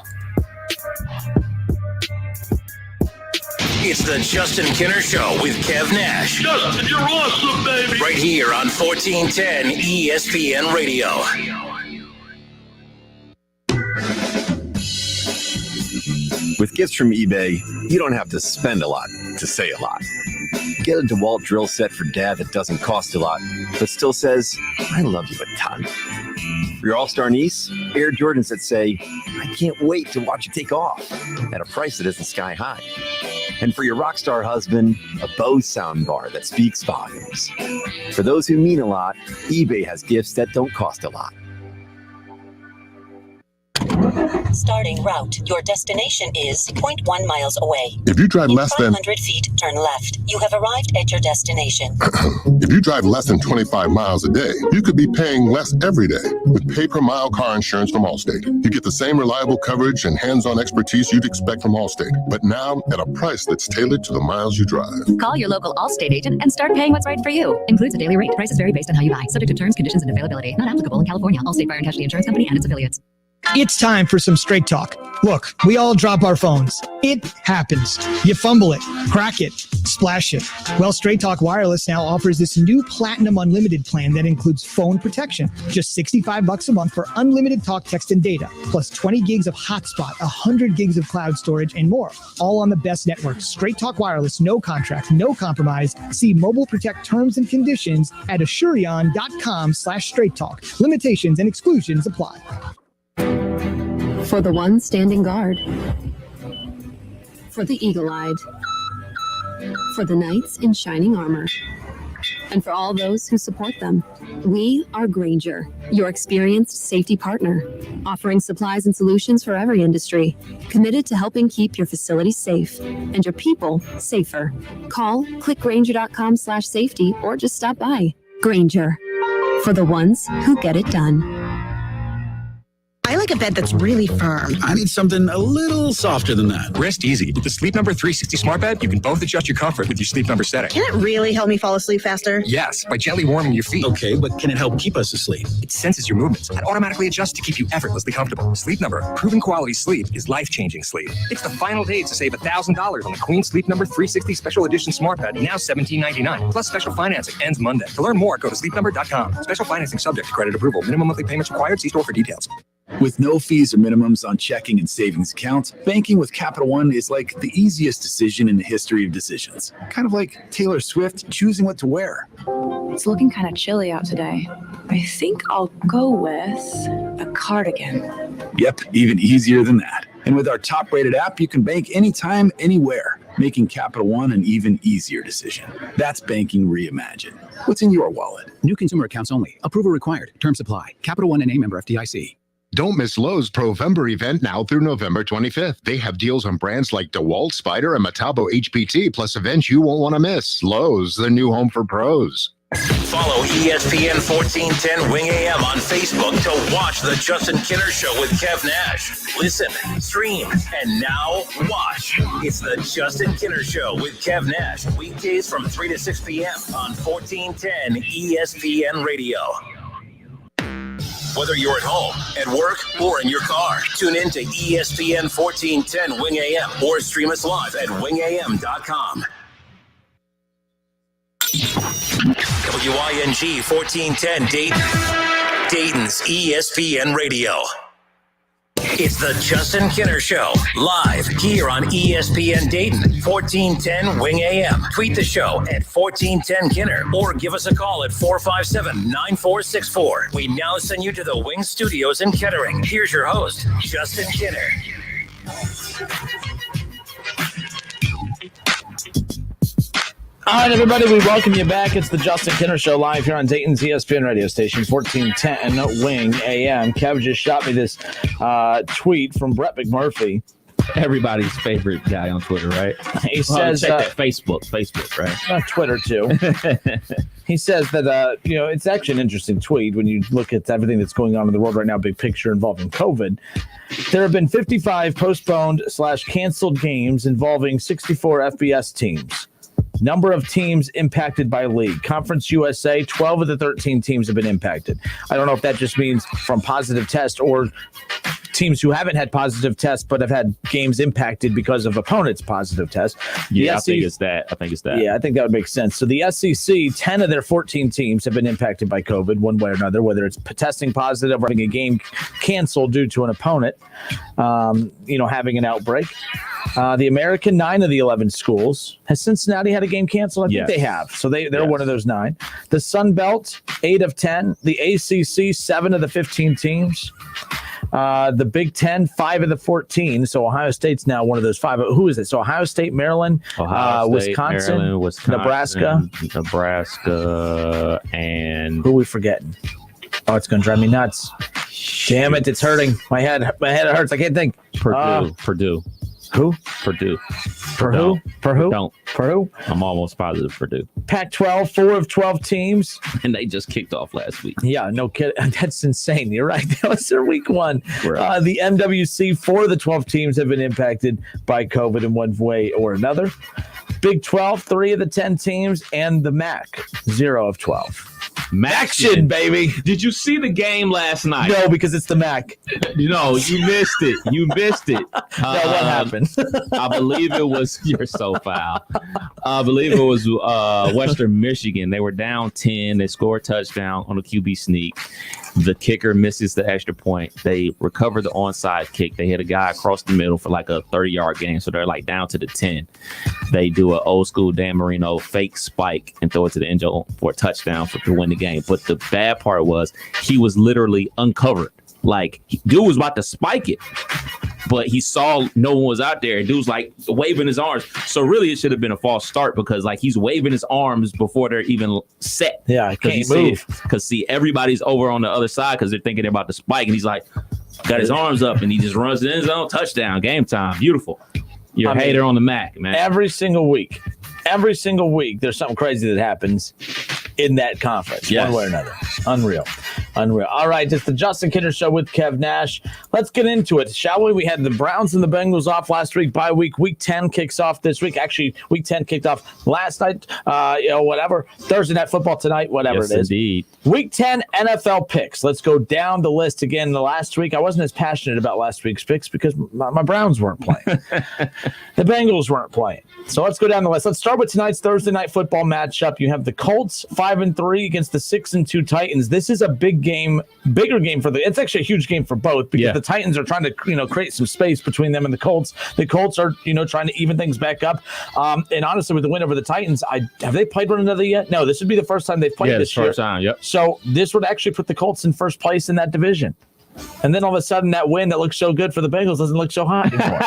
It's the Justin Kinner Show with Kev Nash. Justin, you're awesome, baby. Right here on 1410 ESPN Radio. With gifts from eBay, you don't have to spend a lot to say a lot. Get a DeWalt drill set for Dad that doesn't cost a lot, but still says, I love you a ton. For your all-star niece, Air Jordans that say, I can't wait to watch you take off, at a price that isn't sky high. And for your rock star husband, a Bose soundbar that speaks volumes. For those who mean a lot, eBay has gifts that don't cost a lot. Starting route. Your destination is 0.1 miles away. If you drive less than 500 feet, turn left. You have arrived at your destination. If you drive less than 25 miles a day, you could be paying less every day with pay-per-mile car insurance from Allstate. You get the same reliable coverage and hands-on expertise you'd expect from Allstate, but now at a price that's tailored to the miles you drive. Call your local Allstate agent and start paying what's right for you. Includes a daily rate. Prices vary based on how you buy. Subject to terms, conditions, and availability. Not applicable in California. Allstate Fire and Casualty Insurance Company and its affiliates. It's time for some straight talk. Look, we all drop our phones. It happens. You fumble it, crack it, splash it. Well, Straight Talk Wireless now offers this new Platinum Unlimited plan that includes phone protection. Just $65 a month for unlimited talk, text, and data, plus 20 gigs of hotspot, 100 gigs of cloud storage, and more. All on the best network. Straight Talk Wireless, no contract, no compromise. See Mobile Protect terms and conditions at Asurion.com/Straight Talk. Limitations and exclusions apply. For the one standing guard. For the eagle-eyed. For the knights in shining armor. And for all those who support them. We are Grainger, your experienced safety partner, offering supplies and solutions for every industry, committed to helping keep your facilities safe and your people safer. Call, click Grainger.com/safety, or just stop by. Grainger, for the ones who get it done. I like a bed that's really firm. I need something a little softer than that. Rest easy. With the Sleep Number 360 Smart Bed, you can both adjust your comfort with your Sleep Number setting. Can it really help me fall asleep faster? Yes, by gently warming your feet. Okay, but can it help keep us asleep? It senses your movements and automatically adjusts to keep you effortlessly comfortable. Sleep Number, proven quality sleep is life-changing sleep. It's the final day to save $1,000 on the Queen Sleep Number 360 Special Edition Smart Bed, now $17.99. Plus special financing ends Monday. To learn more, go to sleepnumber.com. Special financing subject to credit approval. Minimum monthly payments required. See store for details. With no fees or minimums on checking and savings accounts, banking with Capital One is like the easiest decision in the history of decisions. Kind of like Taylor Swift choosing what to wear. It's looking kind of chilly out today. I think I'll go with a cardigan. Yep, even easier than that. And with our top-rated app, you can bank anytime, anywhere, making Capital One an even easier decision. That's banking reimagined. What's in your wallet? New consumer accounts only. Approval required. Terms apply. Capital One and a member FDIC. Don't miss Lowe's Provember event now through November 25th. They have deals on brands like DeWalt, Spyder, and Metabo HPT, plus events you won't want to miss. Lowe's, the new home for pros. Follow ESPN 1410 Wing AM on Facebook to watch the Justin Kinner Show with Kev Nash. Listen, stream, and now watch. It's the Justin Kinner Show with Kev Nash. Weekdays from 3 to 6 p.m. on 1410 ESPN Radio. Whether you're at home, at work, or in your car, tune in to ESPN 1410 Wing AM or stream us live at wingam.com. WING 1410 Dayton's ESPN Radio. It's the Justin Kinner Show, live here on ESPN Dayton, 1410 Wing AM. Tweet the show at 1410 Kinner or give us a call at 457-9464. We now send you to the Wing Studios in Kettering. Here's your host, Justin Kinner. All right, everybody, we welcome you back. It's the Justin Kinner Show live here on Dayton's ESPN radio station, 1410 Wing AM. Kev just shot me this tweet from Brett McMurphy. Everybody's favorite guy on Twitter, right? He says check that Facebook, right? Twitter too. He says that it's actually an interesting tweet when you look at everything that's going on in the world right now, big picture involving COVID. There have been 55 postponed/canceled games involving 64 FBS teams. Number of teams impacted by league. Conference USA, 12 of the 13 teams have been impacted. I don't know if that just means from positive test or teams who haven't had positive tests but have had games impacted because of opponents' positive tests. Yeah, I think it's that. Yeah, I think that would make sense. So the SEC, 10 of their 14 teams have been impacted by COVID one way or another, whether it's testing positive or having a game canceled due to an opponent, having an outbreak. The American, 9 of the 11 schools. Has Cincinnati had a game canceled? I think they have. So they're one of those 9. The Sun Belt, 8 of 10. The ACC, 7 of the 15 teams. The Big Ten, 5 of the 14. So Ohio State's now one of those 5. Who is it? So Ohio State, Maryland, Wisconsin, Maryland, Nebraska, and who are we forgetting? Oh, it's going to drive me nuts. Damn it, it's hurting. My head hurts. I can't think. Purdue. Who? Purdue. Purdue? Purdue? I'm almost positive Purdue. Pac-12, 4 of 12 teams. And they just kicked off last week. Yeah, no kidding. That's insane. You're right. That was their week 1. Right. The MWC, 4 of the 12 teams have been impacted by COVID in one way or another. Big 12, 3 of the 10 teams. And the MAC, 0 of 12. Action, baby. Did you see the game last night? No, because it's the MAC. You missed it. What happened? I believe it was, you're so foul. I believe it was Western Michigan. They were down 10. They scored a touchdown on a QB sneak. The kicker misses the extra point. They recover the onside kick. They hit a guy across the middle for like a 30-yard gain, so they're like down to the 10. They do an old school Dan Marino fake spike and throw it to the end zone for a touchdown to win the game. But the bad part was he was literally uncovered. Like, dude was about to spike it, but he saw no one was out there. Dude was like waving his arms. So really, it should have been a false start because like he's waving his arms before they're even set. Yeah, I can't move. Because everybody's over on the other side because they're thinking about the spike, and he's like got his arms up and he just runs in his own touchdown. Game time, beautiful. You're a hater on the MAC, man. Every single week, there's something crazy that happens in that conference, one way or another. Unreal. All right, it's the Justin Kinner Show with Kev Nash. Let's get into it, shall we? We had the Browns and the Bengals off last week. Bye week. Week 10 kicks off this week. Actually, Week 10 kicked off last night. Whatever. Thursday Night Football tonight, whatever it is. Indeed. Week 10 NFL picks. Let's go down the list again. The last week, I wasn't as passionate about last week's picks because my Browns weren't playing. The Bengals weren't playing. So let's go down the list. Let's start with tonight's Thursday Night Football matchup. You have the Colts 5-3 against the 6-2 Titans. This is a bigger game it's actually a huge game for both because the Titans are trying to create some space between them and the Colts. The Colts are trying to even things back up. And honestly, with the win over the Titans, have they played one another yet? No, this would be the first time they've played this year. First time, yep. So this would actually put the Colts in first place in that division. And then all of a sudden, that win that looks so good for the Bengals doesn't look so hot anymore.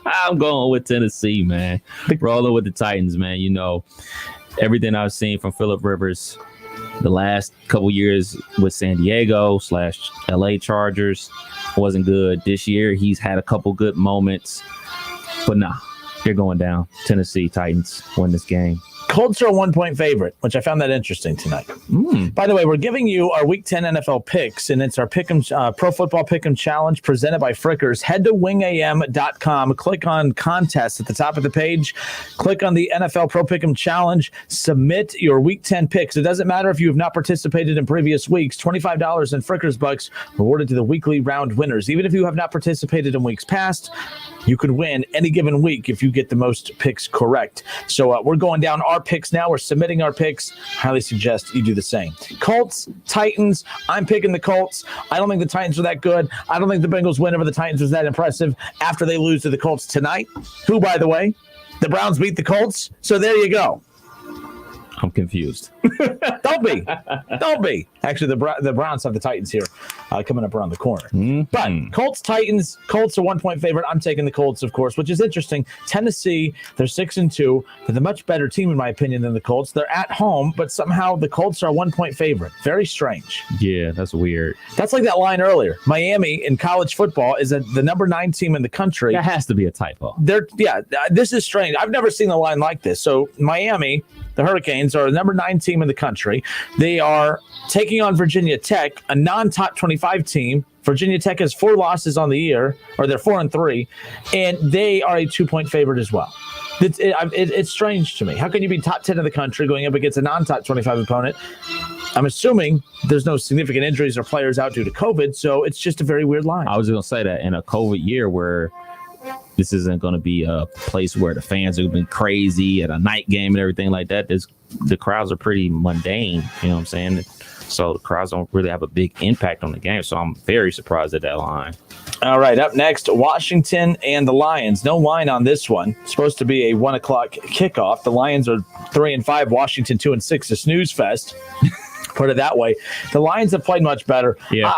I'm going with Tennessee, man. Rolling with the Titans, man. Everything I've seen from Phillip Rivers, The last couple years with San Diego / LA Chargers wasn't good. This year, he's had a couple good moments. But nah, they're going down. Tennessee Titans win this game. Colts are a 1-point favorite, which I found that interesting tonight. By the way, we're giving you our Week 10 NFL picks, and it's our Pickem Pro Football Pickem Challenge presented by Frickers. Head to wingam.com, click on contest at the top of the page, click on the NFL Pro Pickem Challenge, submit your Week 10 picks. It doesn't matter if you have not participated in previous weeks. $25 in Frickers bucks awarded to the weekly round winners. Even if you have not participated in weeks past, you could win any given week if you get the most picks correct. So we're going down our picks now. We're submitting our picks. Highly suggest you do the same. Colts, Titans. I'm picking the Colts. I don't think the Titans are that good. I don't think the Bengals win over the Titans was that impressive after they lose to the Colts tonight. Who, by the way, the Browns beat the Colts. So there you go. I'm confused. Don't be. Actually, the Browns have the Titans here coming up around the corner. But Colts, Titans, Colts are 1-point favorite. I'm taking the Colts, of course, which is interesting. Tennessee, they're 6-2. They're the much better team, in my opinion, than the Colts. They're at home, but somehow the Colts are a 1-point favorite. Very strange. Yeah, that's weird. That's like that line earlier. Miami in college football is the number 9 team in the country. That has to be a typo. This is strange. I've never seen a line like this. So Miami, the Hurricanes, are the number 9 team in the country. They are taking on Virginia Tech, a non-top 25 team. Virginia Tech has 4 losses on the year, or they're 4-3, and they are a 2-point favorite as well. It's strange to me. How can you be top 10 in the country going up against a non-top 25 opponent? I'm assuming there's no significant injuries or players out due to COVID, so it's just a very weird line. I was going to say that in a COVID year where this isn't going to be a place where the fans have been crazy at a night game and everything like that. The crowds are pretty mundane, you know what I'm saying? So the crowds don't really have a big impact on the game. So I'm very surprised at that line. All right, up next, Washington and the Lions. No line on this one. It's supposed to be a 1 o'clock kickoff. The Lions are 3-5, Washington 2-6, a snooze fest. Put it that way. The Lions have played much better. Yeah.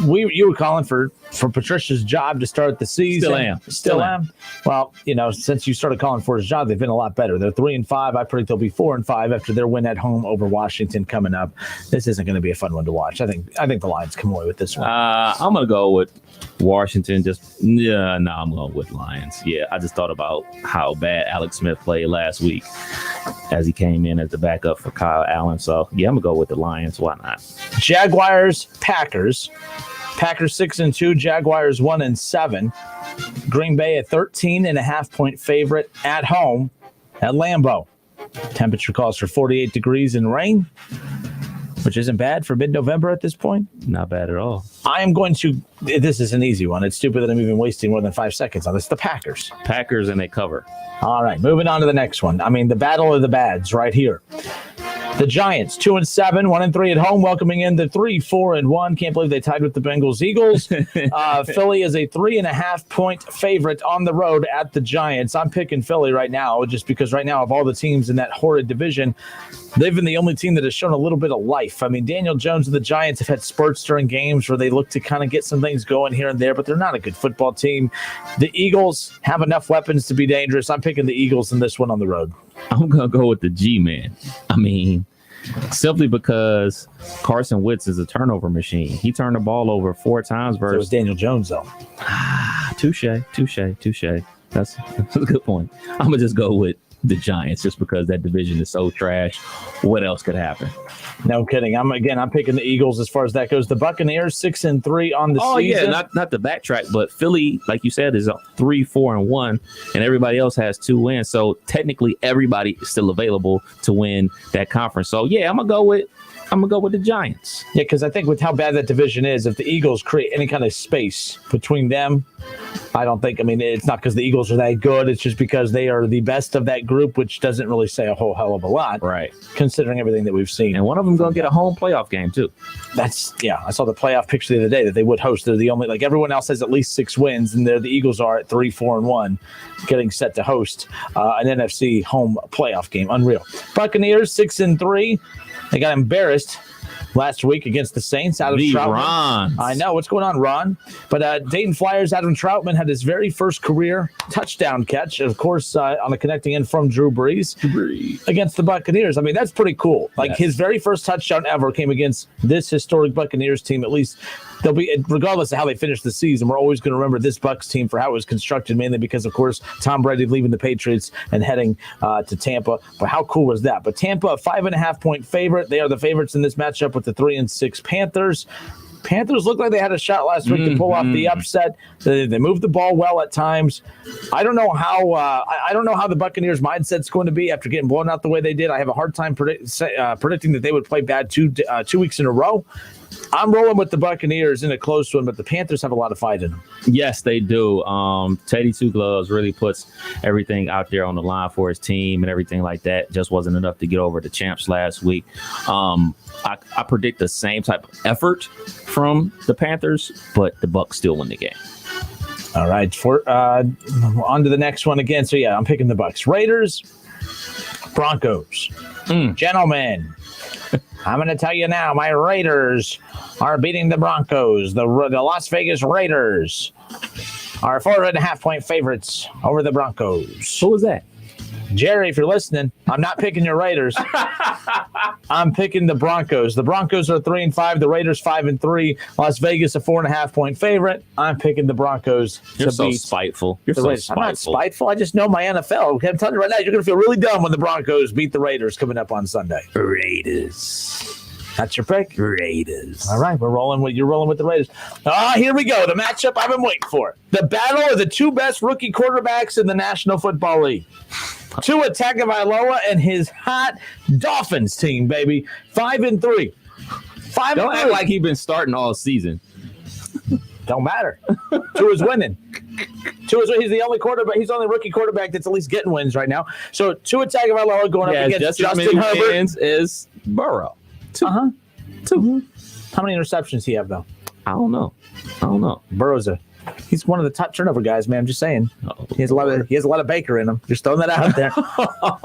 You were calling for Patricia's job to start the season. Still am. Well, since you started calling for his job, they've been a lot better. They're 3-5. I predict they'll be 4-5 after their win at home over Washington coming up. This isn't going to be a fun one to watch. I think the Lions come away with this one. I'm going to go with Washington. I'm going with Lions. Yeah, I just thought about how bad Alex Smith played last week as he came in as the backup for Kyle Allen. So, yeah, I'm going to go with the Lions. Why not? Jaguars, Packers. Packers 6-2, Jaguars 1-7. Green Bay a 13.5-point favorite at home at Lambeau. Temperature calls for 48 degrees and rain, which isn't bad for mid-November at this point. Not bad at all. I am going to. This is an easy one. It's stupid that I'm even wasting more than 5 seconds on this. The Packers. Packers, and they cover. All right, moving on to the next one. I mean, the battle of the bads right here. The Giants, 2-7, 1-3 at home, welcoming in the 3-4-1. Can't believe they tied with the Bengals Eagles. Philly is a 3.5-point favorite on the road at the Giants. I'm picking Philly right now, just because right now of all the teams in that horrid division, they've been the only team that has shown a little bit of life. I mean, Daniel Jones and the Giants have had spurts during games where they look to kind of get some things going here and there, but they're not a good football team. The Eagles have enough weapons to be dangerous. I'm picking the Eagles in this one on the road. I'm going to go with the G-Man. I mean, simply because Carson Wentz is a turnover machine. He turned the ball over 4 times versus... So it was Daniel Jones, though. Touche. That's a good point. I'm going to just go with the Giants just because that division is so trash. What else could happen? No kidding. I'm picking the Eagles as far as that goes. The Buccaneers 6-3 on the season. Oh yeah, not the backtrack, but Philly, like you said, is 3-4-1, and everybody else has 2 wins. So technically, everybody is still available to win that conference. So yeah, I'm gonna go with the Giants. Yeah, because I think with how bad that division is, if the Eagles create any kind of space between them, I don't think. I mean, it's not because the Eagles are that good. It's just because they are the best of that group, which doesn't really say a whole hell of a lot, right? Considering everything that we've seen. And one of them going to get a home playoff game too. I saw the playoff picture the other day that they would host. They're the only, like everyone else has at least 6 wins, and the Eagles are at 3-4-1, getting set to host an NFC home playoff game. Unreal. Buccaneers 6-3. They got embarrassed last week against the Saints. Adam Troutman. Ron. I know. What's going on, Ron? But Dayton Flyers' Adam Troutman had his very first career touchdown catch, of course, on a connecting end from Drew Brees against the Buccaneers. I mean, that's pretty cool. Like, his very first touchdown ever came against this historic Buccaneers team. At least they'll be, regardless of how they finish the season, we're always going to remember this Bucs team for how it was constructed, mainly because, of course, Tom Brady leaving the Patriots and heading to Tampa. But how cool was that? But Tampa, a 5.5-point favorite. They are the favorites in this matchup with the 3-6 Panthers. Panthers looked like they had a shot last week to pull off the upset. They moved the ball well at times. I don't know how. I don't know how the Buccaneers' mindset's going to be after getting blown out the way they did. I have a hard time predicting that they would play bad 2 weeks in a row. I'm rolling with the Buccaneers in a close one, but the Panthers have a lot of fight in them. Yes, they do. Teddy Two Gloves really puts everything out there on the line for his team and everything like that. Just wasn't enough to get over the champs last week. I predict the same type of effort from the Panthers, but the Bucs still win the game. All right, on to the next one again. So, yeah, I'm picking the Bucs. Raiders, Broncos. Gentlemen, I'm going to tell you now, my Raiders are beating the Broncos. The Las Vegas Raiders are 4.5-point favorites over the Broncos. Who was that? Jerry, if you're listening, I'm not picking your Raiders. I'm picking the Broncos. The Broncos are 3-5. The Raiders 5-3. Las Vegas a 4.5-point favorite. I'm picking the Broncos. You're so spiteful. You're so spiteful. I'm not spiteful. I just know my NFL. I'm telling you right now, you're going to feel really dumb when the Broncos beat the Raiders coming up on Sunday. Raiders. That's your pick? Raiders. All right, you're rolling with the Raiders. Here we go. The matchup I've been waiting for. The battle of the two best rookie quarterbacks in the National Football League. Tua Tagovailoa and his hot Dolphins team, baby. 5-3. Don't act like he's been starting all season. Don't matter. Tua's winning. He's the only quarterback. He's the only rookie quarterback that's at least getting wins right now. So Tua Tagovailoa going up against Justin Herbert. Is Burrow. 2. How many interceptions does he have, though? I don't know. Burrow's he's one of the top turnover guys, man. I'm just saying. He has a lot of Baker in him. Just throwing that out there.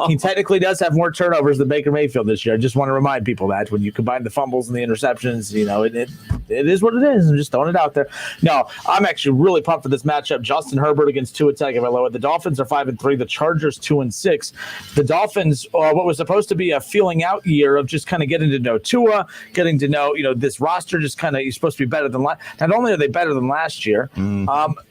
He technically does have more turnovers than Baker Mayfield this year. I just want to remind people that when you combine the fumbles and the interceptions, it is what it is. I'm just throwing it out there. No, I'm actually really pumped for this matchup. Justin Herbert against Tua Tagovailoa. The Dolphins are 5-3. The Chargers 2-6. The Dolphins, what was supposed to be a feeling out year of just kind of getting to know Tua, getting to know, this roster just kind of, you're supposed to be better than last. Not only are they better than last year,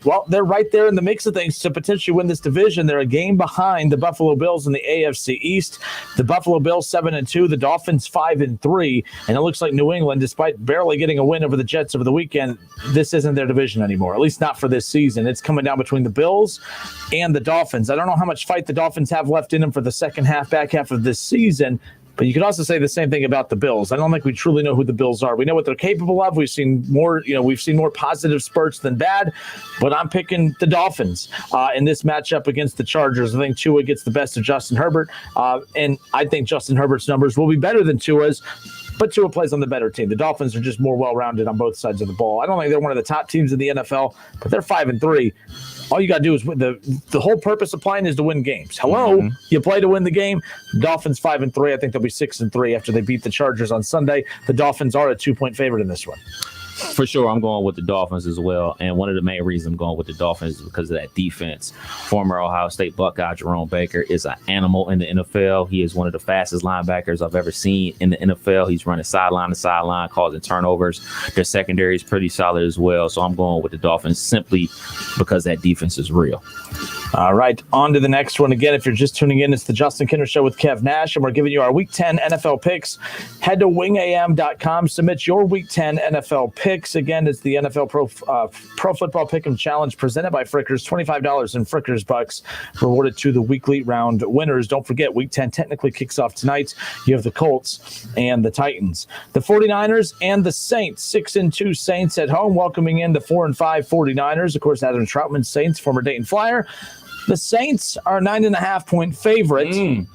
well, they're right there in the mix of things to potentially win this division. They're a game behind the Buffalo Bills in the AFC East. The Buffalo Bills 7-2, the Dolphins 5-3, and it looks like New England, despite barely getting a win over the Jets over the weekend, this isn't their division anymore, at least not for this season. It's coming down between the Bills and the Dolphins. I don't know how much fight the Dolphins have left in them for the back half of this season. But you could also say the same thing about the Bills. I don't think we truly know who the Bills are. We know what they're capable of. We've seen more positive spurts than bad. But I'm picking the Dolphins in this matchup against the Chargers. I think Tua gets the best of Justin Herbert, and I think Justin Herbert's numbers will be better than Tua's. But Tua plays on the better team. The Dolphins are just more well-rounded on both sides of the ball. I don't think they're one of the top teams in the NFL, but they're 5-3. All you got to do is win. The whole purpose of playing is to win games. You play to win the game. Dolphins 5-3. I think they'll be 6-3 after they beat the Chargers on Sunday. The Dolphins are a 2-point favorite in this one. For sure, I'm going with the Dolphins as well. And one of the main reasons I'm going with the Dolphins is because of that defense. Former Ohio State Buckeye Jerome Baker is an animal in the NFL. He is one of the fastest linebackers I've ever seen in the NFL. He's running sideline to sideline, causing turnovers. Their secondary is pretty solid as well. So I'm going with the Dolphins simply because that defense is real. All right, on to the next one. Again, if you're just tuning in, it's the Justin Kinner Show with Kev Nash, and we're giving you our Week 10 NFL picks. Head to wingam.com. Submit your Week 10 NFL picks. Again, it's the NFL Pro Football Pickem Challenge presented by Frickers. $25 in Frickers bucks rewarded to the weekly round winners. Don't forget, Week 10 technically kicks off tonight. You have the Colts and the Titans. The 49ers and the Saints. 6-2 Saints at home, welcoming in the 4-5 49ers. Of course, Adam Troutman, Saints, former Dayton Flyer. The Saints are a 9.5-point favorite. I'm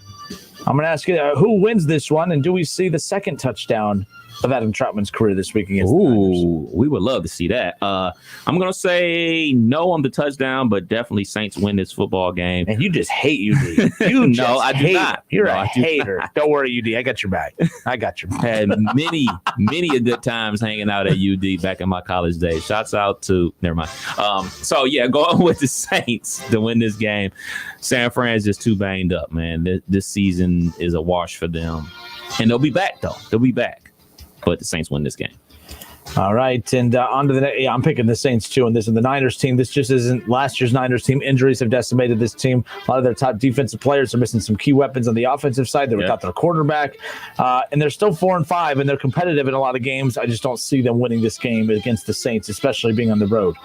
going to ask you, who wins this one, and do we see the second touchdown of Adam Troutman's career this week against the Niners. We would love to see that. I'm going to say no on the touchdown, but definitely Saints win this football game. And you just hate UD. You No, I do not. You're No, a I do hater. not. Don't worry, UD. I got your back. Had many a good times hanging out at UD back in my college days. Shouts out to never mind. Going with the Saints to win this game. San Fran's just too banged up, man. This season is a wash for them, and they'll be back though. They'll be back, but the Saints win this game. All right, and on to the next. Yeah, I'm picking the Saints too, and this is the Niners team. This just isn't last year's Niners team. Injuries have decimated this team. A lot of their top defensive players are missing some key weapons on the offensive side. They're without their quarterback, and they're still 4-5, and they're competitive in a lot of games. I just don't see them winning this game against the Saints, especially being on the road.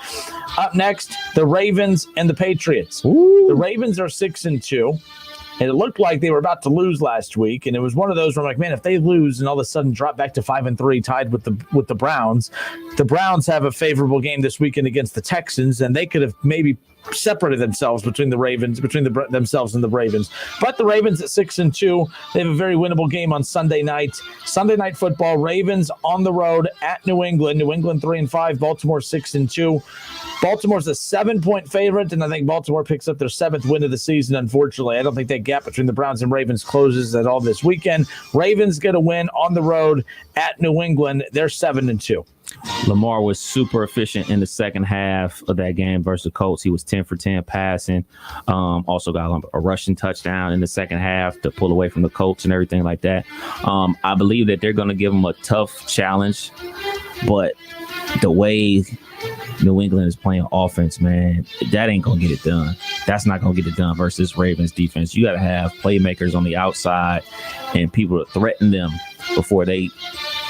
Up next, the Ravens and the Patriots. The Ravens are 6-2. And it looked like they were about to lose last week, and it was one of those where I'm like, man, if they lose and all of a sudden drop back to 5-3, tied with the Browns have a favorable game this weekend against the Texans, and they could have maybe separated themselves between themselves and the Ravens. But the Ravens at 6-2, they have a very winnable game on Sunday night. Sunday night football, Ravens on the road at New England. New England 3-5, Baltimore 6-2. Baltimore's a 7-point favorite, and I think Baltimore picks up their 7th win of the season, unfortunately. I don't think that gap between the Browns and Ravens closes at all this weekend. Ravens get a win on the road at New England. They're 7-2. Lamar was super efficient in the second half of that game versus the Colts. He was 10 for 10 passing. Also got a rushing touchdown in the second half to pull away from the Colts and everything like that. I believe that they're going to give him a tough challenge, but the way New England is playing offense, man, that ain't going to get it done. That's not going to get it done versus Ravens defense. You got to have playmakers on the outside and people to threaten them before they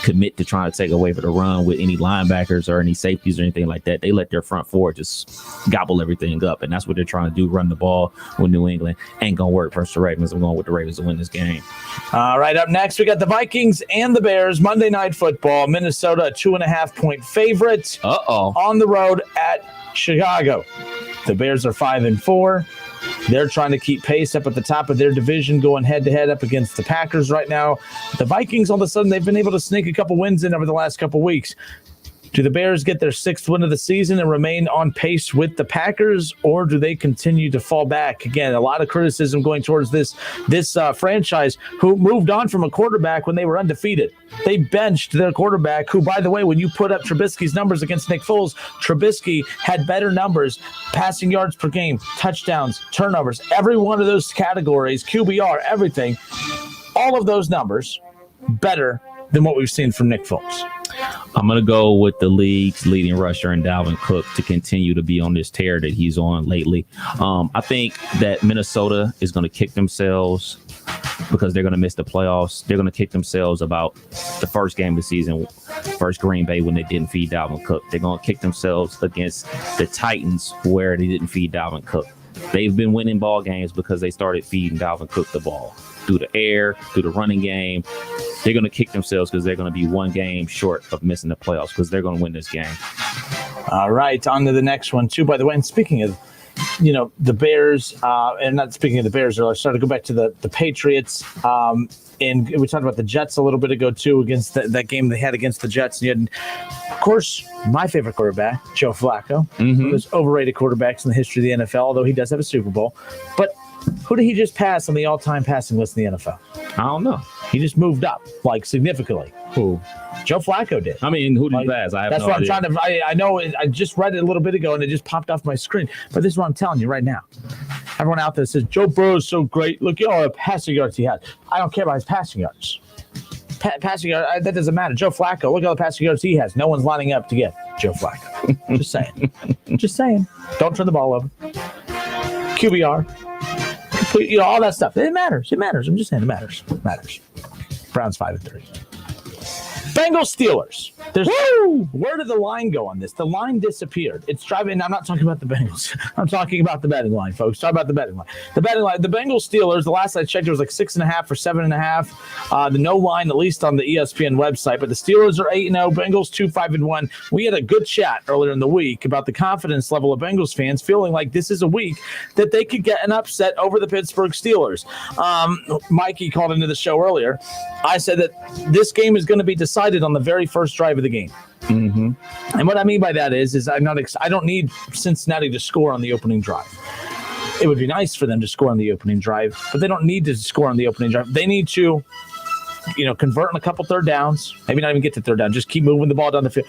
commit to trying to take away for the run with any linebackers or any safeties or anything like that. They let their front four just gobble everything up, and that's what they're trying to do, run the ball with New England. Ain't going to work versus the Ravens. I'm going with the Ravens to win this game. All right, up next, we got the Vikings and the Bears. Monday Night Football. Minnesota, a 2.5-point favorite. On the road at Chicago. The Bears are 5-4. They're trying to keep pace up at the top of their division, going head-to-head up against the Packers right now. The Vikings, all of a sudden, they've been able to sneak a couple wins in over the last couple weeks. Do the Bears get their 6th win of the season and remain on pace with the Packers, or do they continue to fall back? Again, a lot of criticism going towards this franchise who moved on from a quarterback when they were undefeated. They benched their quarterback, who, by the way, when you put up Trubisky's numbers against Nick Foles, Trubisky had better numbers, passing yards per game, touchdowns, turnovers, every one of those categories, QBR, everything, all of those numbers better than what we've seen from Nick Foles. I'm going to go with the league's leading rusher in Dalvin Cook to continue to be on this tear that he's on lately. I think that Minnesota is going to kick themselves because they're going to miss the playoffs. They're going to kick themselves about the first game of the season, first Green Bay, when they didn't feed Dalvin Cook. They're going to kick themselves against the Titans where they didn't feed Dalvin Cook. They've been winning ball games because they started feeding Dalvin Cook the ball through the air, through the running game. They're going to kick themselves because they're going to be one game short of missing the playoffs because they're going to win this game. All right, on to the next one, too. By the way, and speaking of, the Bears, and not speaking of the Bears, I started to go back to the Patriots. And we talked about the Jets a little bit ago, too, against that game they had against the Jets. And you had, of course, my favorite quarterback, Joe Flacco, one of those overrated quarterbacks in the history of the NFL, although he does have a Super Bowl. But who did he just pass on the all-time passing list in the NFL? I don't know. He just moved up, significantly. Who? Joe Flacco did. I mean, who did he pass? I have That's no what idea. I'm trying to. I know. I just read it a little bit ago, and it just popped off my screen. But this is what I'm telling you right now. Everyone out there says Joe Burrow is so great. Look at all the passing yards he has. I don't care about his passing yards. Passing yards, that doesn't matter. Joe Flacco, look at all the passing yards he has. No one's lining up to get Joe Flacco. Just saying. Just saying. Don't turn the ball over. QBR. All that stuff. It matters. It matters. I'm just saying it matters. It matters. Browns 5-3. Bengals Steelers. There's where did the line go on this? The line disappeared. It's driving. I'm not talking about the Bengals. I'm talking about the betting line, folks. Talk about the betting line. The betting line. The Bengals Steelers. The last I checked, it was like 6.5 or 7.5. The no line, at least on the ESPN website. But the Steelers are 8-0. Bengals 2-5-1. We had a good chat earlier in the week about the confidence level of Bengals fans feeling like this is a week that they could get an upset over the Pittsburgh Steelers. Mikey called into the show earlier. I said that this game is going to be decided decided on the very first drive of the game. Mm-hmm. And what I mean by that is I don't need Cincinnati to score on the opening drive. It would be nice for them to score on the opening drive, but they don't need to score on the opening drive. They need to, convert on a couple third downs. Maybe not even get to third down. Just keep moving the ball down the field.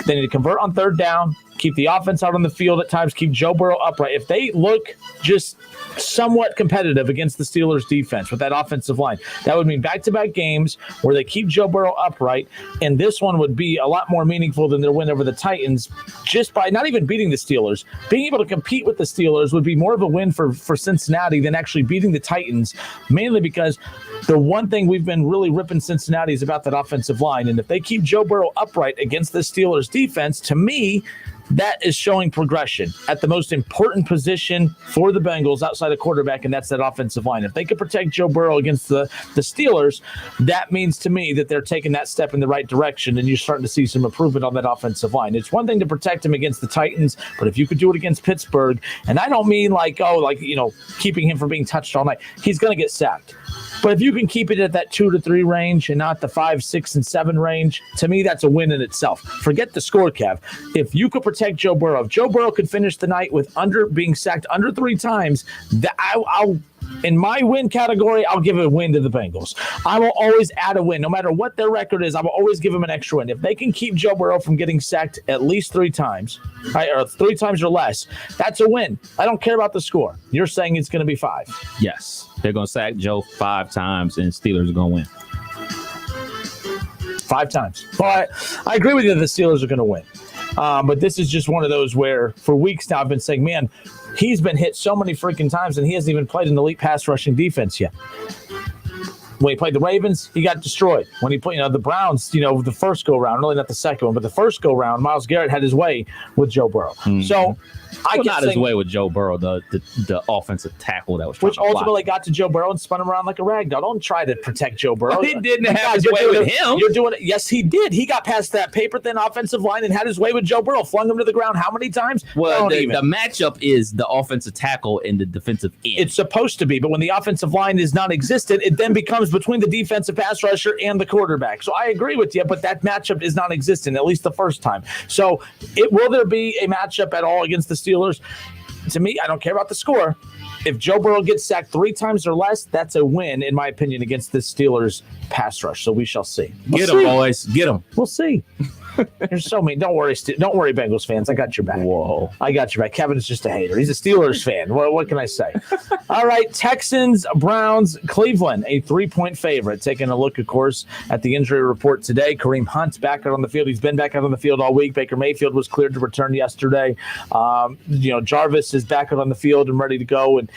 They need to convert on third down, keep the offense out on the field at times, keep Joe Burrow upright. If they look just somewhat competitive against the Steelers defense with that offensive line, that would mean back-to-back games where they keep Joe Burrow upright, and this one would be a lot more meaningful than their win over the Titans just by not even beating the Steelers. Being able to compete with the Steelers would be more of a win for Cincinnati than actually beating the Titans, mainly because the one thing we've been really ripping Cincinnati is about that offensive line, and if they keep Joe Burrow upright against the Steelers defense, to me, that is showing progression at the most important position for the Bengals outside of quarterback, and that's that offensive line. If they can protect Joe Burrow against the Steelers, that means to me that they're taking that step in the right direction, and you're starting to see some improvement on that offensive line. It's one thing to protect him against the Titans, but if you could do it against Pittsburgh, and I don't mean keeping him from being touched all night, he's going to get sacked. But if you can keep it at that 2 to 3 range and not the 5, 6, and 7 range, to me, that's a win in itself. Forget the score, Kev. If you could protect Joe Burrow, if Joe Burrow could finish the night with being sacked under 3 times, I'll in my win category, I'll give a win to the Bengals. I will always add a win. No matter what their record is, I will always give them an extra win. If they can keep Joe Burrow from getting sacked at least 3 times, right, or 3 times or less, that's a win. I don't care about the score. You're saying it's going to be 5. Yes. They're going to sack Joe 5 times, and Steelers are going to win. 5 times. Well, I agree with you that the Steelers are going to win. But this is just one of those where for weeks now I've been saying, man, he's been hit so many freaking times and he hasn't even played an elite pass rushing defense yet. When he played the Ravens, he got destroyed. When he played the Browns, the first go-round, really not the second one, but the first go-round, Myles Garrett had his way with Joe Burrow. Mm-hmm. So not his way with Joe Burrow, the offensive tackle that was trying which ultimately got to Joe Burrow and spun him around like a rag doll. Don't try to protect Joe Burrow. He didn't have his way with him. You're doing it. Yes, he did. He got past that paper-thin offensive line and had his way with Joe Burrow, flung him to the ground how many times? Well, the matchup is the offensive tackle and the defensive end. It's supposed to be, but when the offensive line is non-existent, it then becomes between the defensive pass rusher and the quarterback. So I agree with you, but that matchup is non-existent, at least the first time. So will there be a matchup at all against the Steelers? To me, I don't care about the score. If Joe Burrow gets sacked 3 times or less, that's a win, in my opinion, against the Steelers pass rush. So we shall see. Get him, boys. Get him. We'll see. You're so mean. Don't worry, Bengals fans. I got your back. Whoa. I got your back. Kevin is just a hater. He's a Steelers fan. What can I say? All right, Texans, Browns, Cleveland, a 3-point favorite. Taking a look, of course, at the injury report today. Kareem Hunt's back out on the field. He's been back out on the field all week. Baker Mayfield was cleared to return yesterday. Jarvis is back out on the field and ready to go, and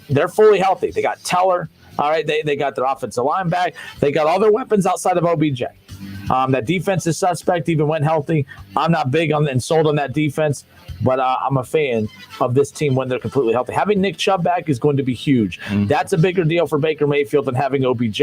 they're fully healthy. They got Teller. All right, they got their offensive line back. They got all their weapons outside of OBJ. That defense is suspect even when healthy. I'm not big on and sold on that defense, but I'm a fan of this team when they're completely healthy. Having Nick Chubb back is going to be huge. Mm-hmm. That's a bigger deal for Baker Mayfield than having OBJ.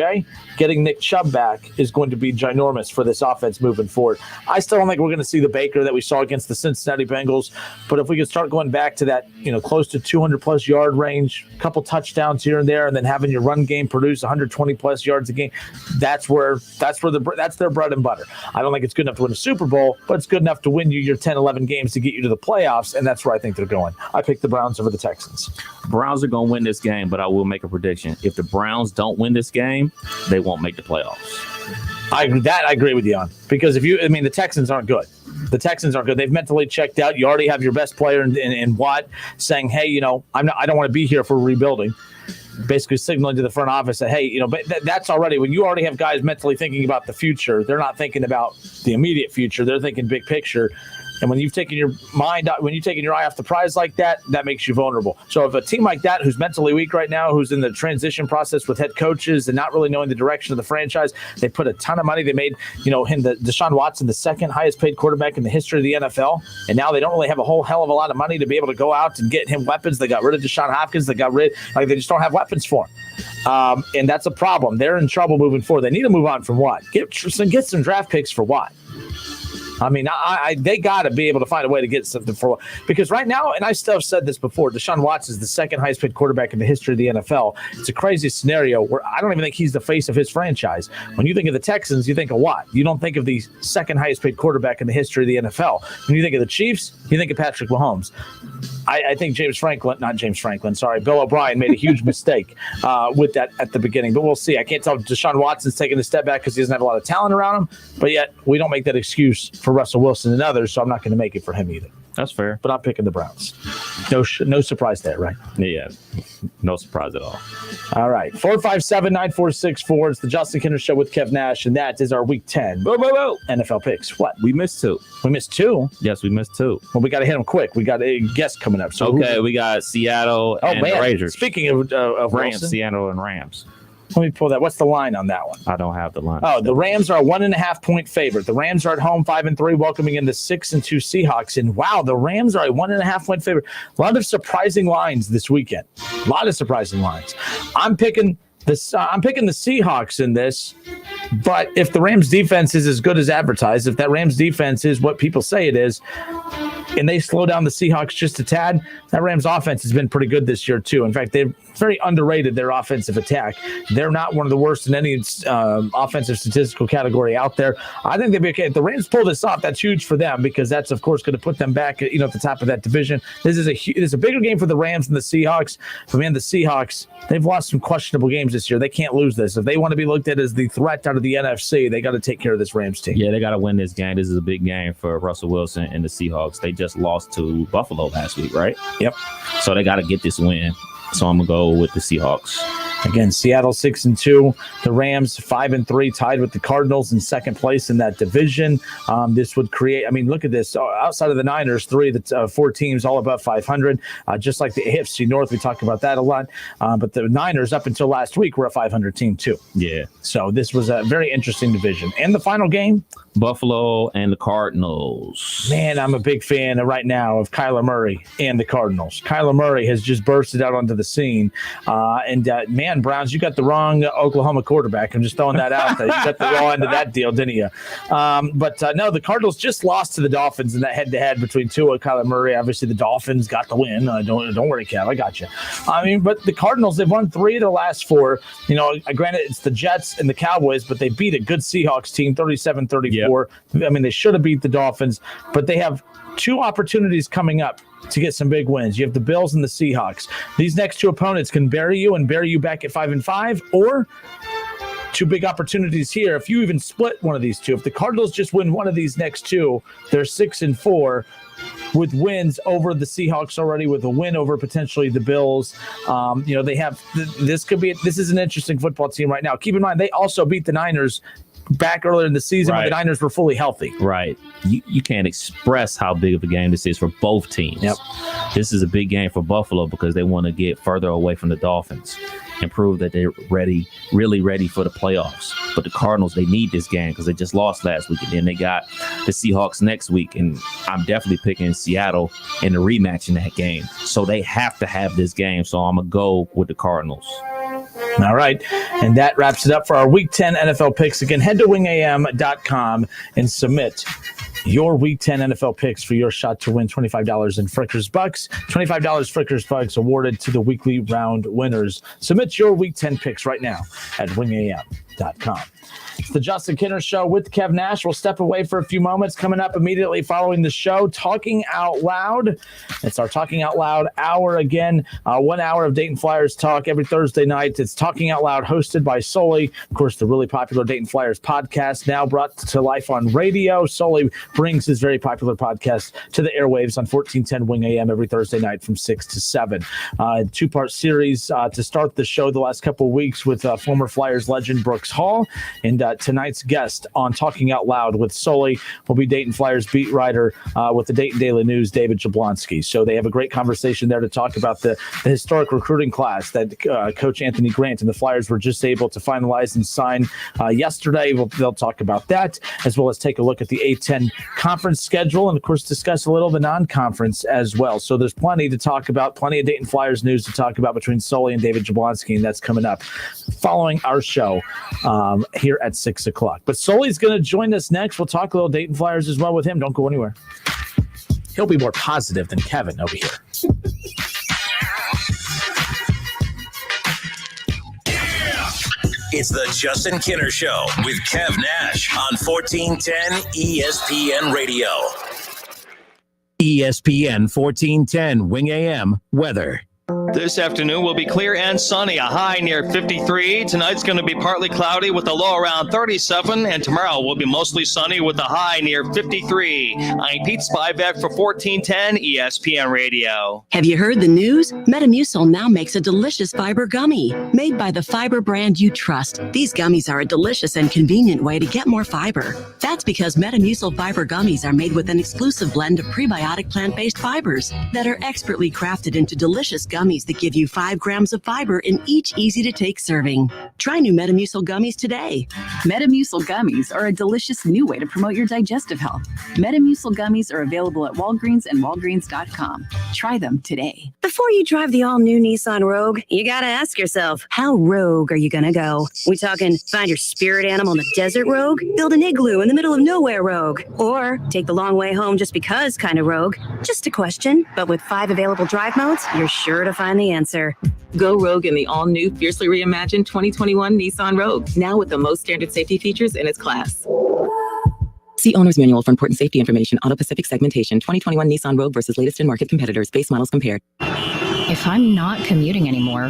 Getting Nick Chubb back is going to be ginormous for this offense moving forward. I still don't think we're going to see the Baker that we saw against the Cincinnati Bengals, but if we could start going back to that, close to 200-plus yard range, a couple touchdowns here and there, and then having your run game produce 120-plus yards a game, that's their bread and butter. I don't think it's good enough to win a Super Bowl, but it's good enough to win you your 10, 11 games to get you to the playoffs, and that's where I think they're going. I picked the Browns over the Texans. Browns are going to win this game, but I will make a prediction. If the Browns don't win this game, they won't make the playoffs. I agree with you on, because the Texans aren't good. The Texans aren't good. They've mentally checked out. You already have your best player in Watt saying, hey, I don't want to be here for rebuilding. Basically signaling to the front office that, hey, but that's already when you already have guys mentally thinking about the future. They're not thinking about the immediate future. They're thinking big picture. And when you've taken your eye off the prize like that, that makes you vulnerable. So if a team like that, who's mentally weak right now, who's in the transition process with head coaches and not really knowing the direction of the franchise, they put a ton of money. They made, Deshaun Watson the second highest paid quarterback in the history of the NFL. And now they don't really have a whole hell of a lot of money to be able to go out and get him weapons. They got rid of Deshaun Hopkins. They just don't have weapons for him. And that's a problem. They're in trouble moving forward. They need to move on from Watt. Get some draft picks for Watt. I mean, they got to be able to find a way to get something for because right now, and I still have said this before, Deshaun Watson is the second highest paid quarterback in the history of the NFL. It's a crazy scenario where I don't even think he's the face of his franchise. When you think of the Texans, you think of what? You don't think of the second highest paid quarterback in the history of the NFL. When you think of the Chiefs, you think of Patrick Mahomes. I think Bill O'Brien made a huge mistake with that at the beginning, but we'll see. I can't tell if Deshaun Watson's taking a step back because he doesn't have a lot of talent around him, but yet we don't make that excuse for Russell Wilson and others, so I'm not going to make it for him either. That's fair. But I'm picking the Browns. No surprise there, right? Yeah, no surprise at all. All right, 457-9464. It's the Justin Kinner Show with Kev Nash, and that is our Week 10 NFL picks. What? We missed two. We missed two? Yes, we missed two. Well, we got to hit them quick. We got a guest coming up. So we got Seattle and the Raiders. Speaking of Rams, Wilson, Seattle and Rams. Let me pull that. What's the line on that one? I don't have the line. Oh, the Rams are a 1.5-point favorite. The Rams are at home 5-3, welcoming in the 6-2 Seahawks. And wow, the Rams are a 1.5-point favorite. A lot of surprising lines this weekend. A lot of surprising lines. I'm picking the Seahawks in this. But if the Rams defense is as good as advertised, if that Rams defense is what people say it is, and they slow down the Seahawks just a tad, that Rams offense has been pretty good this year too. In fact, they've very underrated their offensive attack. They're not one of the worst in any offensive statistical category out there. I think they'd be okay. If the Rams pull this off, that's huge for them because that's, of course, going to put them back at the top of that division. This is a bigger game for the Rams than the Seahawks. But, man, the Seahawks, they've lost some questionable games this year. They can't lose this. If they want to be looked at as the threat out of the NFC, they got to take care of this Rams team. Yeah, they got to win this game. This is a big game for Russell Wilson and the Seahawks. They just lost to Buffalo last week, right? Yep. So they got to get this win. So I'm going to go with the Seahawks. Again, Seattle 6-2, the Rams 5-3, tied with the Cardinals in second place in that division. This would create, look at this. Outside of the Niners, four teams all above 500, just like the AFC North. We talked about that a lot. But the Niners, up until last week, were a 500 team too. Yeah. So this was a very interesting division. And the final game, Buffalo and the Cardinals. Man, I'm a big fan right now of Kyler Murray and the Cardinals. Kyler Murray has just bursted out onto the scene. Man, Browns, you got the wrong Oklahoma quarterback. I'm just throwing that out there. You got the raw end of that deal, didn't you? No, the Cardinals just lost to the Dolphins in that head-to-head between Tua and Kyler Murray. Obviously, the Dolphins got the win. Don't worry, Kev. I got you. But the Cardinals, they've won 3 of their last 4. Granted, it's the Jets and the Cowboys, but they beat a good Seahawks team, 37-34. Yep. They should have beat the Dolphins, but they have 2 opportunities coming up to get some big wins. You have the Bills and the Seahawks. These next 2 opponents can bury you back at 5-5, or 2 big opportunities here. If you even split one of these 2, if the Cardinals just win one of these next 2, they're 6-4 with wins over the Seahawks already, with a win over potentially the Bills. They have this is an interesting football team right now. Keep in mind, they also beat the Niners back earlier in the season when the Niners were fully healthy. Right. You can't express how big of a game this is for both teams. Yep. This is a big game for Buffalo because they want to get further away from the Dolphins and prove that they're really ready for the playoffs. But the Cardinals, they need this game because they just lost last week. And then they got the Seahawks next week. And I'm definitely picking Seattle in the rematch in that game. So they have to have this game. So I'm going to go with the Cardinals. All right. And that wraps it up for our Week 10 NFL picks. Again, head to wingam.com and submit your Week 10 NFL picks for your shot to win $25 in Frickers Bucks. $25 Frickers Bucks awarded to the weekly round winners. Submit your Week 10 picks right now at wingam.com. It's the Justin Kinner Show with Kev Nash. We'll step away for a few moments. Coming up immediately following the show, Talking Out Loud. It's our Talking Out Loud hour again. 1 hour of Dayton Flyers talk every Thursday night. It's Talking Out Loud, hosted by Sully. Of course, the really popular Dayton Flyers podcast, now brought to life on radio. Sully brings his very popular podcast to the airwaves on 1410 Wing AM every Thursday night from 6 to 7. 2-part series to start the show the last couple of weeks with former Flyers legend Brooks Hall. And tonight's guest on Talking Out Loud with Sully will be Dayton Flyers beat writer with the Dayton Daily News, David Jablonski. So they have a great conversation there to talk about the historic recruiting class that Coach Anthony Grant and the Flyers were just able to finalize and sign yesterday. They'll talk about that, as well as take a look at the A-10 conference schedule and, of course, discuss a little of the non-conference as well. So there's plenty to talk about, plenty of Dayton Flyers news to talk about between Sully and David Jablonski, and that's coming up following our show here at 6 o'clock. But Sully's going to join us next. We'll talk a little Dayton Flyers as well with him. Don't go anywhere. He'll be more positive than Kevin over here. It's the Justin Kinner Show with Kev Nash on 1410 ESPN Radio. ESPN 1410 Wing AM weather. This afternoon will be clear and sunny, a high near 53. Tonight's going to be partly cloudy with a low around 37, and tomorrow will be mostly sunny with a high near 53. I'm Pete Spivak for 1410 ESPN Radio. Have you heard the news? Metamucil now makes a delicious fiber gummy. Made by the fiber brand you trust, these gummies are a delicious and convenient way to get more fiber. That's because Metamucil fiber gummies are made with an exclusive blend of prebiotic plant-based fibers that are expertly crafted into delicious gummies that give you 5 grams of fiber in each easy-to-take serving. Try new Metamucil gummies today. Metamucil gummies are a delicious new way to promote your digestive health. Metamucil gummies are available at Walgreens and Walgreens.com. Try them today. Before you drive the all-new Nissan Rogue, you gotta ask yourself, how rogue are you gonna go? We talking find your spirit animal in the desert rogue? Build an igloo in the middle of nowhere rogue? Or take the long way home just because kind of rogue? Just a question, but with 5 available drive modes, you're sure to find the answer. Go rogue in the all-new, fiercely reimagined 2021 Nissan Rogue, now with the most standard safety features in its class. See Owner's Manual for important safety information. Auto Pacific segmentation. 2021 Nissan Rogue versus latest in market competitors. Base models compared. If I'm not commuting anymore,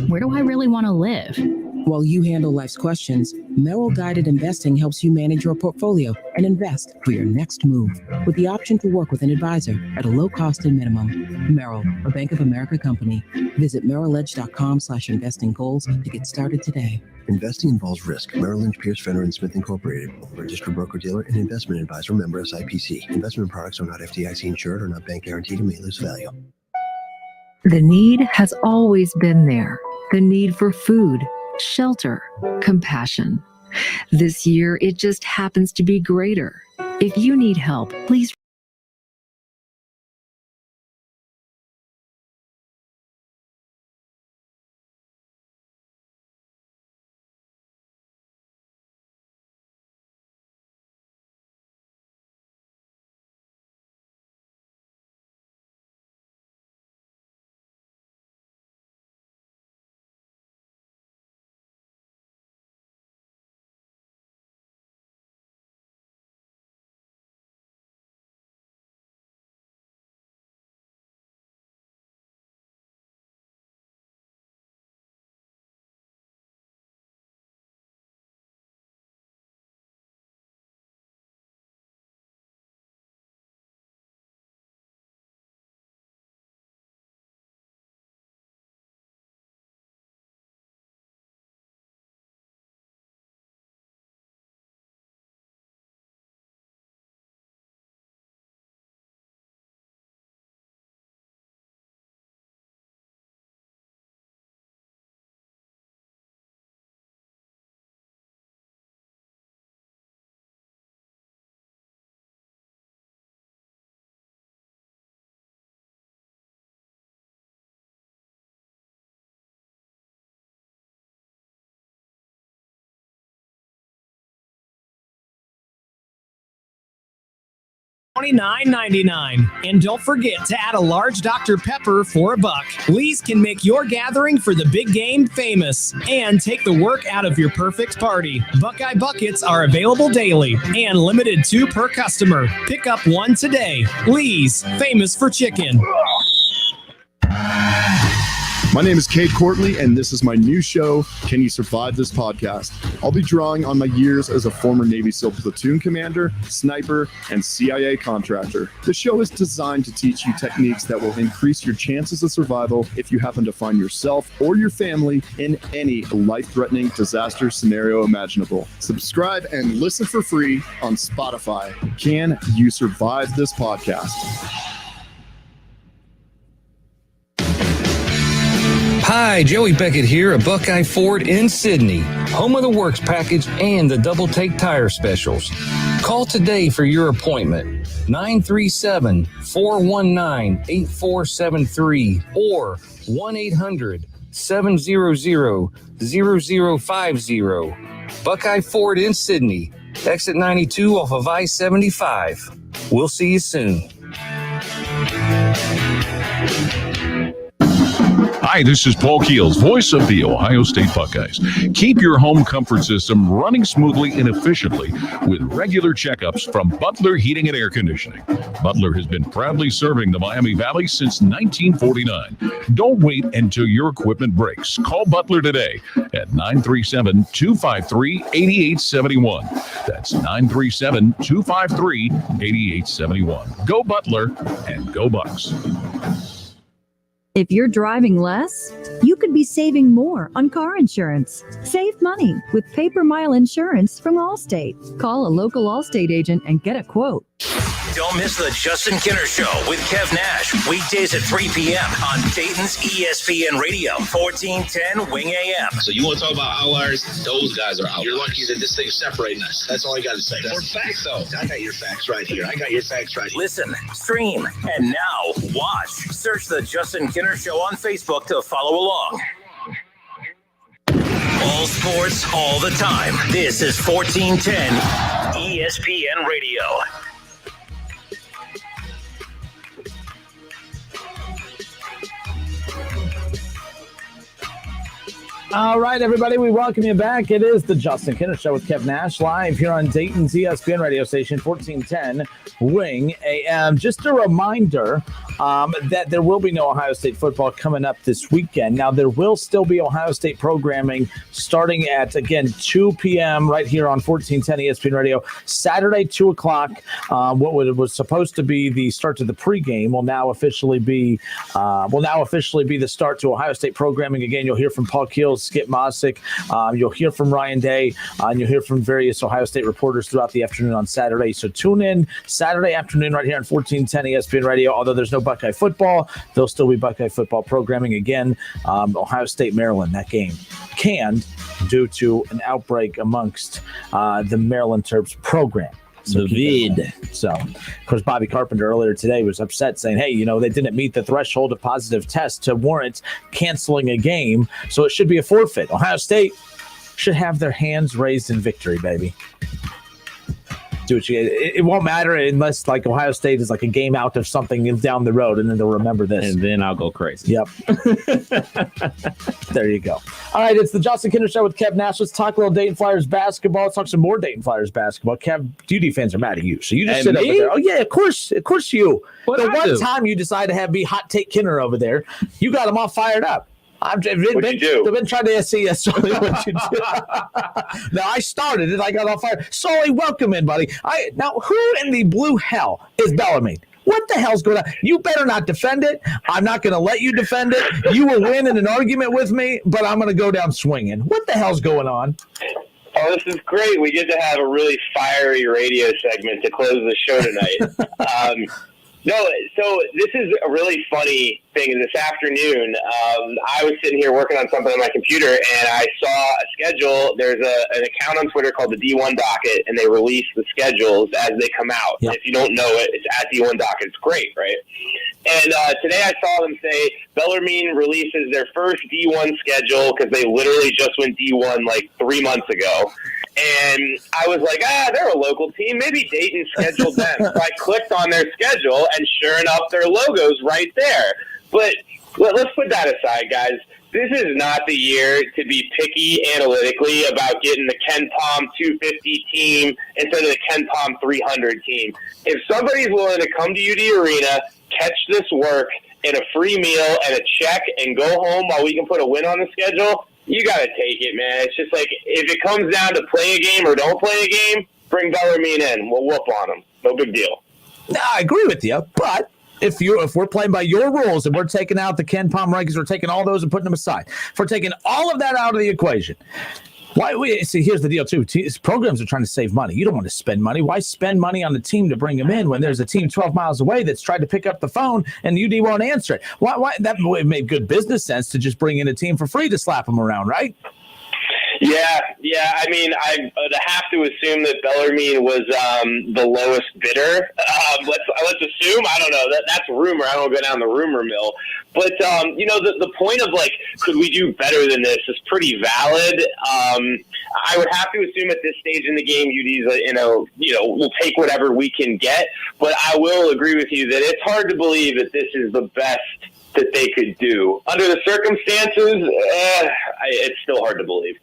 where do I really want to live? While you handle life's questions, Merrill Guided Investing helps you manage your portfolio and invest for your next move with the option to work with an advisor at a low cost and minimum. Merrill, a Bank of America company. Visit merrilledge.com/investing goals to get started today. Investing involves risk. Merrill Lynch, Pierce, Fenner & Smith Incorporated. Registered broker-dealer and investment advisor, member SIPC. Investment products are not FDIC insured or not bank guaranteed and may lose value. The need has always been there. The need for food, shelter, compassion. This year, it just happens to be greater. If you need help, please. $29.99. And don't forget to add a large Dr. Pepper for $1. Lee's can make your gathering for the big game famous and take the work out of your perfect party. Buckeye Buckets are available daily and limited 2 per customer. Pick up 1 today. Lee's, famous for chicken. My name is Cade Courtley, and this is my new show, Can You Survive This Podcast? I'll be drawing on my years as a former Navy SEAL platoon commander, sniper, and CIA contractor. The show is designed to teach you techniques that will increase your chances of survival if you happen to find yourself or your family in any life-threatening disaster scenario imaginable. Subscribe and listen for free on Spotify. Can You Survive This Podcast? Hi, Joey Beckett here at Buckeye Ford in Sydney, home of the Works package and the double take tire specials. Call today for your appointment, 937-419-8473 or 1-800-700-0050. Buckeye Ford in Sydney, exit 92 off of I-75. We'll see you soon. Hi, this is Paul Keels, voice of the Ohio State Buckeyes. Keep your home comfort system running smoothly and efficiently with regular checkups from Butler Heating and Air Conditioning. Butler has been proudly serving the Miami Valley since 1949. Don't wait until your equipment breaks. Call Butler today at 937-253-8871. That's 937-253-8871. Go Butler and go Bucks. If you're driving less, you could be saving more on car insurance. Save money with pay-per-mile insurance from Allstate. Call a local Allstate agent and get a quote. Don't miss the Justin Kinner Show with Kev Nash, weekdays at 3 p.m. on Dayton's ESPN Radio, 1410 Wing AM. So you want to talk about outliers? Those guys are outliers. You're lucky that this thing's separating us. That's all I got to say. For facts, though. I got your facts right here. Listen, stream, and now watch. Search the Justin Kinner Show on Facebook to follow along. All sports, all the time. This is 1410 ESPN Radio. All right, everybody, we welcome you back. It is the Justin Kinner Show with Kev Nash, live here on Dayton's ESPN radio station, 1410 Wing AM. Just a reminder that there will be no Ohio State football coming up this weekend. Now, there will still be Ohio State programming starting at, again, 2 p.m. right here on 1410 ESPN radio. Saturday, 2 o'clock, what was supposed to be the start to the pregame will now officially be the start to Ohio State programming. Again, you'll hear from Paul Keels, Skip Mossick. You'll hear from Ryan Day, and you'll hear from various Ohio State reporters throughout the afternoon on Saturday. So tune in Saturday afternoon right here on 1410 ESPN Radio. Although there's no Buckeye football, there'll still be Buckeye football programming. Again, Ohio State, Maryland, that game canned due to an outbreak amongst the Maryland Terps program. So of course, Bobby Carpenter earlier today was upset, saying, hey, they didn't meet the threshold of positive tests to warrant canceling a game, so it should be a forfeit. Ohio State should have their hands raised in victory, baby. Do what you get. It won't matter unless Ohio State is a game out of something down the road, and then they'll remember this. And then I'll go crazy. Yep. There you go. All right, it's the Justin Kinner Show with Kev Nash. Let's talk a little Dayton Flyers basketball. Let's talk some more Dayton Flyers basketball. Kev, UD fans are mad at you, so you just sit over there. Oh yeah, of course you. The one time you decide to have me hot take Kinner over there, you got them all fired up. I've been trying to see Sully, what you do. No, I started it. I got on fire. Sully, welcome in, buddy. Now, who in the blue hell is Bellarmine? What the hell's going on? You better not defend it. I'm not going to let you defend it. You will win in an argument with me, but I'm going to go down swinging. What the hell's going on? Oh, this is great. We get to have a really fiery radio segment to close the show tonight. No, so this is a really funny thing. This afternoon, I was sitting here working on something on my computer, and I saw a schedule. There's an account on Twitter called the D1 Docket, and they release the schedules as they come out. Yep. If you don't know it, it's at D1 Docket. It's great, right? And today I saw them say Bellarmine releases their first D1 schedule because they literally just went D1 3 months ago. And I was like, they're a local team. Maybe Dayton scheduled them. So I clicked on their schedule, and sure enough, their logo's right there. But let's put that aside, guys. This is not the year to be picky analytically about getting the Ken Palm 250 team instead of the Ken Palm 300 team. If somebody's willing to come to UD Arena, catch this work, and a free meal and a check and go home while we can put a win on the schedule, you got to take it, man. It's just if it comes down to play a game or don't play a game, bring Bellarmine in. We'll whoop on them. No big deal. No, I agree with you, but if we're playing by your rules and we're taking out the Ken Palm rankings, we're taking all those and putting them aside. If we're taking all of that out of the equation, See, here's the deal, too. Programs are trying to save money. You don't want to spend money. Why spend money on the team to bring them in when there's a team 12 miles away that's tried to pick up the phone and UD won't answer it? Why? That would make good business sense to just bring in a team for free to slap them around, right? Yeah. I mean, I have to assume that Bellarmine was the lowest bidder. Let's assume. I don't know. That's rumor. I don't go down the rumor mill. But the point of could we do better than this is pretty valid. I would have to assume at this stage in the game, UD's we'll take whatever we can get. But I will agree with you that it's hard to believe that this is the best that they could do under the circumstances. It's still hard to believe.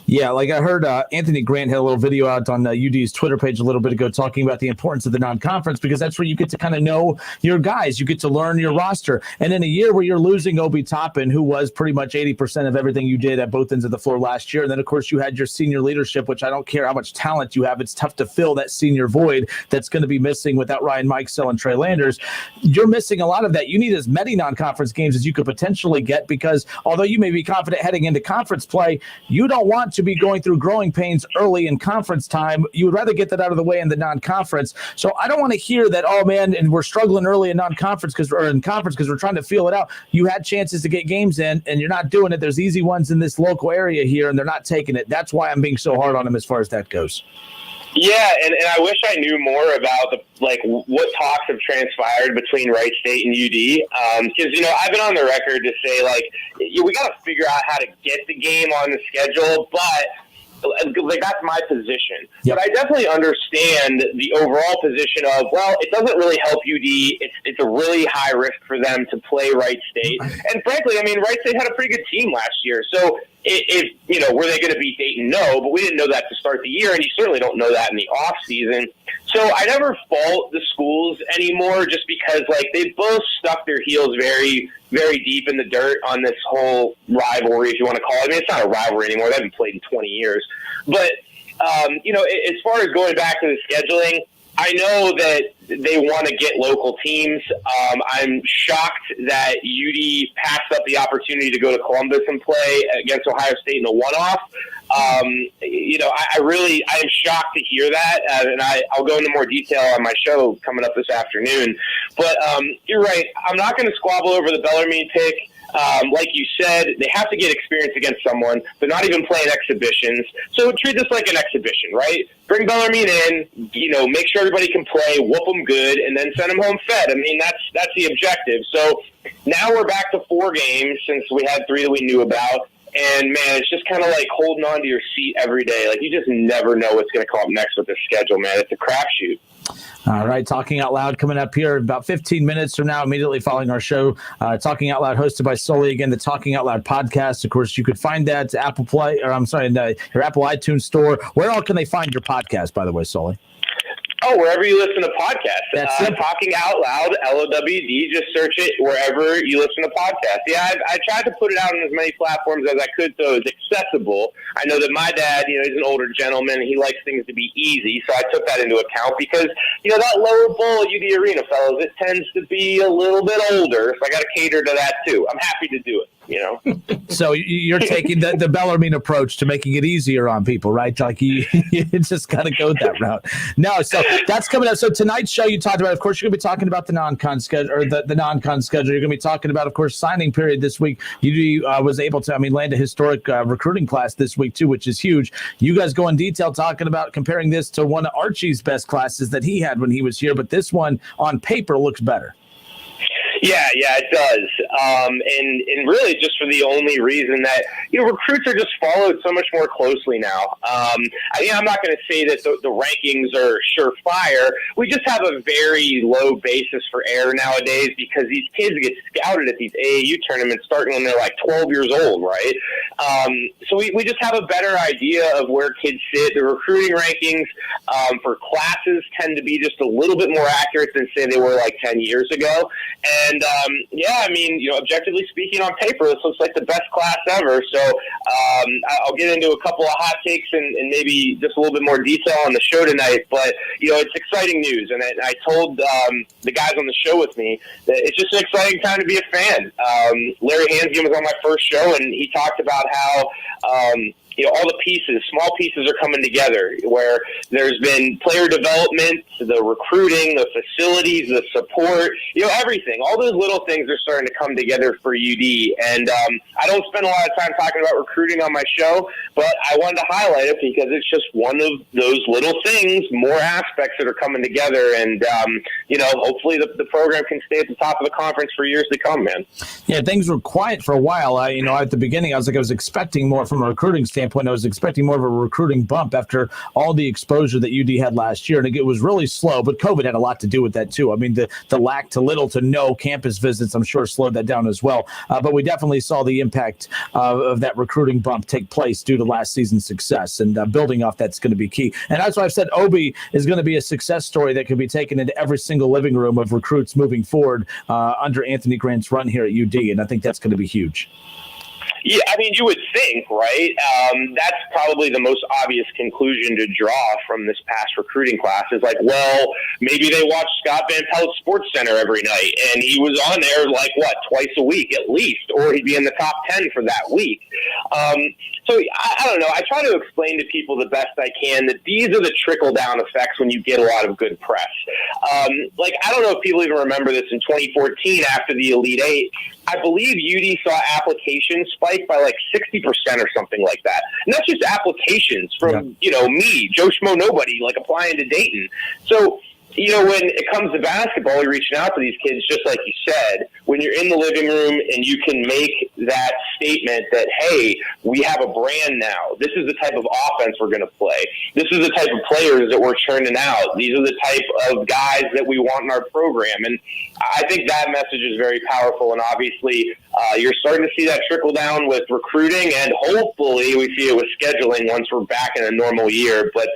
Yeah, I heard Anthony Grant had a little video out on UD's Twitter page a little bit ago talking about the importance of the non-conference, because that's where you get to kind of know your guys. You get to learn your roster. And in a year where you're losing Obi Toppin, who was pretty much 80% of everything you did at both ends of the floor last year, and then, of course, you had your senior leadership, which I don't care how much talent you have. It's tough to fill that senior void that's going to be missing without Ryan Mikesell and Trey Landers. You're missing a lot of that. You need as many non-conference games as you could potentially get, because although you may be confident heading into conference play, you don't want to be going through growing pains early in conference time. You would rather get that out of the way in the non-conference. So I don't want to hear that, oh man, and we're struggling early in non-conference or in conference because we're trying to feel it out. You had chances to get games in and you're not doing it. There's easy ones in this local area here and they're not taking it. That's why I'm being so hard on them as far as that goes. Yeah, and I wish I knew more about what talks have transpired between Wright State and UD. Because I've been on the record to say we got to figure out how to get the game on the schedule, but that's my position. Yep. But I definitely understand the overall position of, it doesn't really help UD. It's a really high risk for them to play Wright State. And frankly, Wright State had a pretty good team last year. So if were they going to beat Dayton? No, but we didn't know that to start the year, and you certainly don't know that in the off season. So I never fault the schools anymore, just because they both stuck their heels very, very deep in the dirt on this whole rivalry, if you want to call it. It's not a rivalry anymore. They haven't played in 20 years. But as far as going back to the scheduling, I know that they want to get local teams. I'm shocked that UD passed up the opportunity to go to Columbus and play against Ohio State in a one-off. I am shocked to hear that, and I'll go into more detail on my show coming up this afternoon. But you're right. I'm not going to squabble over the Bellarmine pick. Like you said, they have to get experience against someone. They're not even playing exhibitions. So treat this like an exhibition, right? Bring Bellarmine in, make sure everybody can play, whoop them good, and then send them home fed. That's the objective. So now we're back to 4 games since we had 3 that we knew about. And, man, it's just kind of like holding on to your seat every day. You just never know what's going to come up next with the schedule, man. It's a crapshoot. All right, Talking Out Loud coming up here about 15 minutes from now, immediately following our show. Talking Out Loud, hosted by Sully. Again, the Talking Out Loud podcast. Of course, you could find that your Apple iTunes store. Where all can they find your podcast, by the way, Sully? Oh, wherever you listen to podcasts. That's Talking Out Loud, LOWD. Just search it wherever you listen to podcasts. Yeah, I tried to put it out on as many platforms as I could so it's accessible. I know that my dad, he's an older gentleman. He likes things to be easy, so I took that into account because, that lower bowl at UD Arena, fellas, it tends to be a little bit older, so I got to cater to that too. I'm happy to do it. So you're taking the Bellarmine approach to making it easier on people, right? You just got to go that route. No, so that's coming up. So tonight's show you talked about, of course, you're going to be talking about the non-con schedule, or the non-con schedule. You're going to be talking about, of course, signing period this week. You was able to, land a historic recruiting class this week too, which is huge. You guys go in detail talking about comparing this to one of Archie's best classes that he had when he was here, but this one on paper looks better. Yeah, it does. And really just for the only reason that, recruits are just followed so much more closely now. I'm not going to say that the rankings are surefire. We just have a very low basis for error nowadays because these kids get scouted at these AAU tournaments starting when they're 12 years old, right? So we just have a better idea of where kids sit. The recruiting rankings for classes tend to be just a little bit more accurate than, say, they were 10 years ago. And, objectively speaking, on paper, this looks like the best class ever. So I'll get into a couple of hot takes and maybe just a little bit more detail on the show tonight. But, it's exciting news. And I told the guys on the show with me that it's just an exciting time to be a fan. Larry Hansgen was on my first show, and he talked about how all the pieces, small pieces are coming together, where there's been player development, the recruiting, the facilities, the support, everything. All those little things are starting to come together for UD. And I don't spend a lot of time talking about recruiting on my show, but I wanted to highlight it because it's just one of those little things, more aspects that are coming together. And, hopefully the program can stay at the top of the conference for years to come, man. Yeah, things were quiet for a while. At the beginning, I was expecting more from a recruiting standpoint. I was expecting more of a recruiting bump after all the exposure that UD had last year. And it was really slow, but COVID had a lot to do with that too. I mean, the lack to little to no campus visits, I'm sure, slowed that down as well. But we definitely saw the impact of that recruiting bump take place due to last season's success. And building off that's going to be key. And that's why I've said Obi is going to be a success story that can be taken into every single living room of recruits moving forward under Anthony Grant's run here at UD. And I think that's going to be huge. Yeah, I mean, you would think, right? That's probably the most obvious conclusion to draw from this past recruiting class is like, well, maybe they watched Scott Van Pelt's Sports Center every night, and he was on there twice a week at least, or he'd be in the top 10 for that week. So I don't know. I try to explain to people the best I can that these are the trickle-down effects when you get a lot of good press. I don't know if people even remember this in 2014 after the Elite Eight. I believe UD saw applications spike by 60% or something like that. And that's just applications from, me, Joe Schmo Nobody, applying to Dayton. So, when it comes to basketball, you're reaching out to these kids, just like you said, when you're in the living room and you can make that statement that, hey, we have a brand now. This is the type of offense we're going to play. This is the type of players that we're churning out. These are the type of guys that we want in our program. And I think that message is very powerful. And obviously, you're starting to see that trickle down with recruiting, and hopefully we see it with scheduling once we're back in a normal year. But,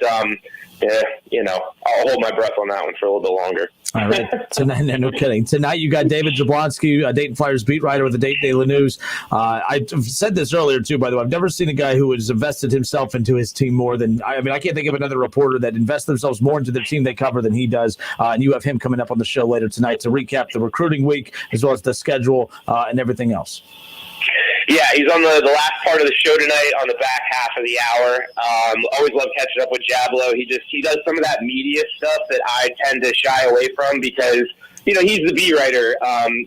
I'll hold my breath on that one for a little bit longer. All right. Tonight, no kidding. Tonight, you got David Jablonski, Dayton Flyers beat writer with the Dayton Daily News. I said this earlier, too, by the way. I've never seen a guy who has invested himself into his team more than – I can't think of another reporter that invests themselves more into the team they cover than he does. And you have him coming up on the show later tonight to recap the recruiting week as well as the schedule and everything else. Yeah, he's on the last part of the show tonight on the back half of the hour. Always love catching up with Jablo. He does some of that media stuff that I tend to shy away from because, he's the beat writer.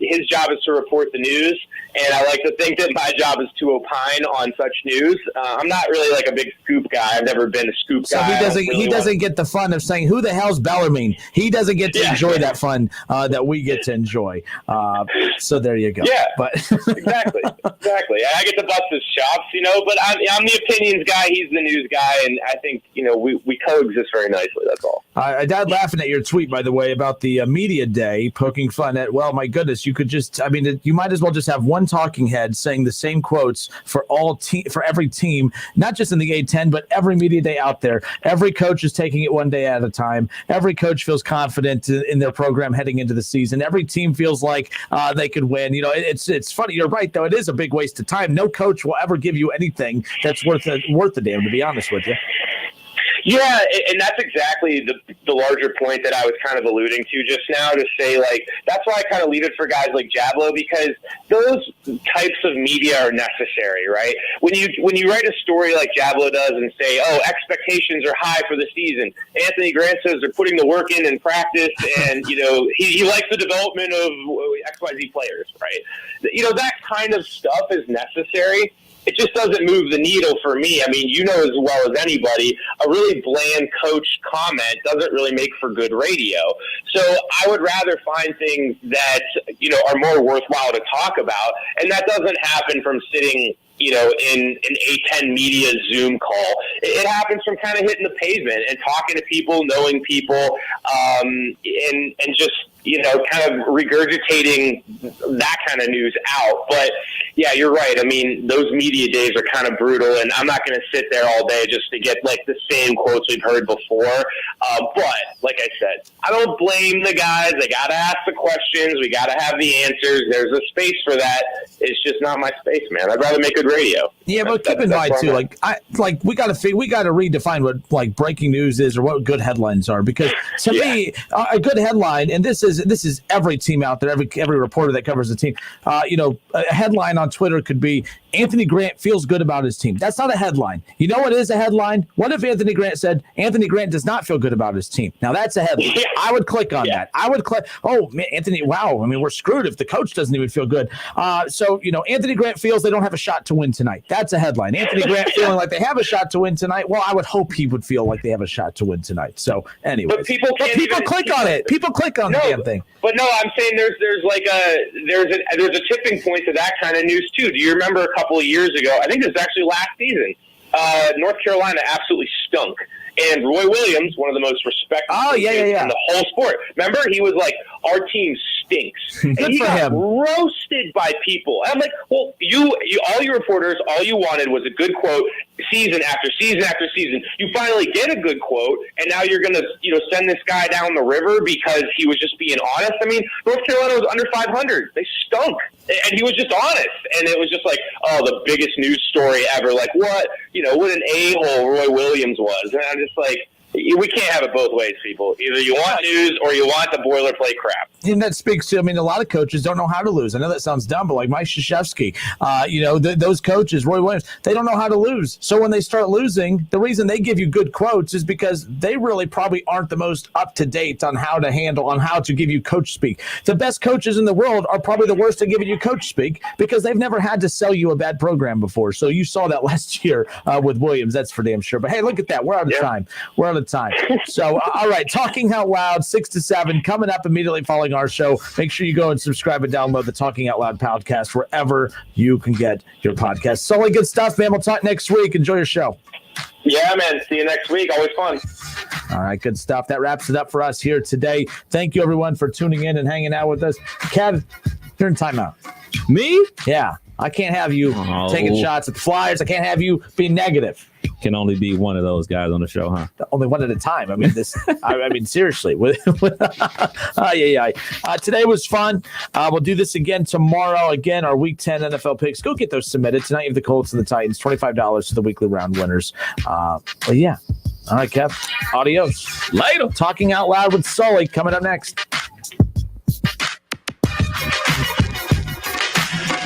His job is to report the news, and I like to think that my job is to opine on such news. I'm not really a big scoop guy. I've never been a scoop guy. So he doesn't get the fun of saying, who the hell's Bellarmine? He doesn't get to enjoy that fun that we get to enjoy. So there you go. Yeah, but exactly. I get to bust his chops, but I'm the opinions guy. He's the news guy, and I think, we coexist very nicely. That's all. I died laughing at your tweet, by the way, about the media day, poking fun at, well, my goodness, you could just, you might as well just have one talking head saying the same quotes for for every team, not just in the A-10, but every media day out there. Every coach is taking it one day at a time. Every coach feels confident in their program heading into the season. Every team feels like they could win. It's funny. You're right, though. It is a big waste of time. No coach will ever give you anything that's worth the damn, to be honest with you. Yeah, and that's exactly the larger point that I was kind of alluding to just now, to say, that's why I kind of leave it for guys like Jablo, because those types of media are necessary, right? When you write a story like Jablo does and say, oh, expectations are high for the season, Anthony Grant says they're putting the work in practice, and, he likes the development of XYZ players, right? That kind of stuff is necessary. It just doesn't move the needle for me. As well as anybody, a really bland coach comment doesn't really make for good radio. So I would rather find things that, are more worthwhile to talk about. And that doesn't happen from sitting, in an A-10 media Zoom call. It happens from kind of hitting the pavement and talking to people, knowing people, and just, kind of regurgitating that kind of news out. But yeah, you're right. Those media days are kind of brutal, and I'm not going to sit there all day just to get the same quotes we've heard before. But like I said, I don't blame the guys. They got to ask the questions. We got to have the answers. There's a space for that. It's just not my space, man. I'd rather make good radio. Yeah, but keep in mind too, we got to redefine what breaking news is, or what good headlines are. Because to me, a good headline, and this is every team out there, every reporter that covers the team. A headline on Twitter could be Anthony Grant feels good about his team. That's not a headline. You know what is a headline? What if Anthony Grant said Anthony Grant does not feel good about his team? Now that's a headline. Yeah. I would click on that. I would click. Oh man, Anthony! Wow. I mean, we're screwed if the coach doesn't even feel good. So Anthony Grant feels they don't have a shot to win tonight. That's a headline. Anthony Grant feeling like they have a shot to win tonight. Well, I would hope he would feel like they have a shot to win tonight. So anyway, but people click on it. People click on the damn thing. But no, I'm saying there's a tipping point to that kind of news too. Do you remember a couple of years ago? I think it was actually last season. North Carolina absolutely stunk. And Roy Williams, one of the most respected in the whole sport. Remember, he was like, our team stinks. And he got roasted by people. I'm like, well, you all your reporters, all you wanted was a good quote season after season after season. You finally get a good quote, and now you're going to send this guy down the river because he was just being honest. I mean, North Carolina was under 500. They stunk. And he was just honest. And it was just like, oh, the biggest news story ever. Like, what an a-hole Roy Williams was. And I'm just like, we can't have it both ways, people. Either you want news or you want the boilerplate crap. And that speaks to, a lot of coaches don't know how to lose. I know that sounds dumb, but like Mike Krzyzewski, those coaches, Roy Williams, they don't know how to lose. So when they start losing, the reason they give you good quotes is because they really probably aren't the most up to date on how to give you coach speak. The best coaches in the world are probably the worst at giving you coach speak because they've never had to sell you a bad program before. So you saw that last year with Williams. That's for damn sure. But hey, look at that. We're out of time. We're out of time. So, all right, Talking Out Loud, 6 to 7, coming up immediately following our show. Make sure you go and subscribe and download the Talking Out Loud podcast wherever you can get your podcast. Sully, good stuff, man. We'll talk next week. Enjoy your show. Yeah, man. See you next week. Always fun. All right, good stuff. That wraps it up for us here today. Thank you, everyone, for tuning in and hanging out with us. Kev, you're in timeout. Me? Yeah. I can't have you taking shots at the Flyers. I can't have you being negative. Can only be one of those guys on the show, huh? Only one at a time. Seriously. Today was fun. We'll do this again tomorrow. Again, our Week 10 NFL picks. Go get those submitted. Tonight you have the Colts and the Titans. $25 to the weekly round winners. All right, Kev. Adios. Later. Talking Out Loud with Sully coming up next.